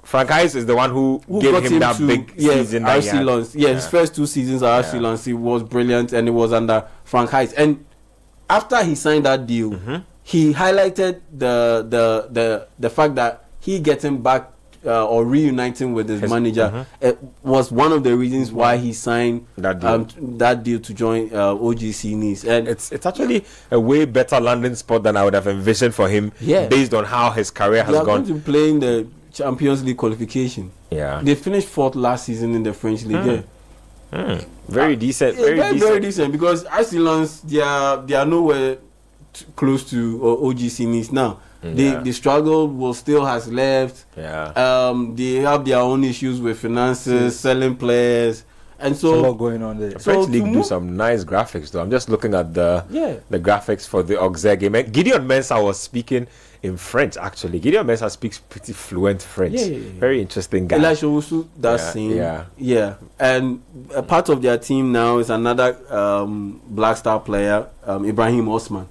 Frank Heis is the one who gave him that big season. RC Lens. His first 2 seasons at RC Lens, he was brilliant, and it was under Frank Heis. And after he signed that deal, he highlighted the fact that he getting back or reuniting with his manager was one of the reasons why he signed that deal to join OGC Nice. And it's actually a way better landing spot than I would have envisioned for him, based on how his career has gone. Going to play in the Champions League qualification. They finished 4th last season in the French League. Very decent. Very decent, because RC Lens, they are nowhere close to OGC Nice now. The struggle will still has left. They have their own issues with finances, selling players, and so what's going on there. The French League do some nice graphics though. I'm just looking at the graphics for the Auxerre game. And Gideon Mensah was speaking in French. Actually, Gideon Mensah speaks pretty fluent French. Very interesting guy. Elisha Owusu does sing. And a part of their team now is another Black Star player, Ibrahim Osman.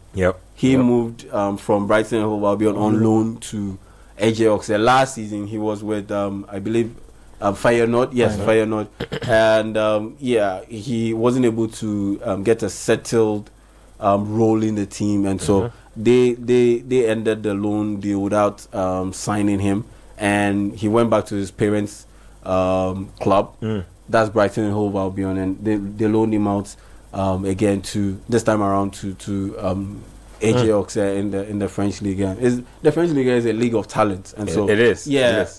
He moved from Brighton and Hove Albion on loan to AJ Auxerre. Last season he was with I believe Feyenoord. Feyenoord. And he wasn't able to get a settled role in the team, and so they ended the loan deal without signing him, and he went back to his parents' club. That's Brighton and Hove Albion, and they loaned him out again to this time around to AJ Auxerre in the French League. The French League is a league of talent, and so it is.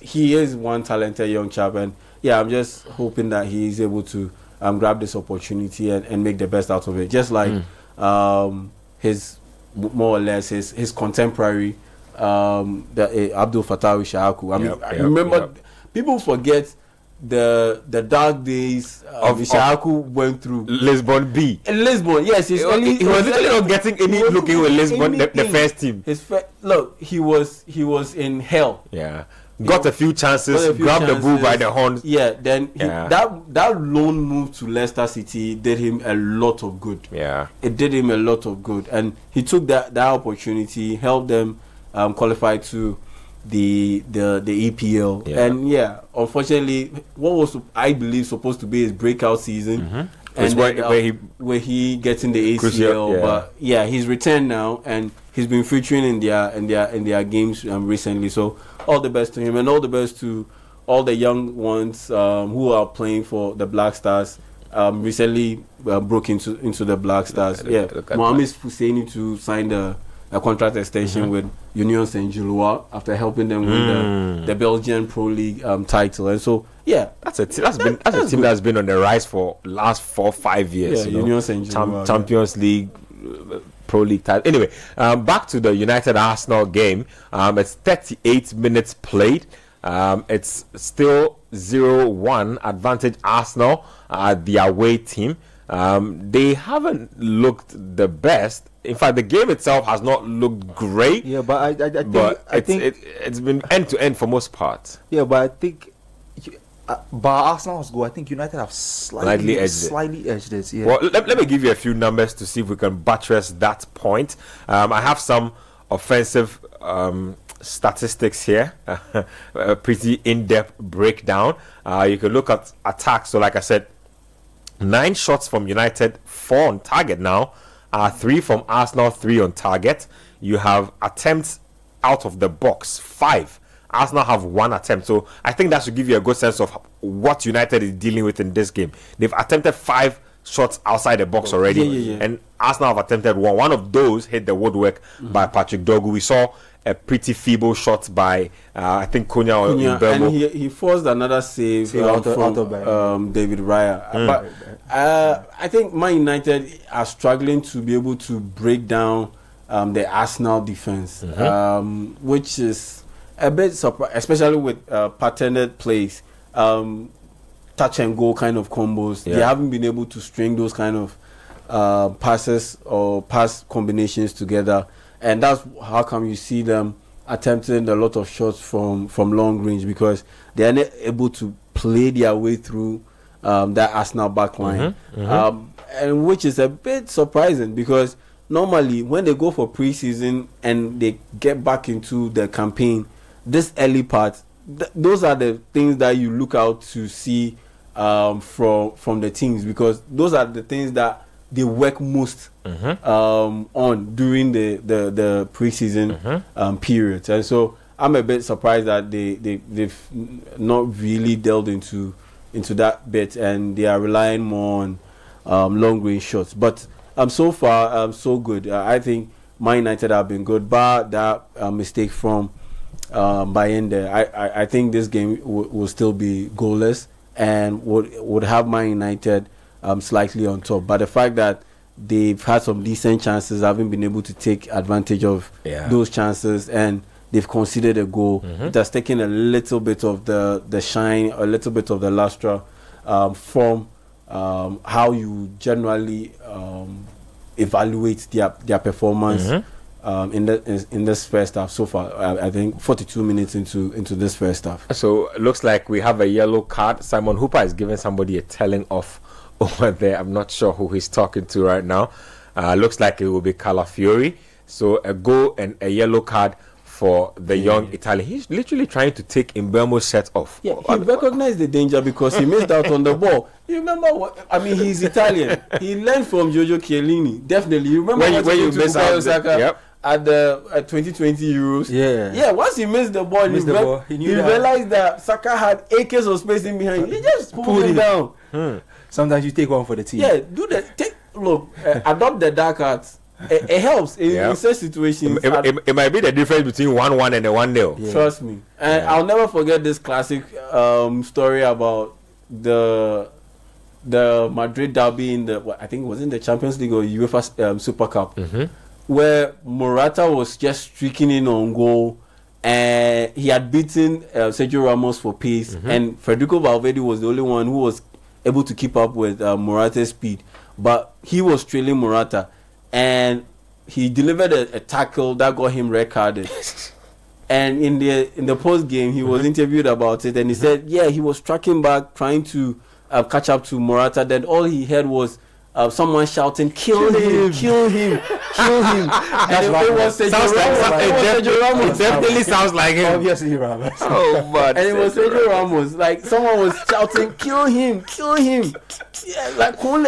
He is one talented young chap, and I'm just hoping that he is able to grab this opportunity and make the best out of it, just like his more or less his contemporary Abdul Fattah Shahaku. I remember people forget the dark days of Shahaku went through. Lisbon B. In Lisbon, yes. He was literally not getting any looking with Lisbon, the first team. Look, he was in hell. Got a few chances, grabbed the bull by the horns. Then that loan move to Leicester City did him a lot of good. It did him a lot of good, and he took that opportunity, helped them qualify to the EPL. And unfortunately, what was I believe supposed to be his breakout season, and where he gets in the ACL. But he's returned now, and he's been featuring in their games recently. So all the best to him, and all the best to all the young ones who are playing for the Black Stars. Recently broke into the Black Stars. Mohamed Husseini to sign a contract extension with Union Saint-Gilloise after helping them win the Belgian Pro League title. And so that's a team that's been on the rise for last 4-5 years. Union Saint-Gilloise, Champions League, Pro League title. Anyway, back to the United Arsenal game. It's 38 minutes played. It's still 0-1 advantage Arsenal, the away team. They haven't looked the best. In fact, the game itself has not looked great. But I think it's been end to end for most parts. But I think by Arsenal's goal, I think United have slightly edged it. Well, let me give you a few numbers to see if we can buttress that point. I have some offensive statistics here, a pretty in-depth breakdown. You can look at attacks. So like I said, 9 shots from United, 4 on target now, 3 from Arsenal, 3 on target. You have attempts out of the box, 5. Arsenal have 1 attempt. So I think that should give you a good sense of what United is dealing with in this game. They've attempted 5 shots outside the box already, and Arsenal have attempted 1. One of those hit the woodwork by Patrick Dogu. We saw a pretty feeble shot by I think Cunha or Yeah, Mbeumo. and he forced another save from David Raya. But I think Man United are struggling to be able to break down the Arsenal defense, which is a bit surprising, especially with patented plays, touch and go kind of combos. They haven't been able to string those kind of passes or pass combinations together. And that's how come you see them attempting a lot of shots from long range, because they are not able to play their way through that Arsenal backline, and which is a bit surprising, because normally when they go for pre-season and they get back into the campaign, this early part, those are the things that you look out to see from the teams, because those are the things that they work most on during the pre-season period. And so I'm a bit surprised that they've not really delved into that bit, and they are relying more on long range shots. But so far so good. I think Man United have been good, but that mistake from Bayende, I think this game will still be goalless and would have Man United slightly on top. But the fact that they've had some decent chances, haven't been able to take advantage of those chances, and they've conceded a goal, it has taken a little bit of the shine, a little bit of the lustre from how you generally evaluate their performance in this first half so far. I think 42 minutes into this first half. So it looks like we have a yellow card. Simon Hooper is giving somebody a telling off over there. I'm not sure who he's talking to right now. Looks like it will be Calafiori. So a goal and a yellow card for the young Italian. He's literally trying to take Mbeumo's shirt off. Yeah, he recognized the danger because he missed out on the ball. You remember what? I mean, he's Italian. He learned from Giorgio Chiellini. Definitely. You remember when you miss out at the 2020 Euros? Yeah. Once he missed the ball, he realized that Saka had acres of space in behind. He just pulled it down. Sometimes you take one for the team. Yeah, adopt the dark arts. It helps in such situations. It might be the difference between 1-1 and a 1-0. Trust me. And I'll never forget this classic story about the Madrid derby in I think it was in the Champions League or UEFA Super Cup, where Morata was just streaking in on goal, and he had beaten Sergio Ramos for pace, and Federico Valverde was the only one who was able to keep up with Morata's speed, but he was trailing Morata, and he delivered a tackle that got him red carded. And in the post game, he was interviewed about it, and he said, he was tracking back, trying to catch up to Morata. Then all he heard was someone shouting, "Kill him! Kill him! Kill him!" And it was Sergio Ramos. It definitely sounds like him. Obviously, Ramos. Oh, but and it was Sergio Ramos. Like someone was shouting, "Kill him! Kill him!" Yeah, like Kule.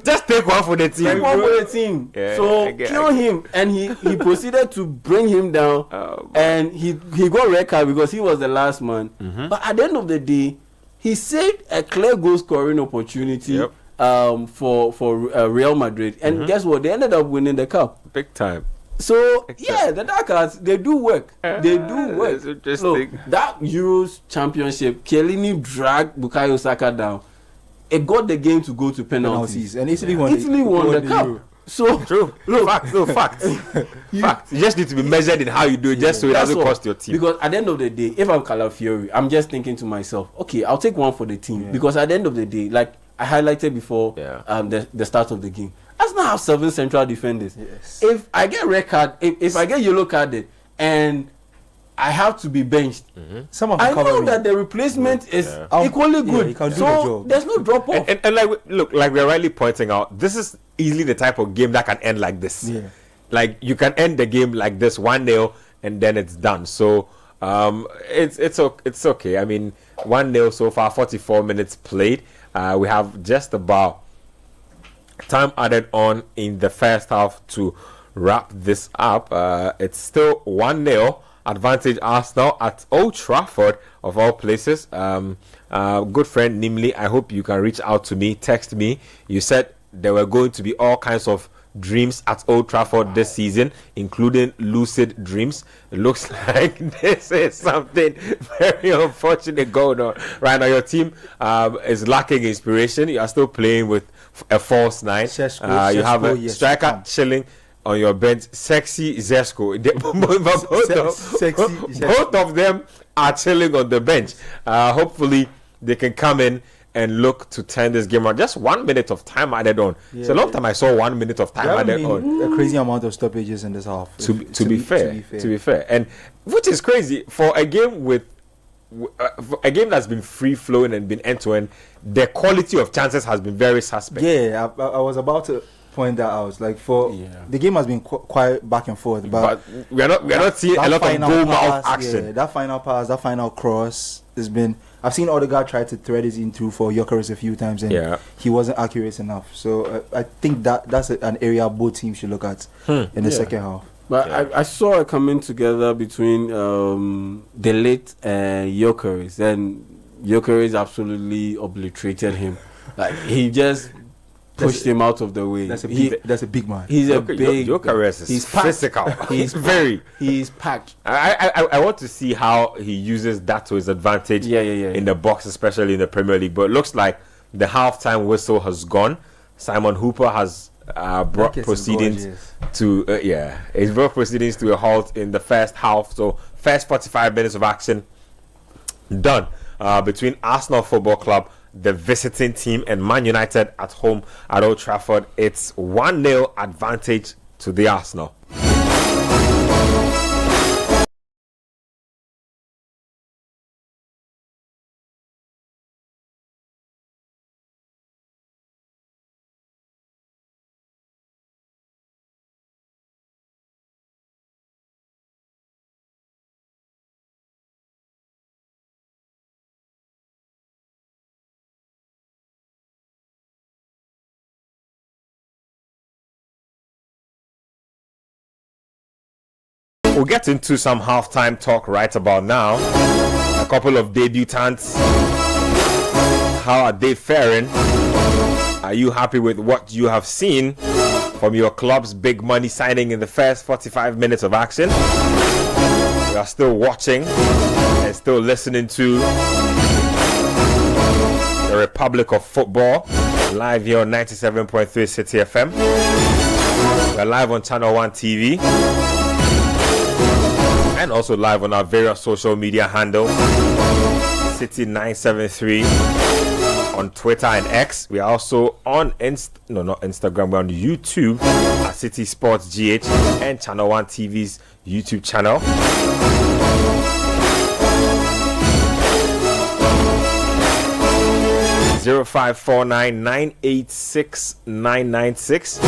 Just take one for the team. Take one for the team. Yeah, so kill him, and he proceeded to bring him down, and he got red card because he was the last man. But at the end of the day, he saved a clear goal scoring opportunity for Real Madrid, and guess what? They ended up winning the cup. Big time. So the dark arts, they do work. They do work. Look, that Euros championship, Chiellini dragged Bukayo Saka down. It got the game to go to penalties, and Italy won the cup. Euro. So true. Fact. You just need to be measured in how you do it, just so it doesn't cost your team. Because at the end of the day, if I'm Calafiori, I'm just thinking to myself, okay, I'll take one for the team. Because at the end of the day, like I highlighted before, the start of the game, Arsenal have 7 central defenders. Yes. If I get red card, if I get yellow carded, and I have to be benched, I know that the replacement is equally good. So there's no drop off. And like we're rightly pointing out, this is easily the type of game that can end like this. Yeah. Like you can end the game like this 1-0 and then it's done. So it's okay. I mean, 1-0 so far, 44 minutes played. We have just about time added on in the first half to wrap this up. It's still 1-0 advantage Arsenal at Old Trafford, of all places. Good friend Nimli, I hope you can reach out to me, text me. You said there were going to be all kinds of dreams at Old Trafford this season, including lucid dreams. It looks like this is something very unfortunate going on right now. Your team is lacking inspiration. You are still playing with a false nine. You have a striker chilling on your bench, Sexy Zesco. Both of them are chilling on the bench. Hopefully they can come in and look to turn this game around. Just 1 minute of time added on. It's a long time I saw 1 minute of time added on. A crazy amount of stoppages in this half. To be fair, and which is crazy for a game with a game that's been free flowing and been end to end. The quality of chances has been very suspect. Yeah, I was about to point that out. Like the game has been quite back and forth, but we're not seeing a lot of goal mouth action. Yeah, that final pass, that final cross has been. I've seen Odegaard try to thread his in through for Gyökeres a few times, and he wasn't accurate enough. So I think that's an area both teams should look at in the second half. But I saw it coming together between De Ligt and Gyökeres, and Gyökeres absolutely obliterated him. Like he just pushed him out of the way. That's a big man. He's a big. Gyökeres is physical. He's packed. I want to see how he uses that to his advantage. In the box, especially in the Premier League. But it looks like the halftime whistle has gone. Simon Hooper has brought proceedings to he's brought proceedings to a halt in the first half. So first 45 minutes of action done between Arsenal Football Club, the visiting team, and Man United at home at Old Trafford. It's 1-0 advantage to the Arsenal. We'll get into some halftime talk right about now. A couple of debutants. How are they faring? Are you happy with what you have seen from your club's big money signing in the first 45 minutes of action? We are still watching and still listening to the Republic of Football live here on 97.3 Citi FM. We're live on Channel 1 TV. And also live on our various social media handles. Citi973 on Twitter and X. We are also on Instagram. We're on YouTube at Citi Sports GH and Channel 1 TV's YouTube channel. (0549986996)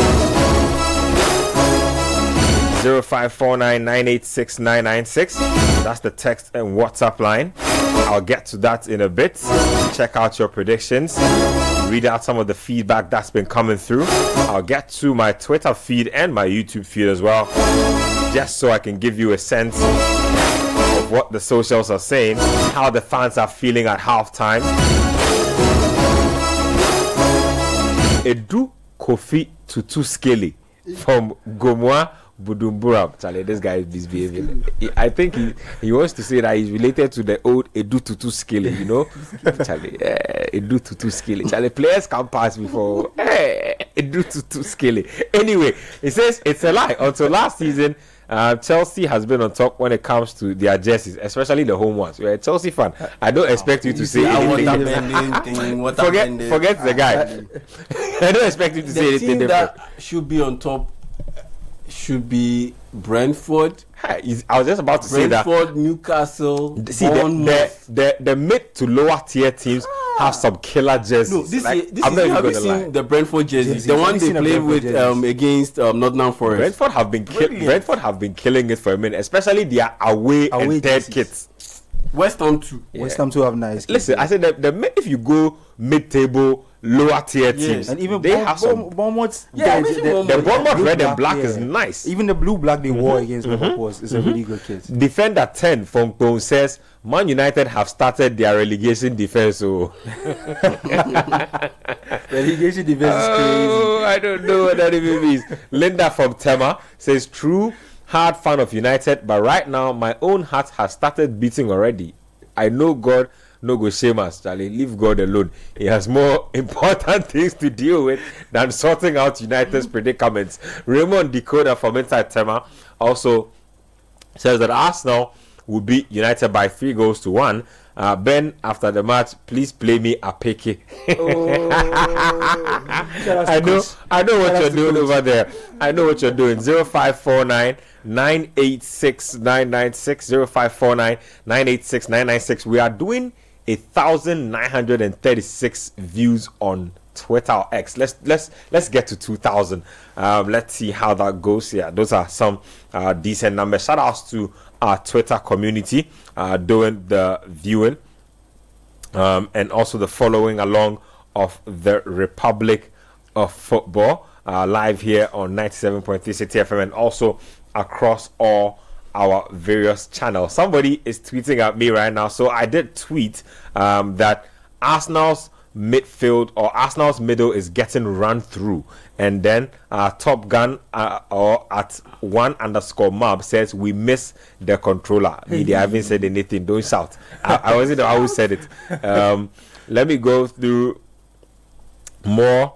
(0549986996). That's the text and WhatsApp line. I'll get to that in a bit. Check out your predictions. Read out some of the feedback that's been coming through. I'll get to my Twitter feed and my YouTube feed as well, just so I can give you a sense of what the socials are saying, how the fans are feeling at halftime. Edu Kofi Tutu Skelly from Gomwa Budumbura. Charlie, this guy is misbehaving. I think he wants to say that he's related to the old Edu Tutu Skelly, you know. Charlie, Edu Tutu Skelly. Charlie, players can pass before Edu Tutu Skelly. Anyway, he says it's a lie. Until last season, Chelsea has been on top when it comes to their jerseys, especially the home ones. You're a Chelsea fan. I don't expect you to say anything. Forget the guy. I don't expect you to say anything different. That should be on top should be Brentford. I was just about to say that. Brentford, Newcastle, see, the mid to lower tier teams have some killer jerseys. No, have you seen the Brentford jerseys? The one they played with against Nottingham Forest. Brentford have been killing it for a minute, especially their away and third kits. West Ham too. West Ham too have nice. Listen, I said that if you go mid-table, lower tier teams, and even they have some. Bournemouth. The Bournemouth red and black is nice. Even the blue black they wore against Liverpool is a really good kit. Defender 10 from Tone says Man United have started their relegation defense. So relegation defense is crazy. Oh, I don't know what that even means. Linda from Tema says true hard fan of United, but right now my own heart has started beating already. I know God no go shame us, Charlie. Leave God alone. He has more important things to deal with than sorting out United's predicaments. Raymond Dakota from inside Tema also says that Arsenal will beat United by 3-1. Ben, after the match, please play me a picky. I know what you're doing over there. I know what you're doing. 0549 986 996 0549 986 996. We are doing 1,936 views on Twitter or X. Let's get to 2,000. Let's see how that goes. Yeah, those are some decent numbers. Shout outs to our Twitter community doing the viewing and also the following along of the Republic of Football live here on 97.3 Citi FM and also across all our various channels. Somebody is tweeting at me right now, so I did tweet that Arsenal's midfield or Arsenal's middle is getting run through, and then Top Gun or at @1_mob says we miss the controller. They haven't said anything. Don't shout. I wasn't the one who said it. Let me go through more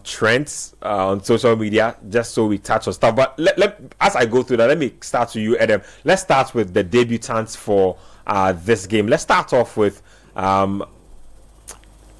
trends on social media just so we touch on stuff. But as I go through that, let me start with you, Adam. Let's start with the debutants for this game. Let's start off with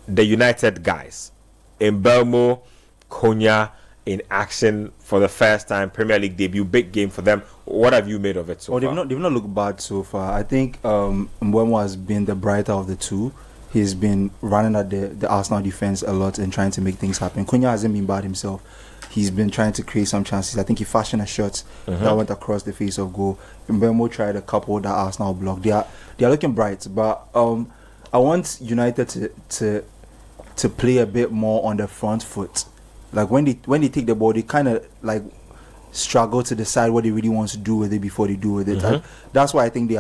the United guys. Mbeumo, Konya in action for the first time, Premier League debut, big game for them. What have you made of it so far? They've not looked bad so far. I think Mbeumo has been the brighter of the two. He's been running at the Arsenal defense a lot and trying to make things happen. Konya hasn't been bad himself. He's been trying to create some chances. I think he fashioned a shot that went across the face of goal. Mbeumo tried a couple that Arsenal blocked. They are looking bright, but I want United to play a bit more on the front foot. Like when they take the ball, they kind of like struggle to decide what they really want to do with it before they do with it. That's why I think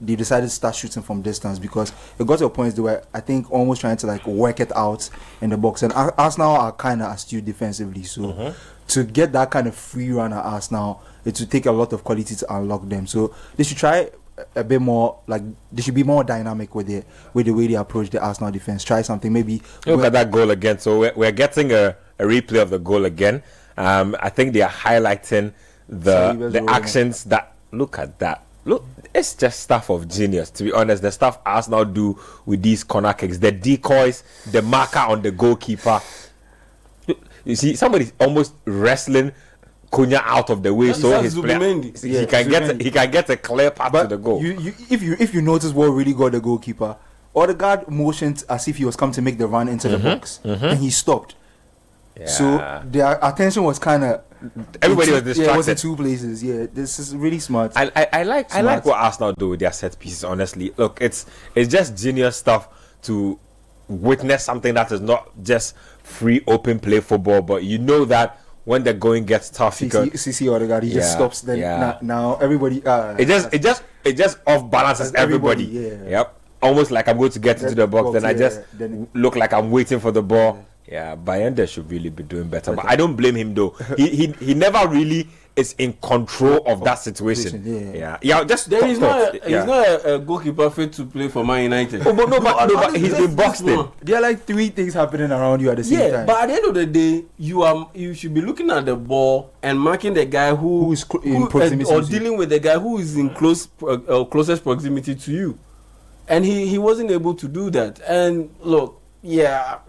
they decided to start shooting from distance, because it got to a point they were, I think, almost trying to like work it out in the box. And Arsenal are kind of astute defensively, so to get that kind of free run at Arsenal, it would take a lot of quality to unlock them. So they should try a bit more, like they should be more dynamic with the way they approach the Arsenal defense. Try something, maybe look at that goal again. So we're getting a replay of the goal again. I think they are highlighting the actions that, look at that. Look, it's just stuff of genius, to be honest. The stuff Arsenal do with these corner kicks, the decoys, the marker on the goalkeeper. You see, somebody's almost wrestling Konya out of the way, so his player, he can get a clear path to the goal. If you notice what really got the goalkeeper, Odegaard motioned as if he was come to make the run into the box, and he stopped. Yeah. So their attention was kind of, everybody was distracted. Yeah, it was in two places. Yeah, this is really smart. I like what Arsenal do with their set pieces. Honestly, look, it's just genius stuff to witness something that is not just free open play football, but you know that when the going gets tough, CC Odegaard, he just stops. Then now everybody, it just off balances everybody. Yep, almost like I'm going to get into the box, then I just look like I'm waiting for the ball. Yeah, Bayanda should really be doing better, but I don't blame him though. He never really is in control of that situation. Just he's not a goalkeeper fit to play for Man United. But he's been boxed in. There are like three things happening around you at the same time. But at the end of the day, you should be looking at the ball and marking the guy who is in proximity, or dealing with the guy who is in closest proximity to you. And he wasn't able to do that. And look. Yeah,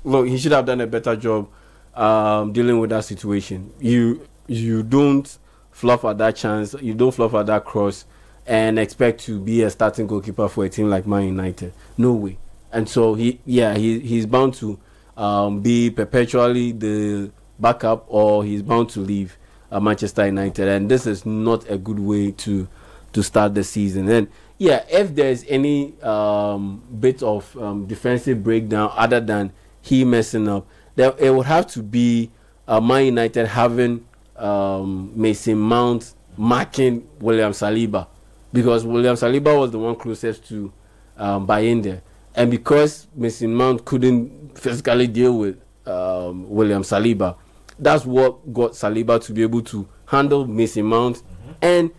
look, he should have done a better job dealing with that situation. You don't fluff at that chance, you don't fluff at that cross and expect to be a starting goalkeeper for a team like Man United. No way. And so he's bound to be perpetually the backup, or he's bound to leave Manchester United. And this is not a good way to start the season. And yeah, if there's any bit of defensive breakdown other than he messing up, then it would have to be Man United having Mason Mount marking William Saliba, because William Saliba was the one closest to Bayende, and because Mason Mount couldn't physically deal with William Saliba, that's what got Saliba to be able to handle Mason Mount and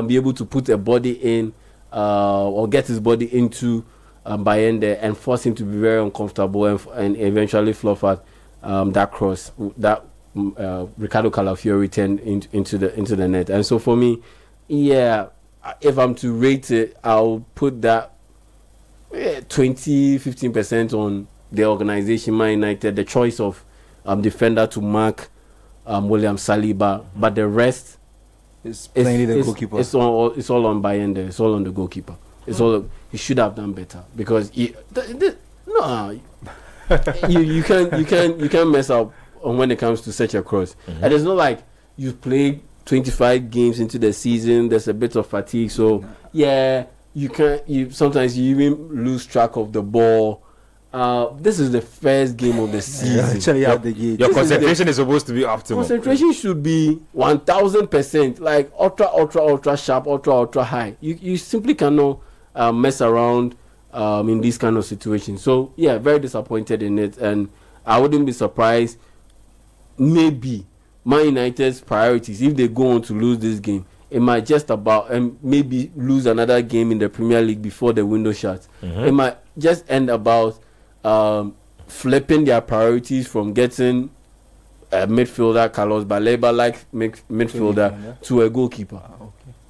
be able to put a body in or get his body into Bayende and force him to be very uncomfortable and eventually fluff out that cross that Ricardo Calafiori turned into the net. And so for me, yeah, if I'm to rate it, I'll put that 15% on the organization, Man United, the choice of defender to mark William Saliba, but the rest It's plainly the goalkeeper. It's all on Bayende. It's all on the goalkeeper. It's all. He should have done better because you can't mess up when it comes to such a cross. And it's not like you played 25 games into the season. There's a bit of fatigue, so yeah, you can't. Sometimes you even lose track of the ball. This is the first game of the season. Actually, out the gate. Your concentration is supposed to be optimal. Concentration should be 1000%, like ultra sharp, ultra high. You simply cannot mess around in these kind of situations. So yeah, very disappointed in it, and I wouldn't be surprised. Maybe Man United's priorities, if they go on to lose this game, it might just about maybe lose another game in the Premier League before the window shuts. It might just end about flipping their priorities from getting a midfielder, Carlos Baleba like midfielder, to a goalkeeper.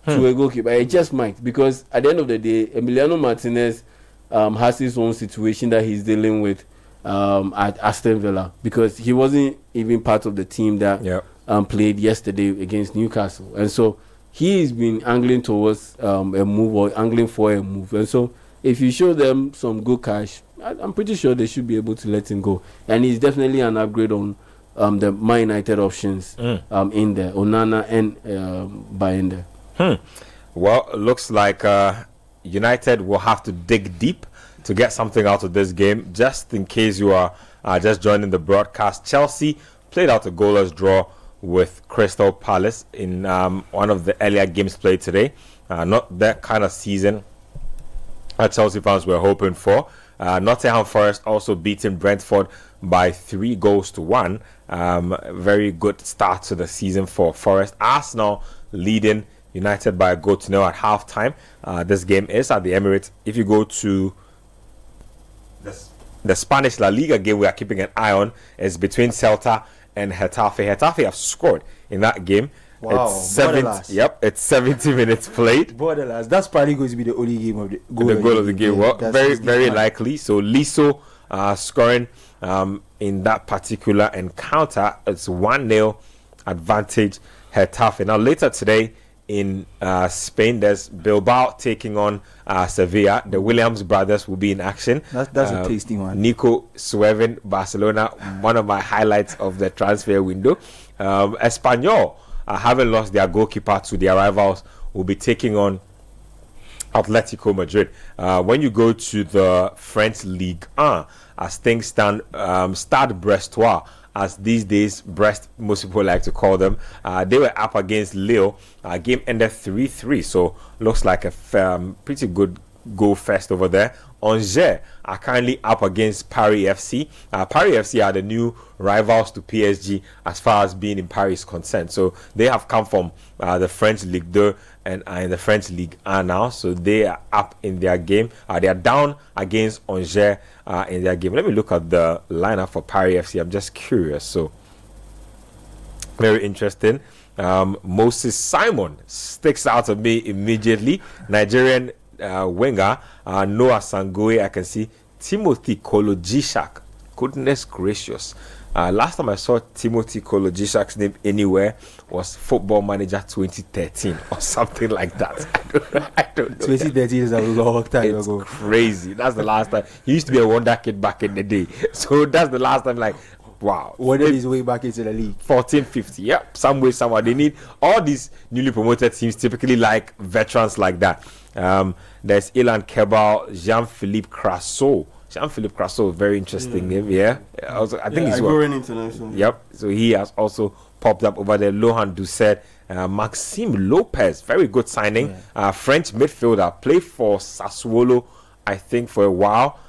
To a goalkeeper. It just might, because at the end of the day, Emiliano Martinez has his own situation that he's dealing with at Aston Villa, because he wasn't even part of the team that played yesterday against Newcastle, and so he's been angling towards a move, or angling for a move. And so if you show them some good cash, I'm pretty sure they should be able to let him go. And he's definitely an upgrade on the Man United options in there, Onana and Bayende. Well, it looks like United will have to dig deep to get something out of this game. Just in case you are just joining the broadcast, Chelsea played out a goalless draw with Crystal Palace in one of the earlier games played today. Not that kind of season that Chelsea fans were hoping for. Nottingham Forest also beating Brentford by 3-1. Very good start to the season for Forest. Arsenal leading United by a goal to nil at halftime. This game is at the Emirates. If you go to the Spanish La Liga game we are keeping an eye on, is between Celta and Getafe. Getafe have scored in that game. Wow, it's 70 minutes played. Borderlands. That's probably going to be the only game of the goal of the game. Well, very likely. So Liso scoring in that particular encounter. It's 1-0 advantage Getafe. Now later today in Spain, there's Bilbao taking on Sevilla. The Williams brothers will be in action. That's a tasty one. Nico swerving Barcelona, one of my highlights of the transfer window. Espanyol, having lost their goalkeeper to their rivals, will be taking on Atletico Madrid. When you go to the French League 1, as things stand, Stade Brestois, as these days Brest most people like to call them, they were up against Lille. Game ended 3-3, so looks like a pretty good goal fest over there. Angers are currently up against Paris FC. Paris FC are the new rivals to PSG as far as being in Paris is concerned. So they have come from the French Ligue 2 and are in the French League 1 now. So they are up in their game. They are down against Angers in their game. Let me look at the lineup for Paris FC. I'm just curious. So very interesting. Moses Simon sticks out to me immediately. Nigerian winger Noah Sangoe. I can see Timothy Kolojishak. Goodness gracious. Last time I saw Timothy Kolojishak's name anywhere was Football Manager 2013 or something like that. I don't know. 2013 is a long time ago. Crazy. That's the last time. He used to be a wonder kid back in the day. So that's the last time, like, wow. Wonder his way back into the league. 1450. Yep. Some way, somewhere. They need all these newly promoted teams typically like veterans like that. There's Ilan Kebal, Jean-Philippe Crasso. Jean-Philippe Crasso, very interesting name. Yeah. Also, I think he's international. Yep. So he has also popped up over there. Lohan Doucet, Maxime Lopez, very good signing. French midfielder, played for Sassuolo, I think, for a while.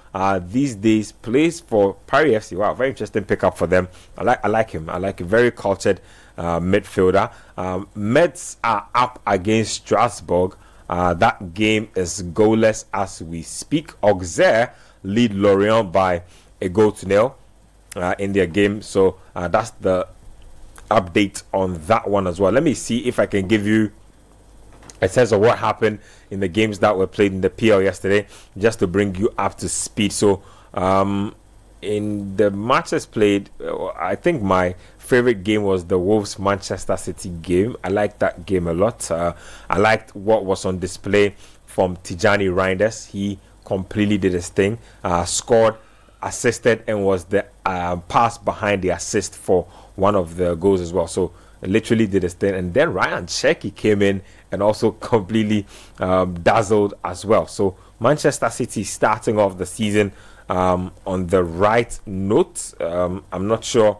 These days plays for Paris FC. Wow, very interesting pickup for them. I like him. I like a very cultured midfielder. Mets are up against Strasbourg. That game is goalless as we speak. Auxerre lead Lorient by a 1-0 in their game. So that's the update on that one as well. Let me see if I can give you a sense of what happened in the games that were played in the PL yesterday, just to bring you up to speed. So in the matches played, I think my favorite game was the Wolves Manchester City game. I liked that game a lot. I liked what was on display from Tijani Reinders. He completely did his thing, scored, assisted, and was the pass behind the assist for one of the goals as well. So literally did his thing. And then Ryan Cherki came in and also completely dazzled as well. So Manchester City starting off the season on the right note. I'm not sure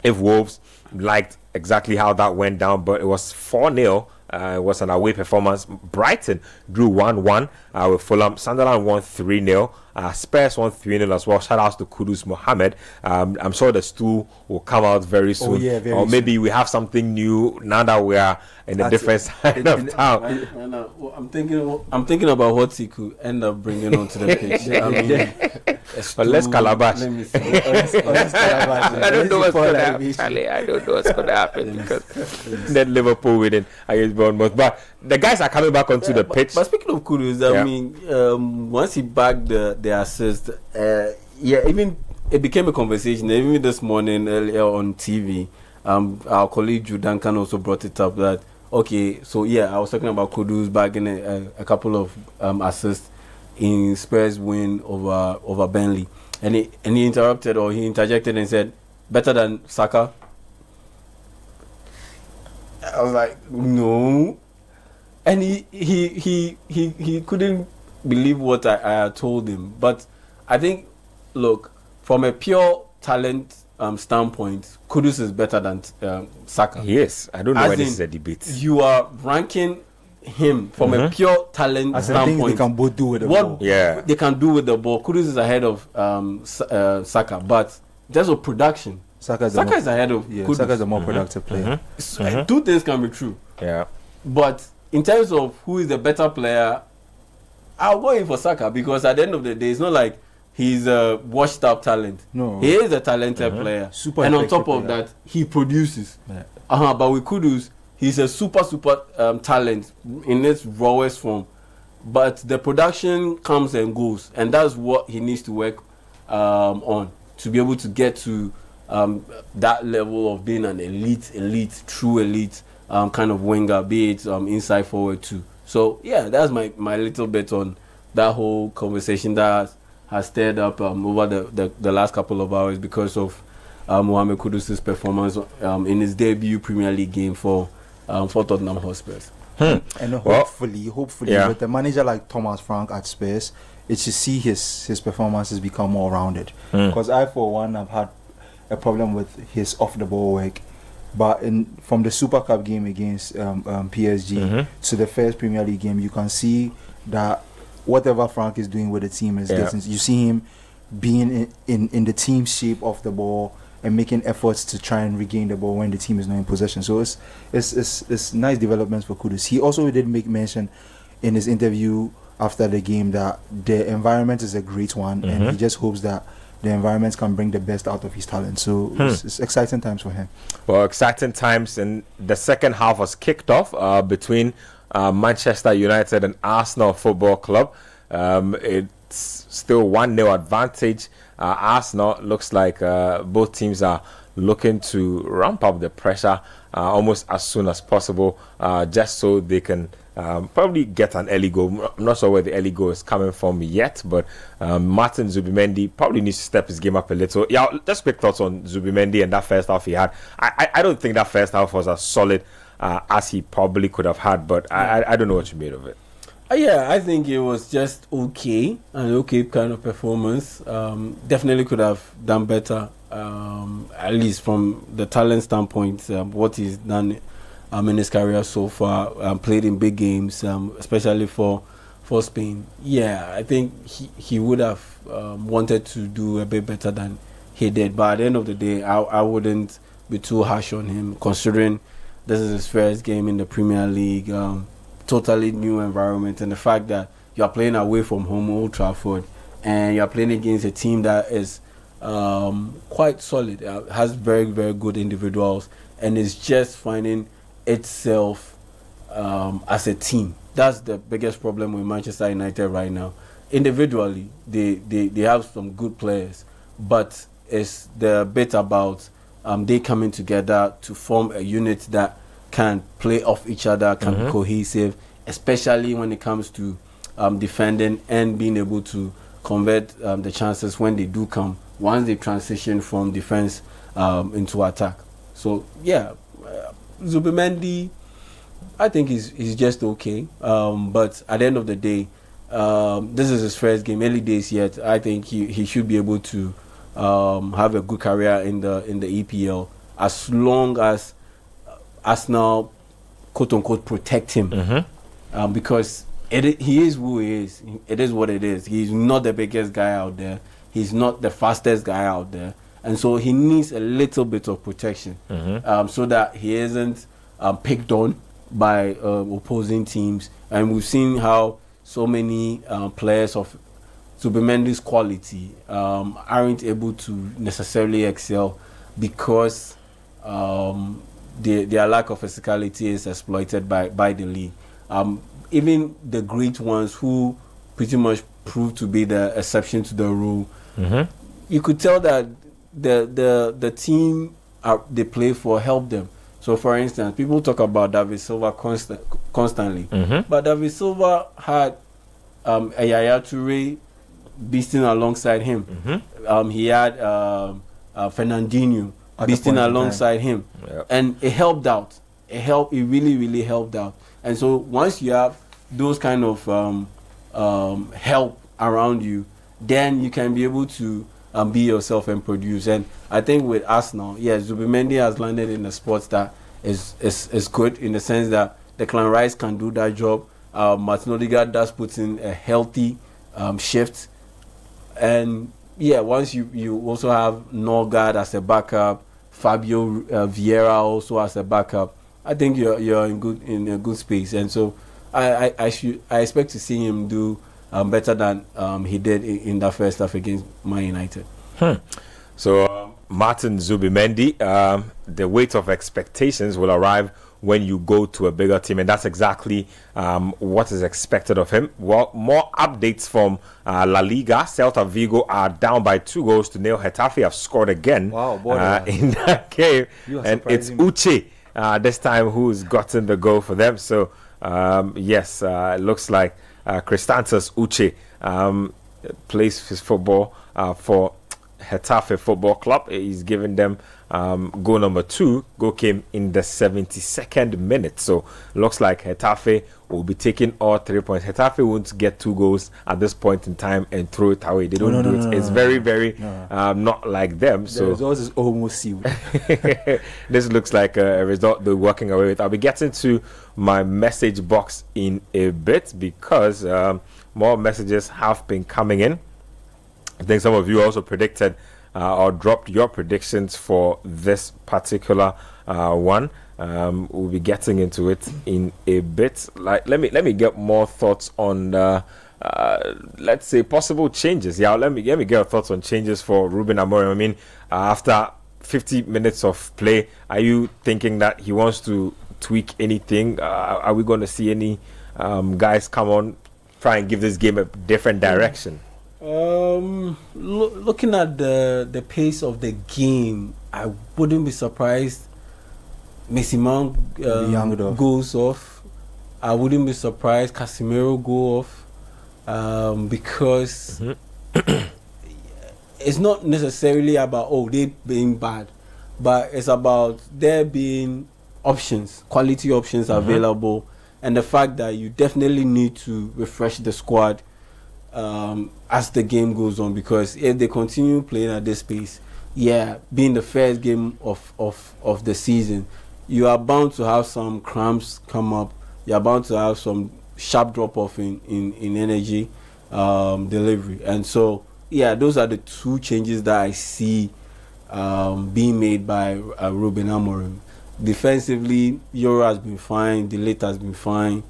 if Wolves liked exactly how that went down, but it was 4-0. It was an away performance. Brighton drew 1-1 with Fulham. Sunderland won 3-0. Spurs won 3-0 as well. Shout out to Kudus Mohammed. I'm sure the stool will come out very soon. Or maybe we have something new now that we are in a different side of town. I'm thinking about what he could end up bringing onto the pitch. But let's calabash. Let me see. I don't know what's going to happen. I don't know what's going to happen because then Liverpool winning against Bournemouth. But the guys are coming back onto the pitch. But speaking of Kudus, I mean, once he bagged the assist, even it became a conversation. Even this morning earlier on TV, our colleague Jude Duncan also brought it up that okay, so I was talking about Kudus bagging a couple of assists in Spurs win over Burnley, and he interjected and said, better than Saka. I was like, no, and he couldn't believe what I told him. But I think, look, from a pure talent standpoint, Kudus is better than Saka. Yes, I don't know why this is a debate. You are ranking him from a pure talent standpoint. They can both do with the ball. They can do with the ball. Kudus is ahead of Saka, but there's a production. Saka is ahead of Kudus. Saka is a more productive player. Two things can be true. Yeah, but in terms of who is the better player, I'll go in for Saka because at the end of the day, it's not like he's a washed-up talent. No, he is a talented player, and on top of that, he produces. But with Kudus, he's a super talent in its rawest form, but the production comes and goes, and that's what he needs to work on to be able to get to that level of being an true elite kind of winger, be it inside forward too. So that's my little bit on that whole conversation that has stirred up over the last couple of hours because of Mohamed Kudus' performance in his debut Premier League game for Tottenham Hotspur. And hopefully with a manager like Thomas Frank at Spurs, it should see his performances become more rounded. Because I, for one, have had a problem with his off the ball work. But from the Super Cup game against PSG to the first Premier League game, you can see that whatever Frank is doing with the team is getting. You see him being in the team shape of the ball and making efforts to try and regain the ball when the team is not in possession. So it's nice developments for Kudus. He also did make mention in his interview after the game that the environment is a great one, and he just hopes that the environment can bring the best out of his talent. So it's exciting times for him. Well, exciting times, and the second half was kicked off between Manchester United and Arsenal Football Club. It's still 1-0 advantage. Arsenal looks like both teams are looking to ramp up the pressure almost as soon as possible, just so they can probably get an early goal. I'm not sure where the early goal is coming from yet, but Martin Zubimendi probably needs to step his game up a little. Just quick thoughts on Zubimendi and that first half he had. I don't think that first half was as solid as he probably could have had. But I don't know what you made of it. Yeah, I think it was just okay, an okay kind of performance. Definitely could have done better, at least from the talent standpoint. What he's done in his career so far, played in big games, especially for Spain. Yeah, I think he would have wanted to do a bit better than he did. But at the end of the day, I wouldn't be too harsh on him, considering this is his first game in the Premier League. Totally new environment, and the fact that you are playing away from home, Old Trafford, and you are playing against a team that is quite solid, has very, very good individuals, and is just finding itself as a team. That's the biggest problem with Manchester United right now. Individually, they have some good players, but it's the bit about they coming together to form a unit that can play off each other, can be cohesive, especially when it comes to defending and being able to convert the chances when they do come, once they transition from defense into attack. So, yeah, Zubimendi, I think he's just okay. But at the end of the day, this is his first game, early days yet. I think he should be able to have a good career in the EPL, as long as Arsenal, quote unquote, protect him, because he is who he is. It is what it is. He's not the biggest guy out there. He's not the fastest guy out there, and so he needs a little bit of protection, so that he isn't picked on by opposing teams. And we've seen how so many players of Zubimendi's quality aren't able to necessarily excel because their lack of physicality is exploited by the league. Even the great ones who pretty much proved to be the exception to the rule, you could tell that the team they play for helped them. So, for instance, people talk about David Silva constantly, but David Silva had a Yaya Toure beasting alongside him. He had Fernandinho beasting alongside him, and it helped out. It really, really helped out. And so once you have those kind of help around you, then you can be able to be yourself and produce. And I think with Arsenal, Zubimendi has landed in a spot that is good, in the sense that Declan Rice can do that job. Martin Odegaard does put in a healthy shift, and once you also have Norgard as a backup, Fabio Vieira also as a backup, I think you're in a good space. And so I expect to see him do better than he did in that first half against Man United. So Martin Zubimendi, the weight of expectations will arrive when you go to a bigger team, and that's exactly what is expected of him. Well, more updates from La Liga. Celta Vigo are down by 2-0. Getafe have scored again in that game, and it's Uche this time who's gotten the goal for them. So it looks like Cristantas Uche plays his football for Getafe Football Club. He's given them goal number 2. Goal came in the 72nd minute. So looks like Getafe will be taking all 3 points. Getafe won't get 2 goals at this point in time and throw it away. They don't do it. It's very, very not like them. So the result is almost sealed. This looks like a result they're working away with. I'll be getting to my message box in a bit, because more messages have been coming in. I think some of you also predicted or dropped your predictions for this particular one. We'll be getting into it in a bit. Let me get more thoughts on let's say possible changes. Let me get your thoughts on changes for Ruben Amorim. I mean, after 50 minutes of play, are you thinking that he wants to tweak anything? Are we going to see any guys come on, try and give this game a different direction? Looking at the pace of the game, I wouldn't be surprised Messi Mount goes off. I wouldn't be surprised Casemiro go off, because it's not necessarily about they being bad, but it's about there being quality options available, and the fact that you definitely need to refresh the squad as the game goes on, because if they continue playing at this pace, being the first game of the season, you are bound to have some cramps come up. You are bound to have some sharp drop off in energy delivery, and so those are the two changes that I see being made by Ruben Amorim. Defensively, Euro has been fine, Delete has been fine,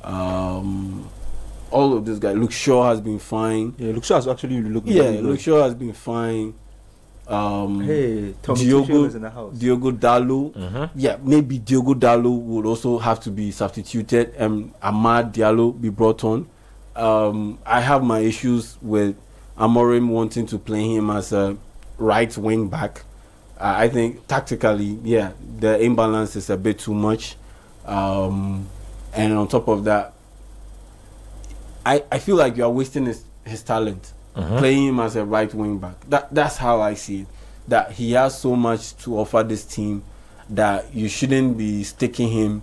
all of these guys. Luke Shaw has been fine. Yeah, Luke Shaw has actually looked Luke Shaw has been fine. Hey, Diogo is in the house. Diogo Dalot. Maybe Diogo Dalot would also have to be substituted and Amad Diallo be brought on. I have my issues with Amorim wanting to play him as a right wing back. I think tactically, the imbalance is a bit too much. And on top of that, I feel like you are wasting his talent. Playing him as a right wing back. That's how I see it. That he has so much to offer this team that you shouldn't be sticking him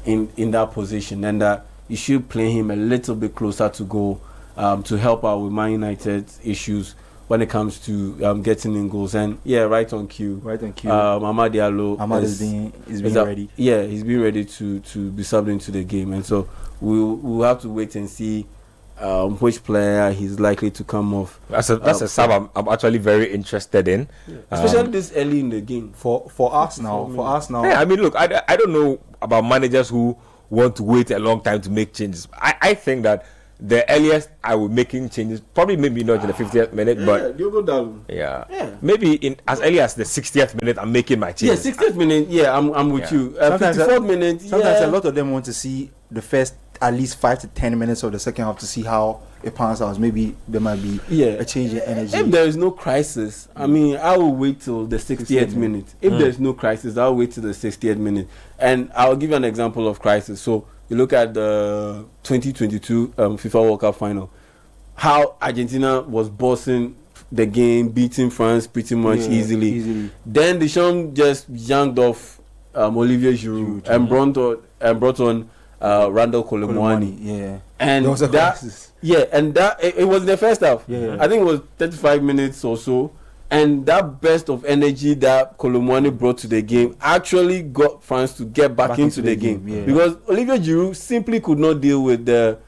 in that position, and that you should play him a little bit closer to goal to help out with Man United's issues when it comes to getting in goals. And right on cue. Amad Diallo is being ready. Yeah, he's been ready to be subbed into the game, and so we'll have to wait and see which player he's likely to come off. That's a sub I'm actually very interested in, especially this early in the game. For us now. I mean, look, I don't know about managers who want to wait a long time to make changes. I think that the earliest I will making changes, probably maybe not in the 50th minute, but Diogo Dalot. Maybe in as early as the 60th minute, I'm making my changes. 60th minute. I'm with you. 54th minute. Sometimes a lot of them want to see the first at least 5 to 10 minutes of the second half to see how it pans out. Maybe there might be a change in energy. If there is no crisis, I mean, I will wait till the 60th minute. If there is no crisis, I'll wait till the 60th minute. And I'll give you an example of crisis. So you look at the 2022 FIFA World Cup final, how Argentina was bossing the game, beating France pretty much easily. Then Deschamps just yanked off Olivier Giroud and brought on Randall Colomwani. And there was a crisis. And that it was in the first half. I think it was 35 minutes or so. And that burst of energy that Colomwani brought to the game actually got France to get back into the game. Because Olivier Giroud simply could not deal with the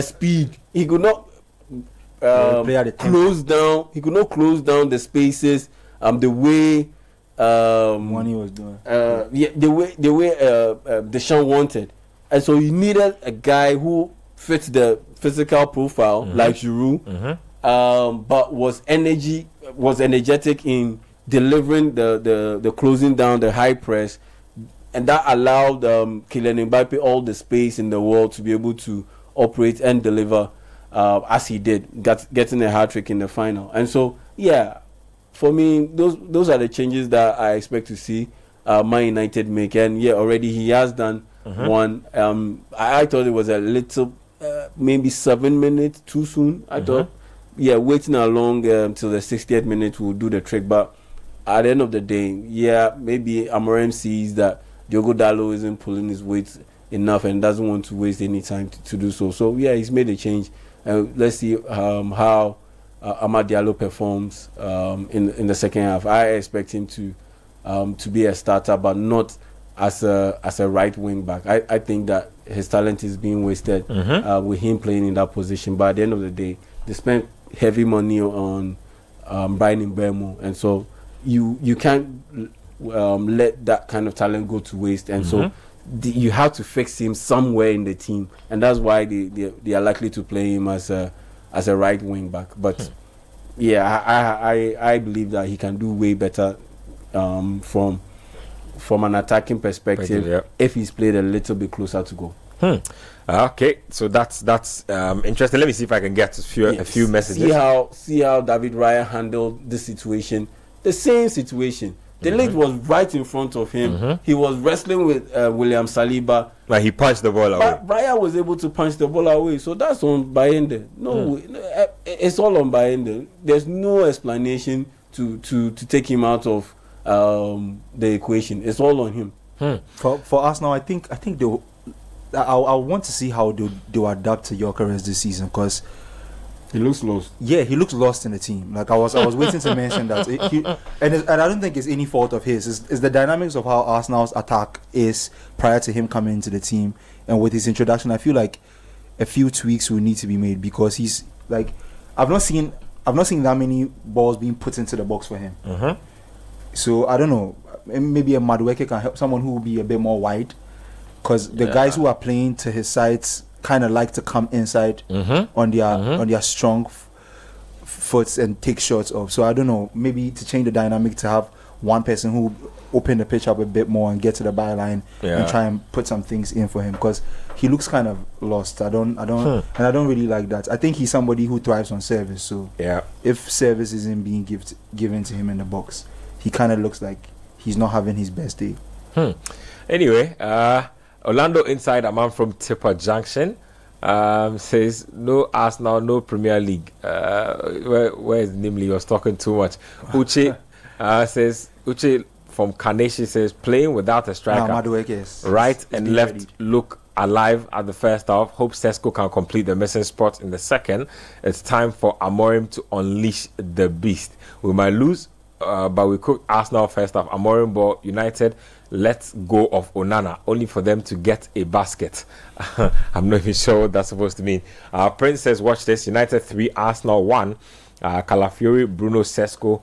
speed. He could not close down. He could not close down the spaces. The way Mwani was doing. The way Deschamps wanted. And so you needed a guy who fits the physical profile like Giroud, but was energetic in delivering the closing down, the high press, and that allowed Kylian Mbappe all the space in the world to be able to operate and deliver as he did, getting a hat-trick in the final. And so, for me, those are the changes that I expect to see Man United make. And already he has done one. I thought it was a little, maybe 7 minutes too soon. I thought, waiting along till the 60th minute will do the trick. But at the end of the day, maybe Amorim sees that Diogo Dalot isn't pulling his weight enough and doesn't want to waste any time to do so. So he's made a change. Let's see how Amad Diallo performs in the second half. I expect him to be a starter, but not as a right wing back. I think that his talent is being wasted with him playing in that position. But at the end of the day, they spent heavy money on Brian Mbeumo, and so you can't let that kind of talent go to waste. And so you have to fix him somewhere in the team, and that's why they are likely to play him as a right wing back. But I believe that he can do way better from an attacking perspective if he's played a little bit closer to goal. Okay, so that's interesting. Let me see if I can get a few messages. See how David Raya handled this situation. The same situation. The lead was right in front of him. He was wrestling with William Saliba. Like he punched the ball away. Raya was able to punch the ball away. So that's on Bayende. It's all on Bayende. There's no explanation to take him out of the equation. It's all on him. For Arsenal, I think they. I want to see how they'll adapt to Gyökeres this season, because he looks lost. Yeah, he looks lost in the team. Like I was waiting to mention that. And I don't think it's any fault of his. It's the dynamics of how Arsenal's attack is prior to him coming into the team, and with his introduction, I feel like a few tweaks will need to be made, because he's like, I've not seen that many balls being put into the box for him. So I don't know. Maybe a Madueke can help, someone who will be a bit more wide, because the guys who are playing to his sides kind of like to come inside on their strong foots and take shots off. So I don't know. Maybe to change the dynamic, to have one person who open the pitch up a bit more and get to the byline and try and put some things in for him, because he looks kind of lost. I don't really like that. I think he's somebody who thrives on service. So if service isn't being given to him in the box, he kind of looks like he's not having his best day. Anyway, Orlando Inside, a man from Tipper Junction, says no Arsenal, no Premier League. Where is Nimli? He was talking too much. Uche says, Uche from Carnation says, playing without a striker, right and left ready. Look alive at the first half. Hope Sesko can complete the missing spot in the second. It's time for Amorim to unleash the beast. We might lose, but we cooked Arsenal first half. Amorim ball, United, let's go of Onana, only for them to get a basket. I'm not even sure what that's supposed to mean. Prince says, watch this. United 3, Arsenal 1. Calafiori, Bruno, Sesko,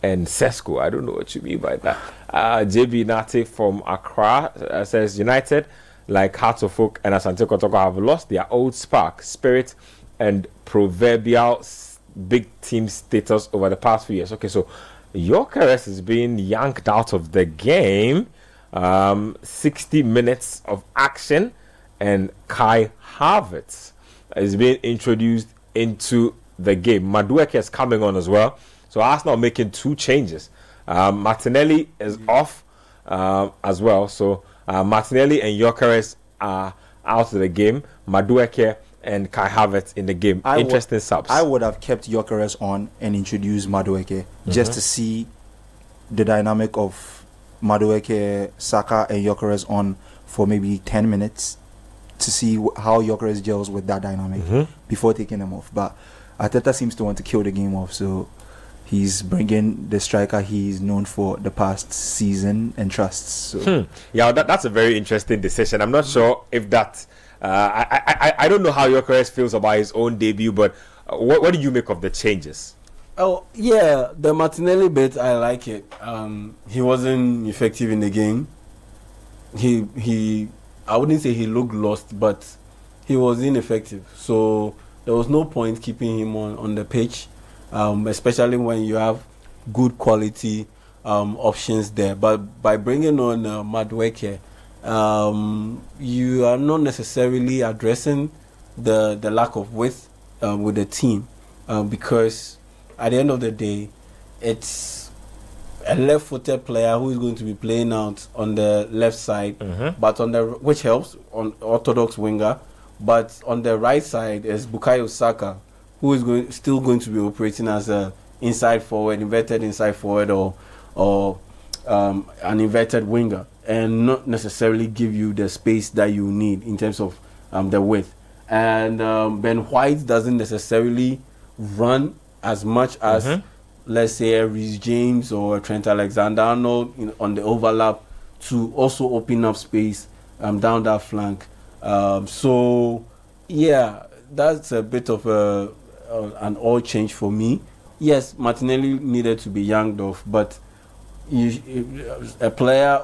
and Sesko. I don't know what you mean by that. JB Nate from Accra says, United, like Hearts of Oak and Asante Kotoko, have lost their old spark, spirit, and proverbial big team status over the past few years. Okay, so Gyökeres is being yanked out of the game. 60 minutes of action, and Kai Havertz is being introduced into the game. Madueke is coming on as well. So Arsenal making 2 changes. Martinelli is off as well. So Martinelli and Gyökeres are out of the game. Madueke and Kai Havertz in the game. Interesting subs. I would have kept Gyökeres on and introduced Madueke just to see the dynamic of Madueke, Saka, and Gyökeres on for maybe 10 minutes to see how Gyökeres gels with that dynamic before taking them off. But Arteta seems to want to kill the game off, so he's bringing the striker he's known for the past season and trusts. So. Yeah, that's a very interesting decision. I'm not sure if that. I don't know how Gyökeres feels about his own debut, but what do you make of the changes? Oh yeah, the Martinelli bit, I like it. He wasn't effective in the game. He I wouldn't say he looked lost, but he was ineffective. So there was no point keeping him on the pitch, especially when you have good quality options there. But by bringing on Madueke, you are not necessarily addressing the lack of width with the team, because at the end of the day, it's a left-footed player who is going to be playing out on the left side, but which helps on orthodox winger. But on the right side is Bukayo Saka, who is still going to be operating as a inside forward, inverted inside forward, or an inverted winger, and not necessarily give you the space that you need in terms of the width. And Ben White doesn't necessarily run as much as, let's say, a Reece James or a Trent Alexander-Arnold on the overlap to also open up space down that flank. So, yeah, that's a bit of an odd change for me. Yes, Martinelli needed to be yanked off, but a player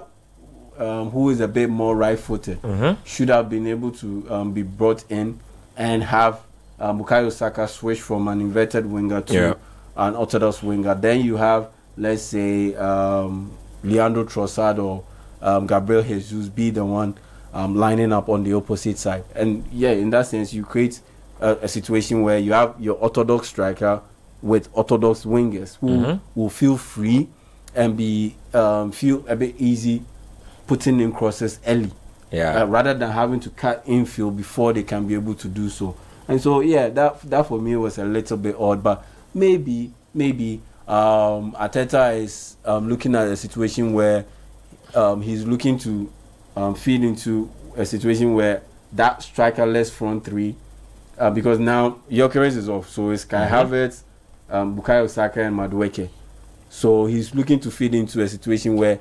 who is a bit more right-footed should have been able to be brought in and have Bukayo Saka switch from an inverted winger to an orthodox winger. Then you have, let's say, Leandro Trossard or Gabriel Jesus be the one lining up on the opposite side. And yeah, in that sense, you create a situation where you have your orthodox striker with orthodox wingers who will feel free and be feel a bit easy putting in crosses early, rather than having to cut infield before they can be able to do so. And so yeah, that for me was a little bit odd, but maybe Arteta is looking at a situation where he's looking to feed into a situation where that strikerless front three, because now Gyökeres is off, so it's Kai Havertz, Bukayo Saka, and Madueke. So he's looking to feed into a situation where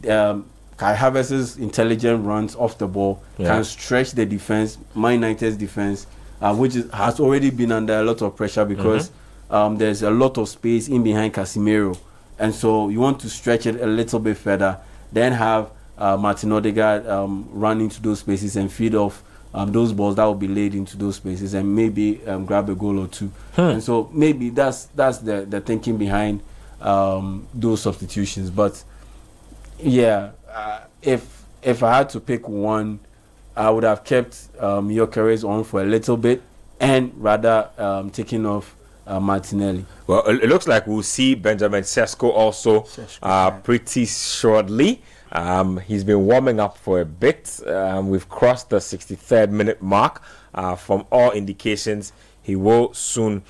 Kai Havertz's intelligent runs off the ball can stretch the defense, Man United's defense, which has already been under a lot of pressure because there's a lot of space in behind Casemiro. And so you want to stretch it a little bit further, then have Martin Odegaard run into those spaces and feed off those balls that will be laid into those spaces and maybe grab a goal or two. And so maybe that's the thinking behind those substitutions. But yeah, if I had to pick one, I would have kept Gyökeres on for a little bit and rather taking off Martinelli. Well, it looks like we'll see Benjamin Sesko also pretty shortly. He's been warming up for a bit. We've crossed the 63rd minute mark. From all indications, he will soon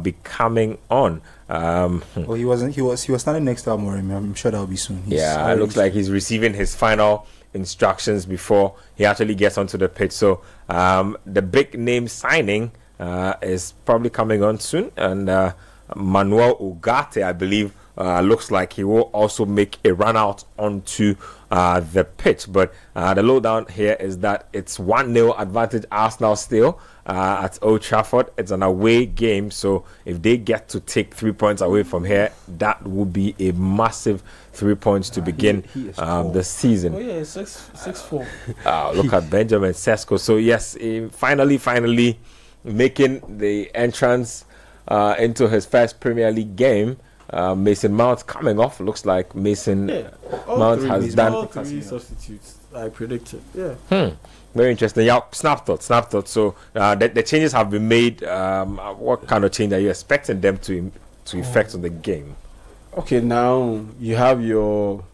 be coming on. Well, he wasn't. He was standing next to Amorim. I'm sure that'll be soon. It looks like he's receiving his final instructions before he actually gets onto the pitch. So the big name signing is probably coming on soon, and Manuel Ugarte, I believe, looks like he will also make a run out onto the pitch. But the lowdown here is that it's 1-0 advantage Arsenal still at Old Trafford. It's an away game, so if they get to take 3 points away from here, that would be a massive 3 points to begin the season. Oh yeah, 6-4. Look at Benjamin Sesko. So yes, finally making the entrance into his first Premier League game. Mason Mount coming off. Looks like Mason Mount has done all three substitutes. I predicted. Yeah. Very interesting. Yeah, snap thought. So the changes have been made. What kind of change are you expecting them to effect on the game? Okay, now you have your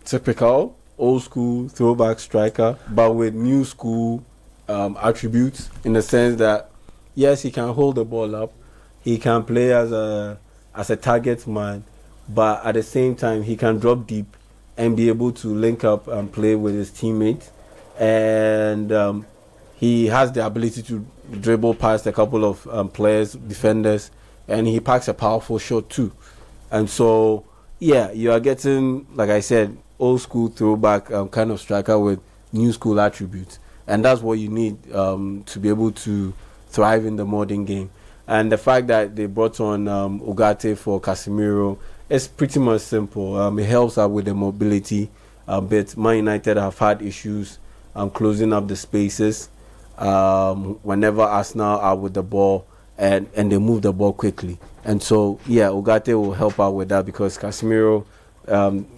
typical old school throwback striker, but with new school attributes, in the sense that yes, he can hold the ball up, he can play as a target man, but at the same time he can drop deep and be able to link up and play with his teammates, and he has the ability to dribble past a couple of players, defenders, and he packs a powerful shot too. And so yeah, you are getting, like I said, old school throwback kind of striker with new school attributes, and that's what you need to be able to thrive in the modern game. And the fact that they brought on Ugarte for Casemiro is pretty much simple. It helps out with the mobility a bit. Man United have had issues closing up the spaces whenever Arsenal are with the ball, and they move the ball quickly. And so, yeah, Ugarte will help out with that, because Casemiro,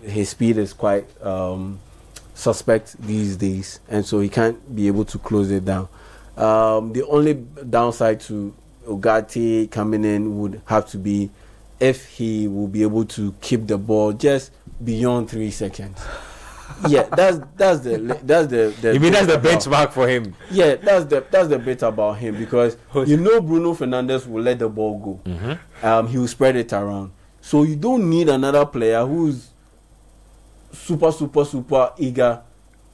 his speed is quite suspect these days, and so he can't be able to close it down. The only downside to Ugarte coming in would have to be if he will be able to keep the ball just beyond 3 seconds. Yeah, that's the You mean that's the benchmark for him? Yeah, that's the bit about him, because Bruno Fernandes will let the ball go. He will spread it around. So you don't need another player who's super eager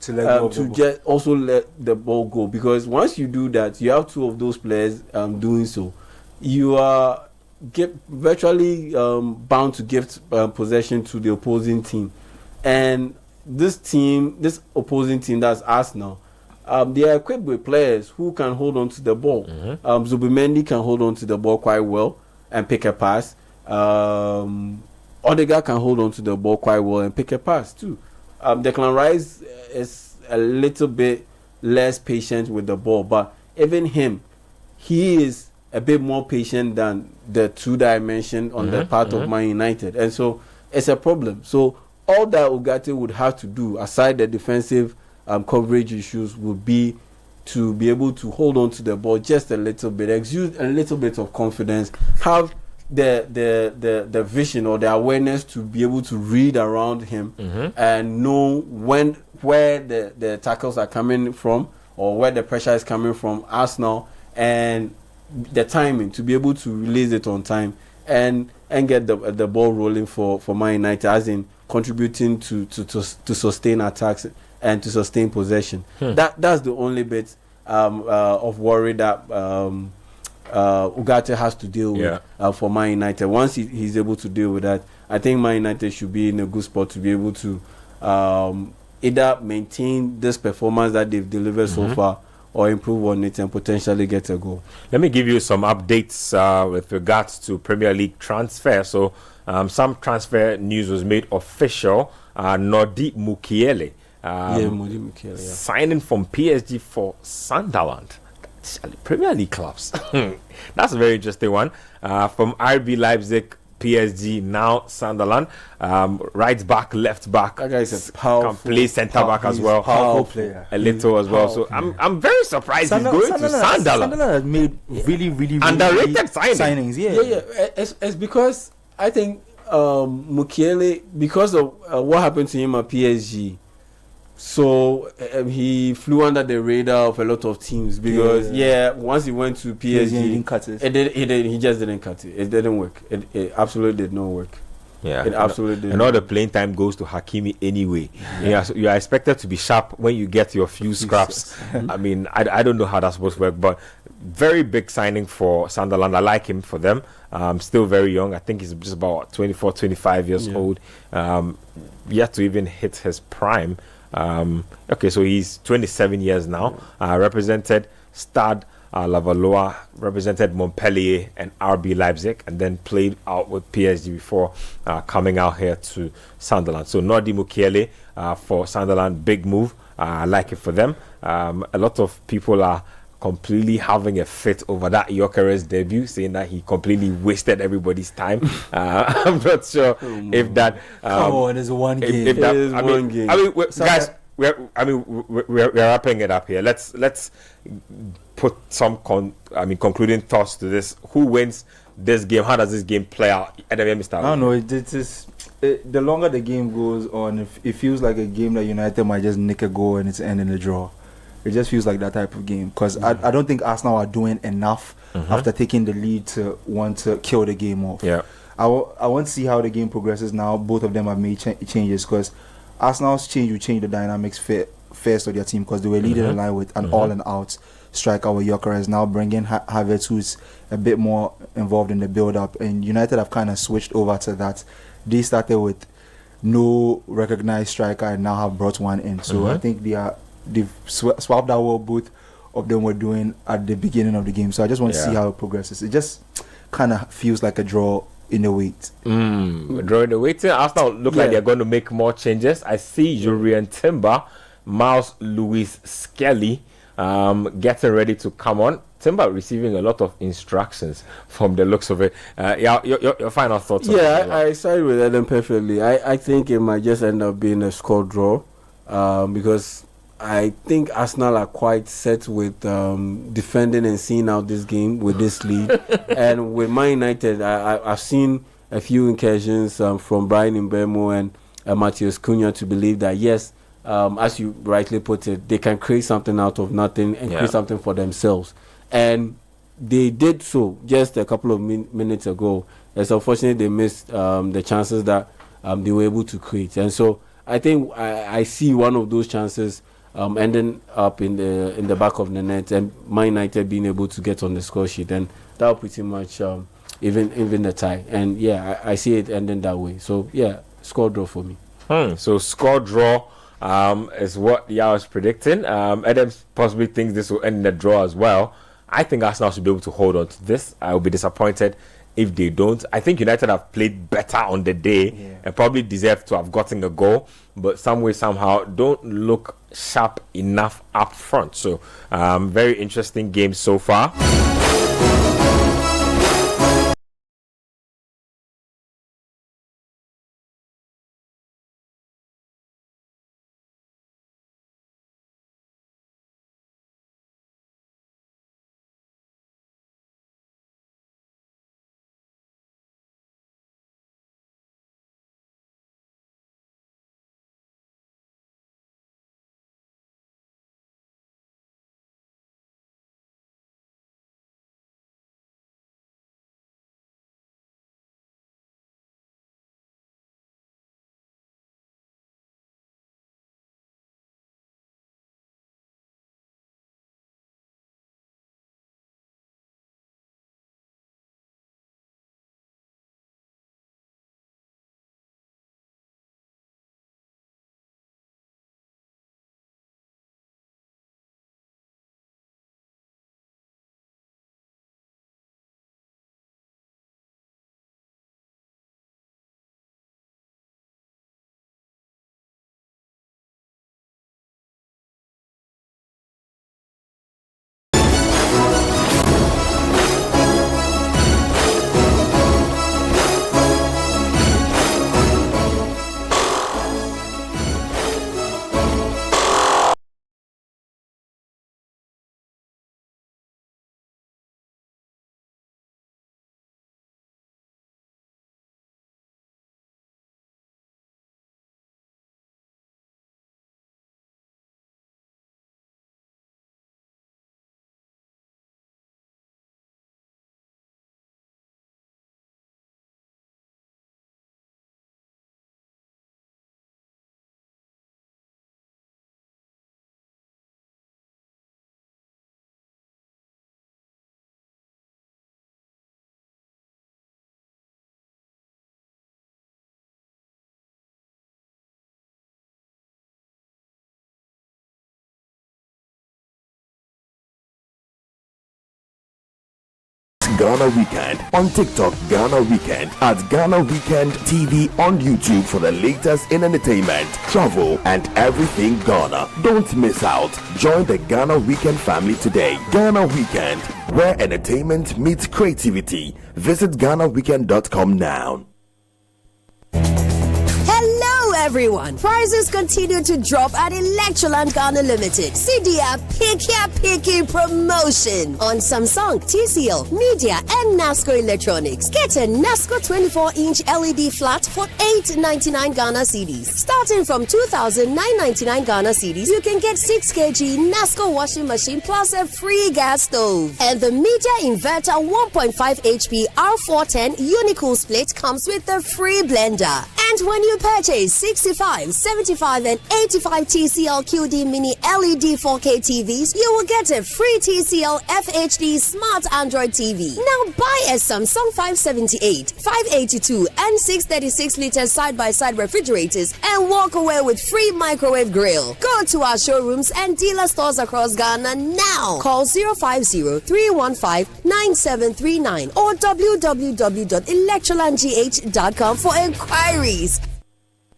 to just also let the ball go, because once you do that, you have two of those players doing so, you are virtually bound to give possession to the opposing team. And this opposing team, that's Arsenal, they are equipped with players who can hold on to the ball. Zubimendi can hold on to the ball quite well and pick a pass. Odegaard can hold on to the ball quite well and pick a pass too. Declan Rice is a little bit less patient with the ball, but even him, he is a bit more patient than the two that I mentioned on the part of Man United, and so it's a problem. So all that Ugarte would have to do, aside the defensive coverage issues, would be to be able to hold on to the ball just a little bit, exude a little bit of confidence, have the vision or the awareness to be able to read around him and know where the tackles are coming from or where the pressure is coming from Arsenal, and the timing to be able to release it on time and get the ball rolling for Man United, as in contributing to sustain attacks and to sustain possession. That's the only bit of worry that Ugarte has to deal with for Man United. Once he's able to deal with that, I think Man United should be in a good spot to be able to either maintain this performance that they've delivered so far, or improve on it and potentially get a goal. Let me give you some updates with regards to Premier League transfer. So some transfer news was made official. Nordi Mukiele, signing from PSG for Sunderland. Premier League clubs. That's a very interesting one. From RB Leipzig, PSG, now Sunderland. Right back, left back. That guy is a powerful, can play centre back as well. Powerful player. A little as well. So I'm very surprised he's going to Sunderland. Sunderland has made really underrated signings. Yeah. It's because I think Mukiele, because of what happened to him at PSG, so he flew under the radar of a lot of teams because once he went to PSG, he didn't cut it. He just didn't cut it. It didn't work. It absolutely did not work. Yeah, it absolutely did. And all the playing time goes to Hakimi anyway. Yeah, so you are expected to be sharp when you get your few scraps. I mean, I don't know how that's supposed to work, but very big signing for Sunderland. I like him for them. Still very young. I think he's just about 24, 25 years old. Yet to even hit his prime. Okay, so he's 27 years now. Represented Stade Lavallois, represented Montpellier and RB Leipzig, and then played out with PSG before coming out here to Sunderland. So Nordi Mukiele for Sunderland, big move. I like it for them. A lot of people are completely having a fit over that Gyökeres debut, saying that he completely wasted everybody's time. I'm not sure if that. Come on, it's one game. If that, we're wrapping it up here. Let's put some concluding thoughts to this. Who wins this game? How does this game play out? I don't know. The longer the game goes on, it feels like a game that United might just nick a goal and it's ending a draw. It just feels like that type of game because I don't think Arsenal are doing enough after taking the lead to want to kill the game off. Yeah, I want to see how the game progresses now. Both of them have made changes because Arsenal's change will change the dynamics first of their team because they were leading the line with an all and out striker with Gyökeres, now bringing Havertz, who's a bit more involved in the build up, and United have kind of switched over to that. They started with no recognized striker and now have brought one in. So I think they've swapped out what both of them were doing at the beginning of the game. So I just want to see how it progresses. It just kind of feels like a draw in the wait. Draw in the waiting. Arsenal look like they're going to make more changes. I see Jurien Timber, Miles Lewis Skelly getting ready to come on. Timber receiving a lot of instructions from the looks of it. Your final thoughts on that? I side with Eden perfectly. I think it might just end up being a score draw because I think Arsenal are quite set with defending and seeing out this game with this lead. And with Man United, I've seen a few incursions from Brian Mbeumo and Matheus Cunha to believe that, yes, as you rightly put it, they can create something out of nothing and create something for themselves. And they did so just a couple of minutes ago. It's unfortunate they missed the chances that they were able to create. And so I think I see one of those chances ending up in the back of the net and Man United being able to get on the score sheet, and that will pretty much even the tie. And I see it ending that way. So score draw for me. So score draw is what Yao is predicting. Adams possibly thinks this will end in a draw as well. I think Arsenal should be able to hold on to this. I will be disappointed if they don't. I think United have played better on the day and probably deserve to have gotten a goal, but some way, somehow, don't look sharp enough up front. So, very interesting game so far. Ghana Weekend, on TikTok Ghana Weekend, at Ghana Weekend TV on YouTube for the latest in entertainment, travel, and everything Ghana. Don't miss out. Join the Ghana Weekend family today. Ghana Weekend, where entertainment meets creativity. Visit GhanaWeekend.com now. Hello everyone! Prices continue to drop at Electroland Ghana Limited. CDA Picky promotion on Samsung, TCL, Media and NASCO Electronics. Get a NASCO 24-inch LED flat for 899 Ghana cedis. Starting from 2,999 Ghana cedis, you can get 6 kg NASCO washing machine plus a free gas stove. And the Media Inverter 1.5 HP R410 Unicool split comes with a free blender. And when you purchase 65, 75 and 85 TCL QD Mini LED 4K TVs, you will get a free TCL FHD Smart Android TV. Now buy a Samsung 578, 582 and 636 liter side-by-side refrigerators and walk away with free microwave grill. Go to our showrooms and dealer stores across Ghana now. Call 050-315-9739 or www.electrolandgh.com for inquiries.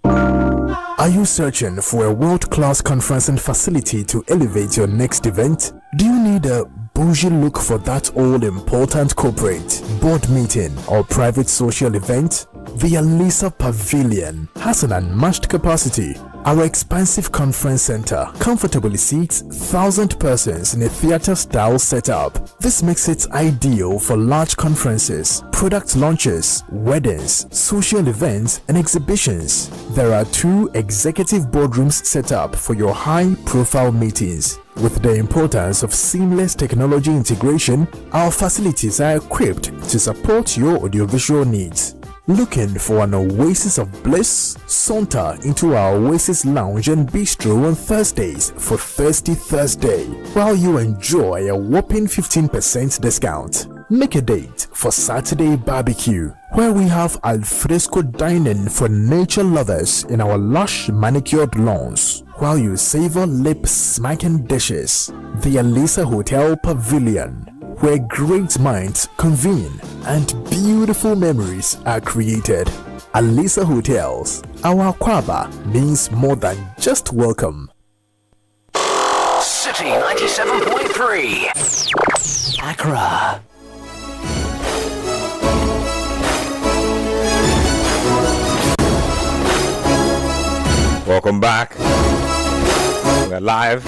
Are you searching for a world-class conferencing facility to elevate your next event? Do you need a bougie look for that all-important corporate, board meeting, or private social event? The Alisa Pavilion has an unmatched capacity. Our expansive conference center comfortably seats 1,000 persons in a theater-style setup. This makes it ideal for large conferences, product launches, weddings, social events, and exhibitions. There are 2 executive boardrooms set up for your high-profile meetings. With the importance of seamless technology integration, our facilities are equipped to support your audiovisual needs. Looking for an oasis of bliss? Saunter into our Oasis Lounge and Bistro on Thursdays for Thirsty Thursday, while you enjoy a whopping 15% discount. Make a date for Saturday Barbecue, where we have alfresco dining for nature lovers in our lush manicured lawns, while you savor lip-smacking dishes. The Alisa Hotel Pavilion, where great minds convene and beautiful memories are created. Alisa Hotels, our Kwaba means more than just welcome. Citi 97.3 Accra. Welcome back. We're live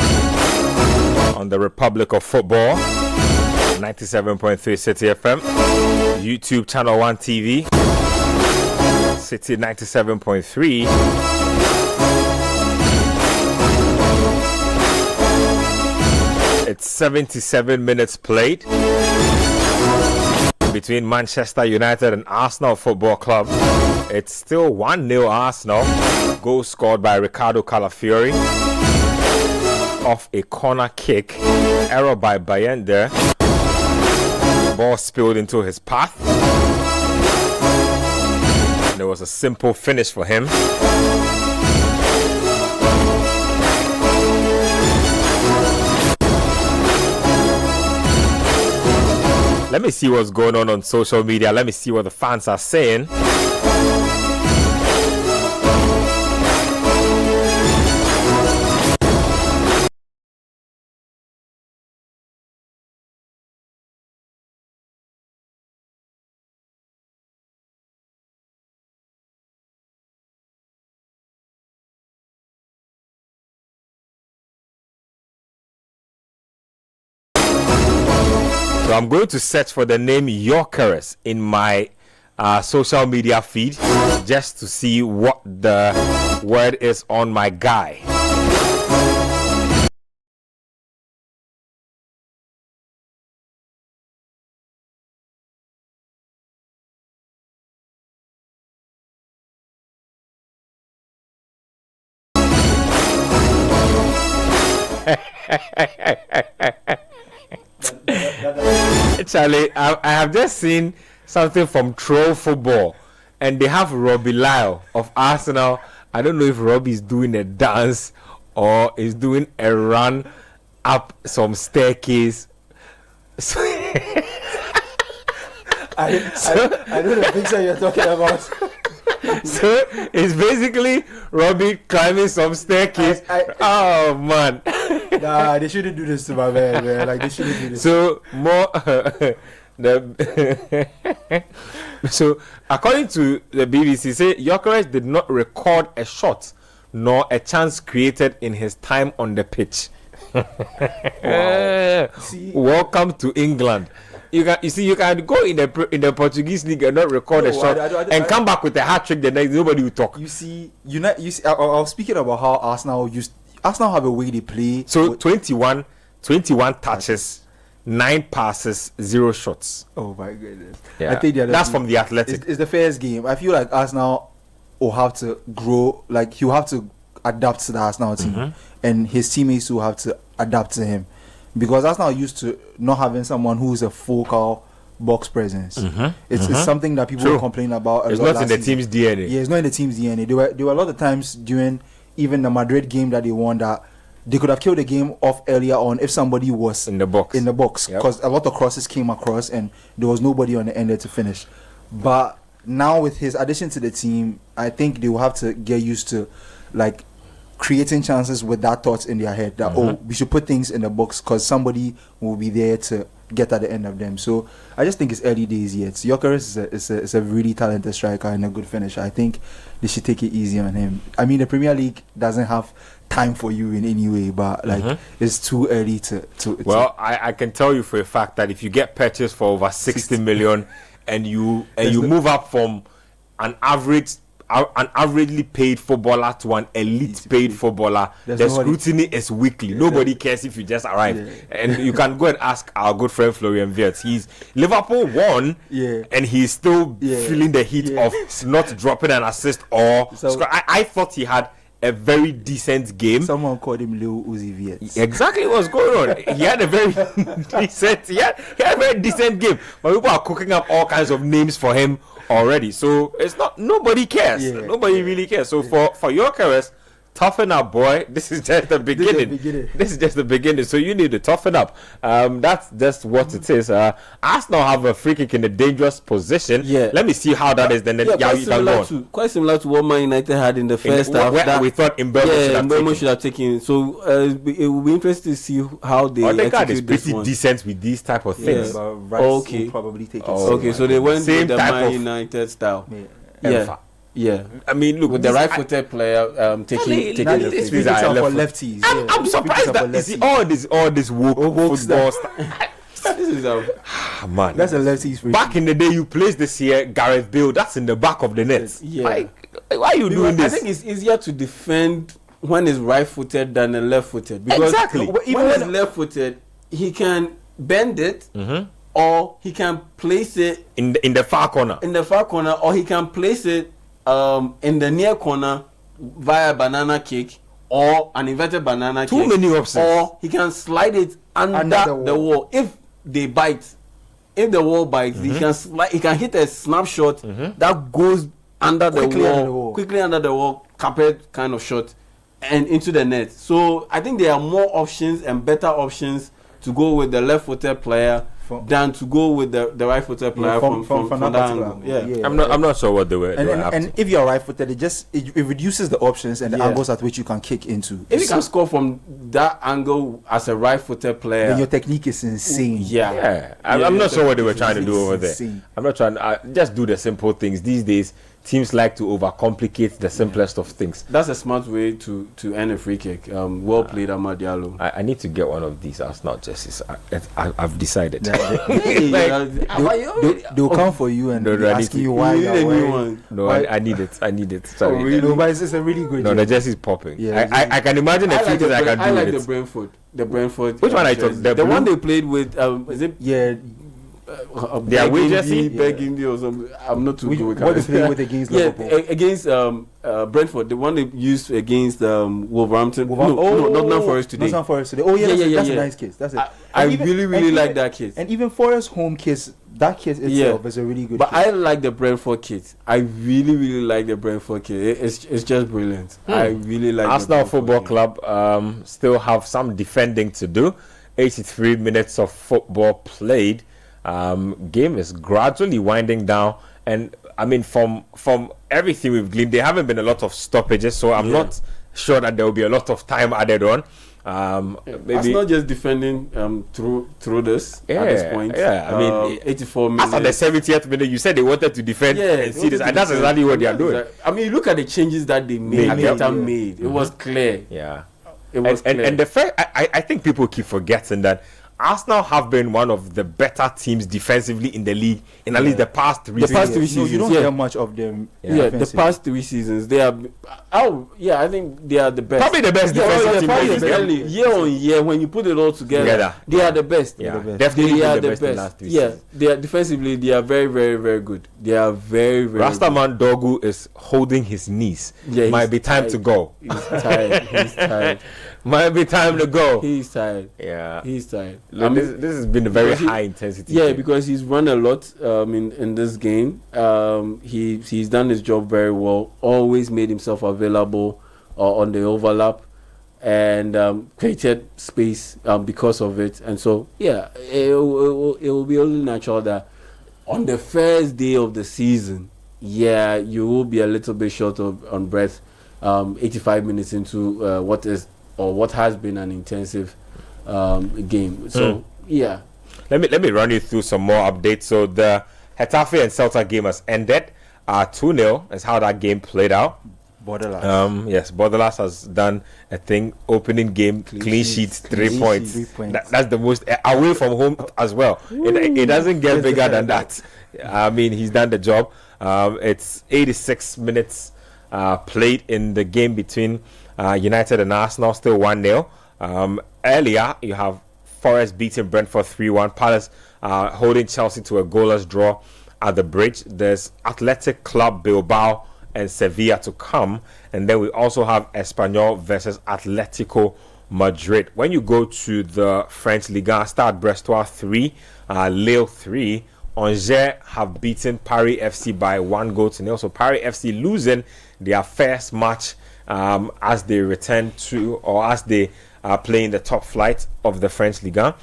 on the Republic of Football, 97.3 City FM, YouTube Channel 1 TV, Citi 97.3. It's 77 minutes played between Manchester United and Arsenal Football Club. It's still 1-0 Arsenal. Goal scored by Ricardo Calafiori off a corner kick. Error by Bayende. Ball spilled into his path. And it was a simple finish for him. Let me see what's going on social media. Let me see what the fans are saying. So I'm going to search for the name Yorkeres in my social media feed just to see what the word is on my guy. Charlie, I have just seen something from Troll Football, and they have Robbie Lyle of Arsenal. I don't know if Robbie is doing a dance or is doing a run up some staircase. I know the picture you're talking about. So it's basically Robbie climbing some staircase. Oh man. Nah, they shouldn't do this to my man. Like they shouldn't do this. So more so according to the BBC, say Gyökeres did not record a shot nor a chance created in his time on the pitch. Welcome to England. You can go in the Portuguese league and not record a shot and come back with a hat trick. The next nobody will talk. You see, I was speaking about how Arsenal have a way they play. So 21 touches, 9 passes, 0 shots. Oh my goodness! Yeah. I think that's from the Athletic. It's the first game. I feel like Arsenal will have to grow. Like he'll have to adapt to the Arsenal team, and his teammates will have to adapt to him, because Arsenal used to not having someone who's a focal box presence. It's something that people complain about. It's not in the team's DNA. Yeah, it's not in the team's DNA. There were a lot of times during even the Madrid game that they won that they could have killed the game off earlier on if somebody was in the box. Because a lot of crosses came across and there was nobody on the end there to finish. But now with his addition to the team, I think they will have to get used to like creating chances with that thought in their head that we should put things in the box because somebody will be there to get at the end of them. So I just think it's early days yet. Gyökeres is a really talented striker and a good finisher. I think they should take it easy on him. I mean, the Premier League doesn't have time for you in any way, but like it's too early to well, I can tell you for a fact that if you get purchased for over 60 million and you move up from an averagely paid footballer to an elite paid footballer, the scrutiny is weekly. Nobody cares if you just arrive. And you can go and ask our good friend Florian Wirtz. Liverpool won and he's still feeling the heat of not dropping an assist or I thought he had a very decent game. Someone called him Lil Uzi Vert. Exactly what's going on. He had a very decent he had a very decent game. But people are cooking up all kinds of names for him already. So it's not, nobody cares. Nobody really cares. So for Gyökeres, toughen up, boy. This is just the beginning. This is just the beginning. So you need to toughen up. That's just what it is. Arsenal have a free kick in a dangerous position. Let me see how that is. Then quite similar to what Man United had in the first half. That we thought Mbeumo should have taken. So it will be interesting to see how they execute is pretty decent with these type of things. Okay, probably take it. Okay, so they went with the Man United style. Yeah, I mean, look, with the right-footed player taking this is for lefties. I'm surprised that you see all this woke football stuff. This is man. That's a lefties. Back in the day, you placed this here, Gareth Bale. That's in the back of the net. Like, why are you doing this? I think it's easier to defend when it's right-footed than left-footed, because even when it's left-footed, he can bend it. Or he can place it in the far corner. Or he can place it in the near corner via banana kick or an inverted banana kick. Too many options. Or he can slide it under the wall. If they bite, if the wall bites, he can hit a snapshot that goes under quickly under the wall, carpet kind of shot, and into the net. So I think there are more options and better options to go with the left-footed player than to go with the right-footed player from that angle. I'm not sure what they were. And if you're right-footed, it reduces the options and the angles at which you can kick into. If you can score from that angle as a right-footed player, then your technique is insane. I'm not sure what they were trying to do over there. I'm not trying. Just do the simple things these days. Teams like to overcomplicate the simplest of things. That's a smart way to earn a free kick. Well played, Amad Diallo. I need to get one of these Arsenal jerseys. I've decided. They'll come for you and ask you why. No, I need it. Sorry. Oh, really? No, but it's a really good. No, the jersey is popping. I can imagine the few things I can do. I like with the Brentford. The Brentford. Which one I took? The one they played with. Is it? Yeah. Their away jersey, Indy or something. I'm not too good with what they play with against Liverpool. Against Brentford, the one they used against Wolverhampton. Nottingham Forest today. Oh yeah, that's a nice case. That's it. I really like that case. And even Forest home case, that case itself is a really good. But case. I like the Brentford kit. I really like the Brentford kit. It's just brilliant. I really like Arsenal Football Club. Still have some defending to do. 83 minutes of football played. Game is gradually winding down, and I mean, from everything we've gleaned, there haven't been a lot of stoppages, so I'm not sure that there will be a lot of time added on. Maybe it's not just defending through this at this point. I mean, 84 minutes. After the 70th minute, you said they wanted to defend and see this, and that's exactly what they are doing. I mean, look at the changes that they made. It was clear. Yeah, it was clear. And the fact, I think people keep forgetting that Arsenal have been one of the better teams defensively in the league in at least the past 3 seasons. No, you don't hear much of them. The past 3 seasons, they are. I think they are the best. Probably the best defensive team. Year on year, when you put it all together, they are the best. Yeah, definitely they are the best in the last 3 seasons. They are defensively. They are very, very, very good. They are very, very. Rastaman Dogu is holding his knees. Yeah, might be time to go. He's tired. He's tired. Might be time to go. He's tired. Yeah, he's tired. This has been a very high intensity. Yeah, because he's run a lot in this game. He's done his job very well. Always made himself available on the overlap, and created space because of it. And so it will be only natural that on the first day of the season, you will be a little bit short on breath. 85 minutes into what has been an intensive game. So let me run you through some more updates. So the Getafe and Celta game has ended. 2-0 is how that game played out. Borderlands. Yes, Borderlands has done a thing. Opening game, clean sheets, 3 points. 3 points. That's the most away from home as well. It doesn't get bigger than that. I mean, he's done the job. It's 86 minutes played in the game between United and Arsenal, still 1-0. Earlier, you have Forest beating Brentford 3-1. Palace holding Chelsea to a goalless draw at the bridge. There's Athletic Club Bilbao and Sevilla to come. And then we also have Espanyol versus Atletico Madrid. When you go to the French Ligue, Stade Brestois 3, Lille 3. Angers have beaten Paris FC by 1-0. So Paris FC losing their first match as they return to, or as they are playing the top flight of the French Ligue.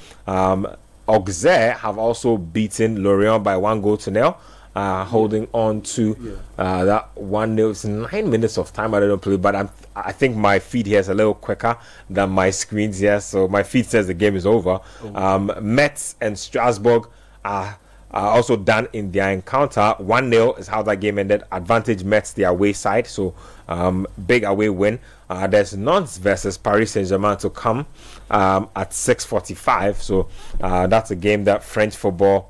Auxerre have also beaten Lorient by 1-0. Holding on to that 1-0. It's 9 minutes of time. I don't play, but I think my feed here is a little quicker than my screens here. So my feed says the game is over. Metz and Strasbourg are also done in their encounter. 1-0 is how that game ended. Advantage Metz, the away side. So big away win. There's Nantes versus Paris Saint-Germain to come at 6:45. So that's a game that French football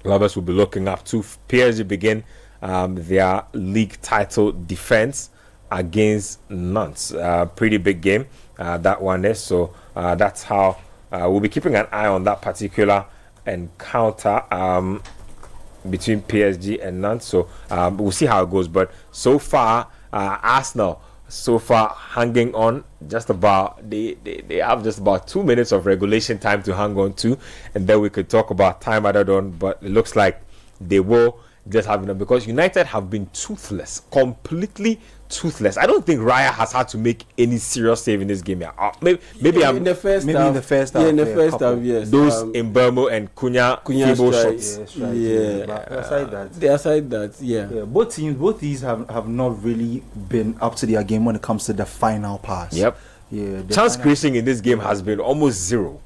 lovers will be looking up to. PSG begin their league title defense against Nantes. Pretty big game that one is. So that's how we'll be keeping an eye on that particular encounter between PSG and Nantes. So we'll see how it goes. But so far, Arsenal hanging on just about. They have just about 2 minutes of regulation time to hang on to, and then we could talk about time added on. But it looks like they will just have enough, because United have been toothless, completely toothless. I don't think Raya has had to make any serious save in this game. Maybe in the first half. In the first half, yes. Those Mbeumo and Cunha feeble shots. Aside that, both these have not really been up to their game when it comes to the final pass. Yep. Yeah. Chance creation in this game has been almost zero.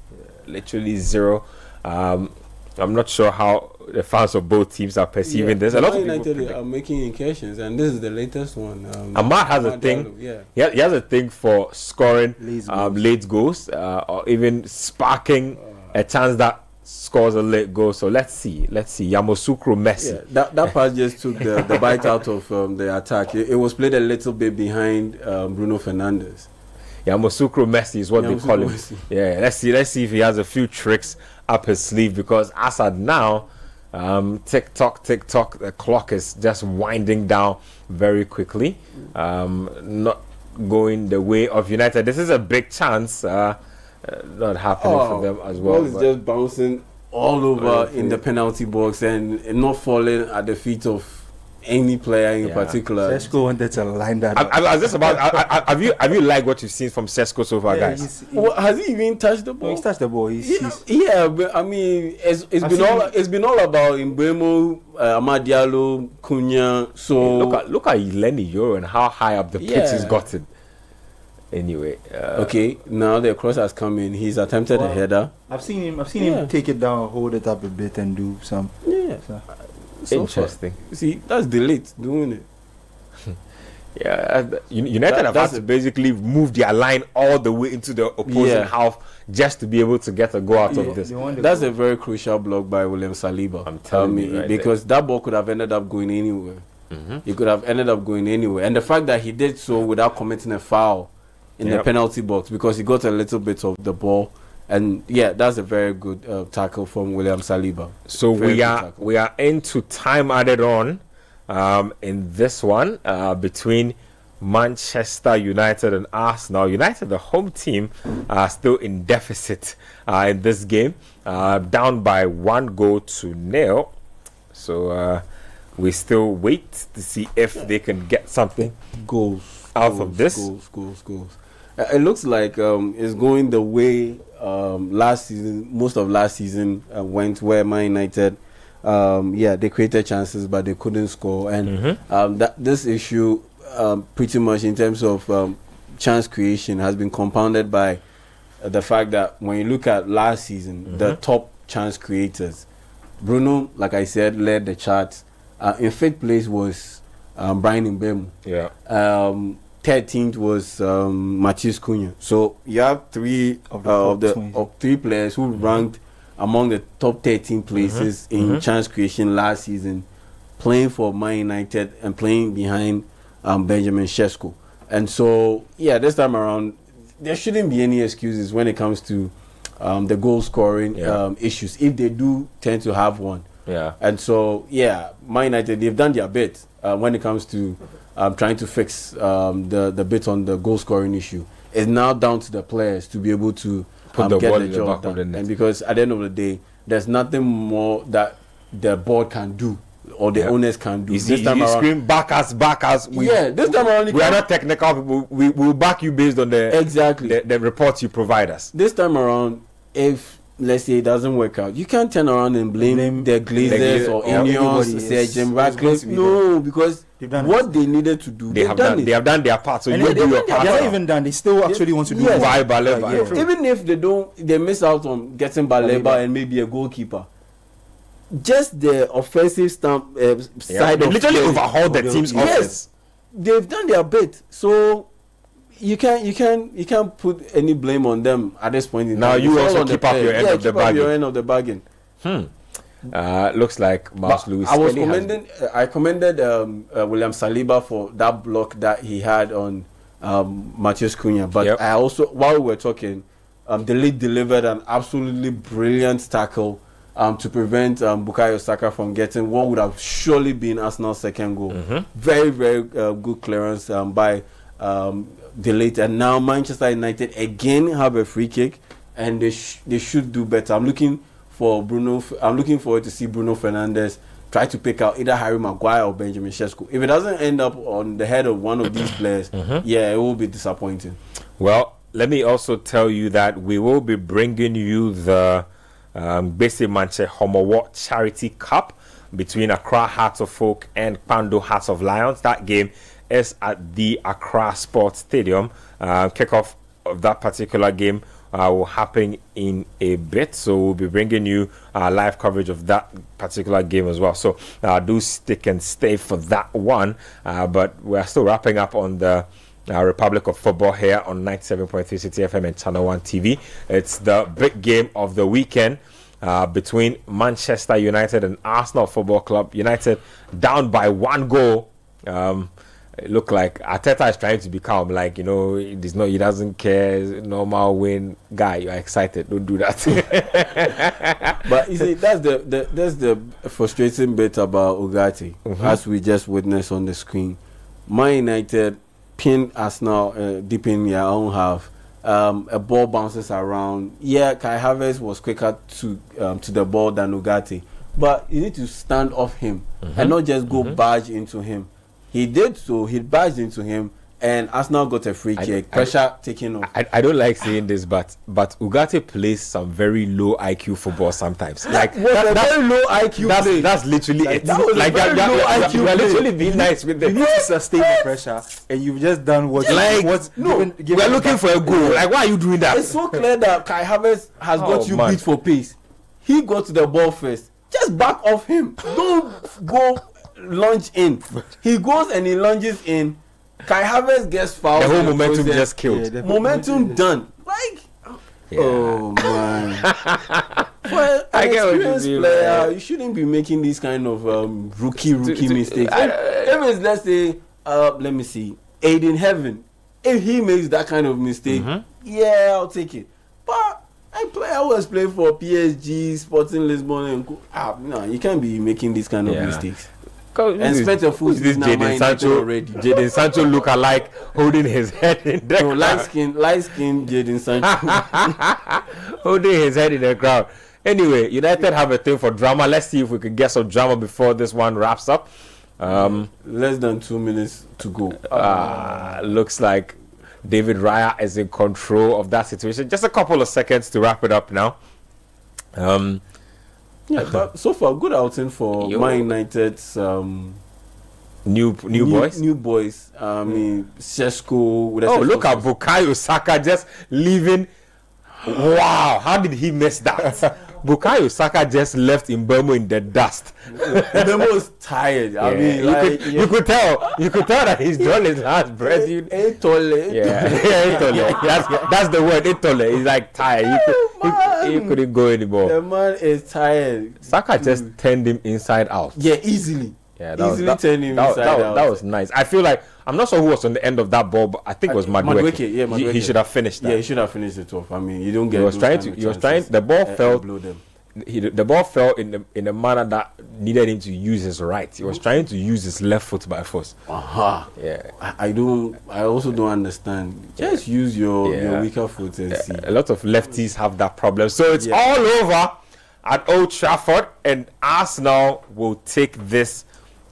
Literally zero. I'm not sure how the fans of both teams are perceiving this. A lot of people are making incursions, and this is the latest one. Ahmad has a thing. He has a thing for scoring late goals, or even sparking a chance that scores a late goal. So let's see. Yamoussoukro Messi. That pass just took the bite out of the attack. It was played a little bit behind Bruno Fernandes. Yamoussoukro Messi is what they call him. Yeah, let's see if he has a few tricks up his sleeve, because as at now, tick tock, the clock is just winding down very quickly. Not going the way of United. This is a big chance. Not happening for them as well. Ball is just bouncing all over in the penalty box and not falling at the feet of any player in particular. Sesko wanted to line that up. I was just about. Have you liked what you've seen from Sesko so far, guys? Has he even touched the ball? He's touched the ball. But I mean, it's been all about Mbeumo, Amad Diallo, Cunha. So Look at Lenny Euro and how high up the pitch he's gotten. Anyway, okay, now the cross has come in. He's attempted a header. I've seen him take it down, hold it up a bit, and do some. Yeah. So interesting. See, that's delete doing it. United have had to basically move their line all the way into the opposing half just to be able to get a go out of this. That's a very crucial block by William Saliba. I'm telling you, because that ball could have ended up going anywhere. He could have ended up going anywhere, and the fact that he did so without committing a foul in the penalty box, because he got a little bit of the ball. And that's a very good tackle from William Saliba. So we are into time added on in this one between Manchester United and Arsenal. United, the home team, are still in deficit in this game, down by 1-0. So we still wait to see if they can get something out of this. Goals. It looks like it's going the way last season, most of last season went, where Man United, they created chances but they couldn't score, and this issue, pretty much in terms of chance creation, has been compounded by the fact that when you look at last season, the top chance creators, Bruno, like I said, led the charts. In fifth place was Brian Mbeumo. 13th was Matheus Cunha. So you have three three players who ranked among the top 13 places in chance creation last season, playing for Man United and playing behind Benjamin Sesko. And so this time around, there shouldn't be any excuses when it comes to the goal scoring issues, if they do tend to have one. And so Man United, they've done their bit when it comes to trying to fix the bit on the goal scoring issue. It's now down to the players to be able to get the job done. And because at the end of the day, there's nothing more that the board can do or the owners can do. This time around, scream back us. This time around, we are not technical people. We will back you based on the reports you provide us. This time around, if let's say it doesn't work out, you can't turn around and blame the Glazers or Indians, say Jim Ratcliffe. No, because what they needed to do, they have done their part. So and you do your part. They're not even done. They still actually want to do Baleba. Even if they miss out on getting Baleba and maybe a goalkeeper. Just the offensive side of literally overhaul the team's offense. Yes, they've done their bit. So you can't put any blame on them at this point in time. Now you also keep up your end of the bargain. Looks like Mouse Lewis. I commended William Saliba for that block that he had on Matheus Cunha. But I also, while we were talking, the lead delivered an absolutely brilliant tackle to prevent Bukayo Saka from getting what would have surely been Arsenal's second goal. Very, very good clearance by Delete. And now Manchester United again have a free kick, and they should do better. I'm looking forward to see Bruno Fernandes try to pick out either Harry Maguire or Benjamin Sesko. If it doesn't end up on the head of one of these players, it will be disappointing. Well, let me also tell you that we will be bringing you the Bese Manche Homowo Charity Cup between Accra Hearts of Folk and Pando Hearts of Lions. That game is at the Accra Sports Stadium. Kickoff of that particular game will happen in a bit, so we'll be bringing you live coverage of that particular game as well. So do stick and stay for that one. But we're still wrapping up on the Republic of Football here on 97.3 Citi FM and Channel 1 TV. It's the big game of the weekend between Manchester United and Arsenal Football Club. United down by 1 goal. It looked like Arteta is trying to be calm, like, he doesn't care, normal win guy. You're excited, don't do that. But you see, that's the frustrating bit about Ugarte, as we just witnessed on the screen. Man United pinned Arsenal deep in their own half. A ball bounces around. Kai Havertz was quicker to the ball than Ugarte, but you need to stand off him and not just go barge into him. He did so. He barged into him, and Arsenal got a free kick. Pressure taken off. I don't like saying this, but Ugarte plays some very low IQ football sometimes. Like that's very low IQ play. That's literally it. That was like a very low IQ you are play. literally being nice with You them. need to sustain the pressure, and you've just done what. Like, what's no, we're looking for a goal. Like, why are you doing that? It's so clear that Kai Havertz has got you beat for pace. He got to the ball first. Just back off him. Don't go lunge in. He goes and he lunges in. Kai Havertz gets fouled. The whole momentum just killed. Yeah, Momentum done. Like, oh man. For an experienced player, you shouldn't be making these kind of rookie mistakes. If it's, let's say, let me see, Aiden Heaven, if he makes that kind of mistake, yeah, I'll take it. But a player who has played for PSG, Sporting Lisbon, and no, you can't be making these kind of mistakes. And spent your food this Jadon Sancho already. Jadon Sancho look alike, holding his head in the crowd. Light skin Jadon Sancho. Holding his head in the crowd. Anyway, United have a thing for drama. Let's see if we can get some drama before this one wraps up. Less than 2 minutes to go. Looks like David Raya is in control of that situation. Just a couple of seconds to wrap it up now. Yeah, but so far good outing for Man United's new boys. New boys. I mean, Sesko. Look at Bukayo Saka just leaving. Wow, how did he miss that? Bukayo Saka just left in Burma in the dust. Mbemo is tired. I mean, you could tell that he's done his last breath. That's the word. Etole. He's like tired. He couldn't go anymore. The man is tired. Saka just turned him inside out. Yeah, easily. Yeah, turned him inside out. That was nice. I feel like I'm not sure who was on the end of that ball, but I think it was Madueke. Yeah, Madueke. He should have finished that. Yeah, he should have finished it off. I mean, you don't get. The ball fell. The ball fell in a manner that needed him to use his right. He was trying to use his left foot by force. Yeah. I also don't understand. Just use your weaker foot and see. A lot of lefties have that problem. So it's all over at Old Trafford, and Arsenal will take this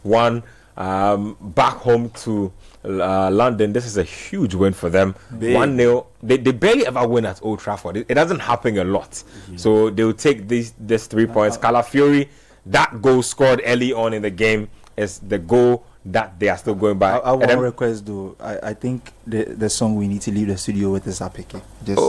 one back home to London. This is a huge win for them. 1-0. They barely ever win at Old Trafford. It doesn't happen a lot. So they'll take this 3 points. Calafiori, that goal scored early on in the game is the goal that they are still going by. I want to request though. I think the song we need to leave the studio with is Apeke. Just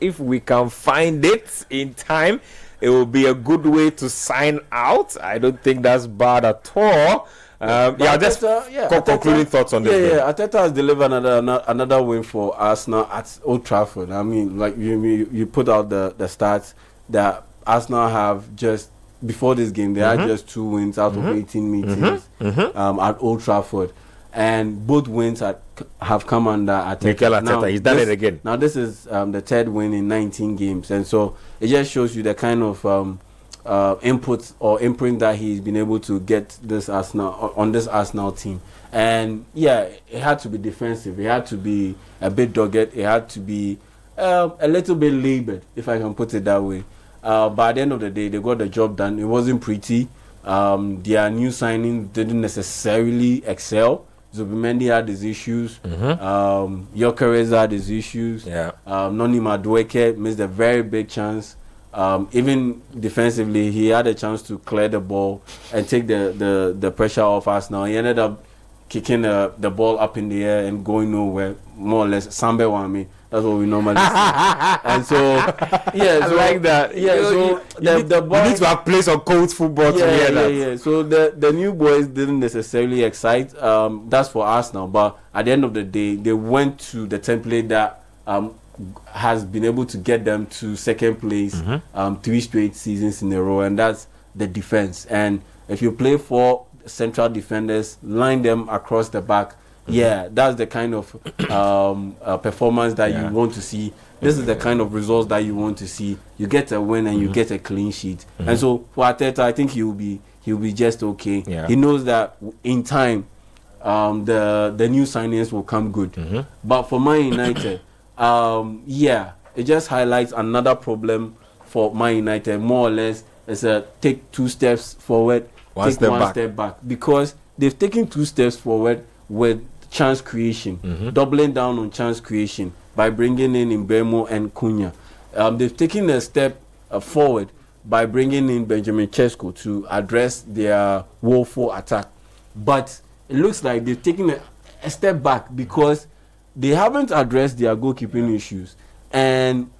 if we can find it in time, it will be a good way to sign out. I don't think that's bad at all. Concluding thoughts on this. Arteta has delivered another win for Arsenal at Old Trafford. I mean, like you put out the stats that Arsenal have just before this game. They had just 2 wins out of 18 meetings at Old Trafford, and both wins have come under Arteta. Mikel Arteta, he's done it again. Now this is the 3rd win in 19 games, and so it just shows you the kind of inputs or imprint that he's been able to get this Arsenal team. And it had to be defensive. It had to be a bit dogged. It had to be a little bit labored, if I can put it that way. But at the end of the day, they got the job done. It wasn't pretty. Their new signings didn't necessarily excel. Zubimendi had his issues. Gyökeres had his issues. Noni Madueke missed a very big chance. Even defensively, he had a chance to clear the ball and take the pressure off us. Now he ended up kicking the ball up in the air and going nowhere, more or less. Sambe Wami, that's what we normally see. And so, I like that. The boys, you need to have played some cold football to hear that. So the new boys didn't necessarily excite. That's for us now. But at the end of the day, they went to the template that has been able to get them to second place 3 straight seasons in a row, and that's the defense. And if you play 4 central defenders, line them across the back, that's the kind of performance that you want to see. This is the kind of results that you want to see. You get a win and you get a clean sheet. And so for Arteta, I think he'll be just okay. He knows that in time the new signings will come good. But for Man United, it just highlights another problem for Man United. More or less, it's a take 2 steps forward, take one step back, because they've taken 2 steps forward with chance creation, doubling down on chance creation by bringing in Mbemo and Cunha. They've taken a step forward by bringing in Benjamin Sesko to address their woeful attack. But it looks like they've taken a step back because they haven't addressed their goalkeeping issues. And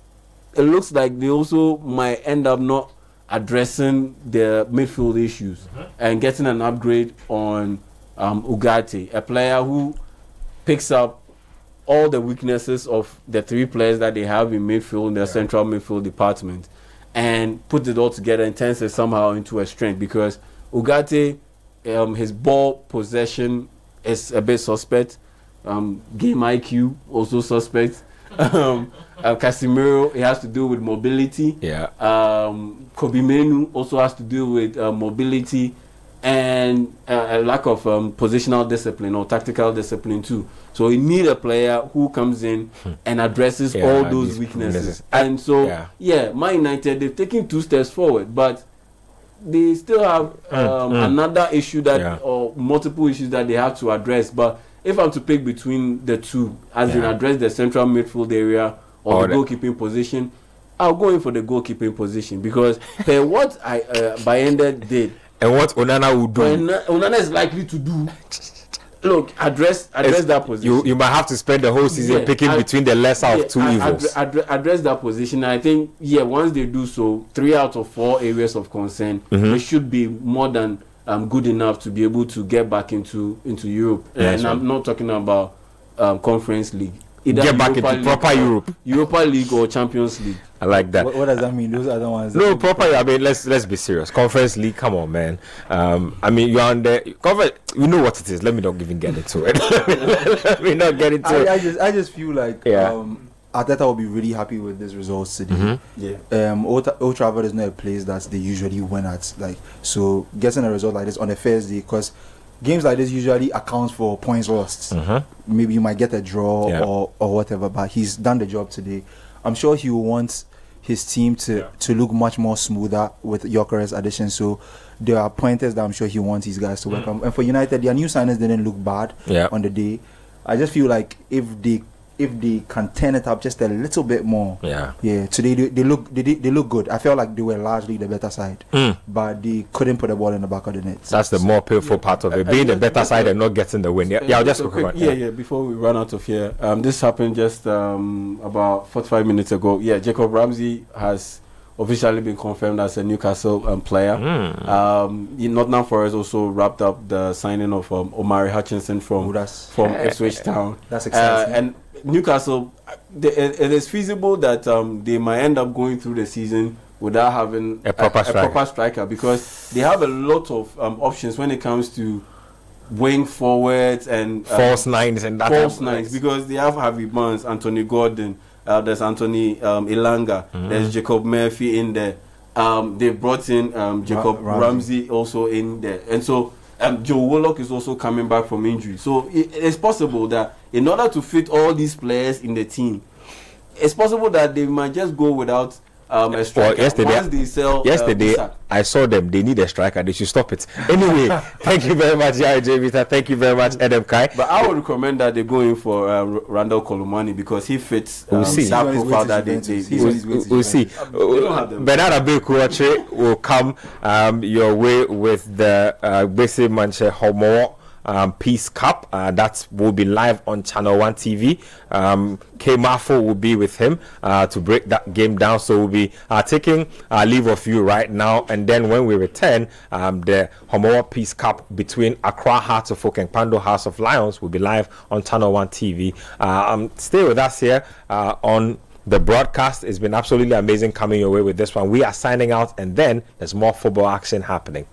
it looks like they also might end up not addressing their midfield issues and getting an upgrade on Ugarte, a player who picks up all the weaknesses of the 3 players that they have in midfield, in their central midfield department, and put it all together and turns it somehow into a strength, because Ugarte, his ball possession is a bit suspect. Game IQ also suspect. Casemiro, it has to do with mobility. Kobe Menu also has to do with mobility and a lack of positional discipline or tactical discipline too. So you need a player who comes in and addresses all those weaknesses. And so, Man United, they've taken 2 steps forward, but they still have another issue or multiple issues that they have to address. But if I'm to pick between the two, as in address the central midfield area or the goalkeeping position, I'll go in for the goalkeeping position, because what Bayende did and what Onana will do, Onana is likely to do. Look, address that position. You might have to spend the whole season picking between the lesser of 2 evils. Address that position. I think, once they do so, 3 out of 4 areas of concern, they should be more than good enough to be able to get back into Europe. And I'm not talking about Conference League. Either get back into proper Europa League or Champions League. I like that. What does that mean? Those are the ones. No, proper. I mean, let's be serious. Conference League, come on, man. I mean, you're on the conference. You know what it is. Let me not even get into it. Let me not get into it. I just feel like Arteta will be really happy with this results today. Old Trafford is not a place that they usually win at. So getting a result like this on a Thursday, because games like this usually accounts for points lost. Maybe you might get a draw or whatever, but he's done the job today. I'm sure he will want his team to look much more smoother with Gyökeres addition. So there are pointers that I'm sure he wants these guys to work on. And for United, their new signings didn't look bad on the day. I just feel like if they can turn it up just a little bit more, today they look good. I felt like they were largely the better side, but they couldn't put the ball in the back of the net. That's the more painful part of it, being the better side and not getting the win. Before we run out of here, this happened just about 45 minutes ago. Jacob Ramsey has officially been confirmed as a Newcastle player. Nottingham Forest also wrapped up the signing of Omari Hutchinson from Ipswich Town. That's exciting. And Newcastle, it is feasible that they might end up going through the season without having a proper striker, because they have a lot of options when it comes to wing forwards and false nines and that false nines, because they have Harvey Barnes, Anthony Gordon, there's Anthony Ilanga, there's Jacob Murphy in there. They've brought in Jacob Ramsey also in there, and so Joe Willock is also coming back from injury. So it's possible that in order to fit all these players in the team, it's possible that they might just go without a striker. Yesterday, I saw them. They need a striker. They should stop it. Anyway, thank you very much, Yari J. Vita. Thank you very much, Adam Kai. But I would recommend that they go in for Randall Kolomani, because he fits that profile that they We'll see. Bernard Abeku will come your way with the Bese Manche Homo Peace Cup. That will be live on Channel 1 TV. K Mafo will be with him to break that game down. So we'll be taking leave of you right now, and then when we return, the Homoa Peace Cup between Accra Hearts of Oak and Pando House of Lions will be live on Channel 1 TV. Stay with us here on the broadcast. It's been absolutely amazing coming your way with this one. We are signing out, and then there's more football action happening.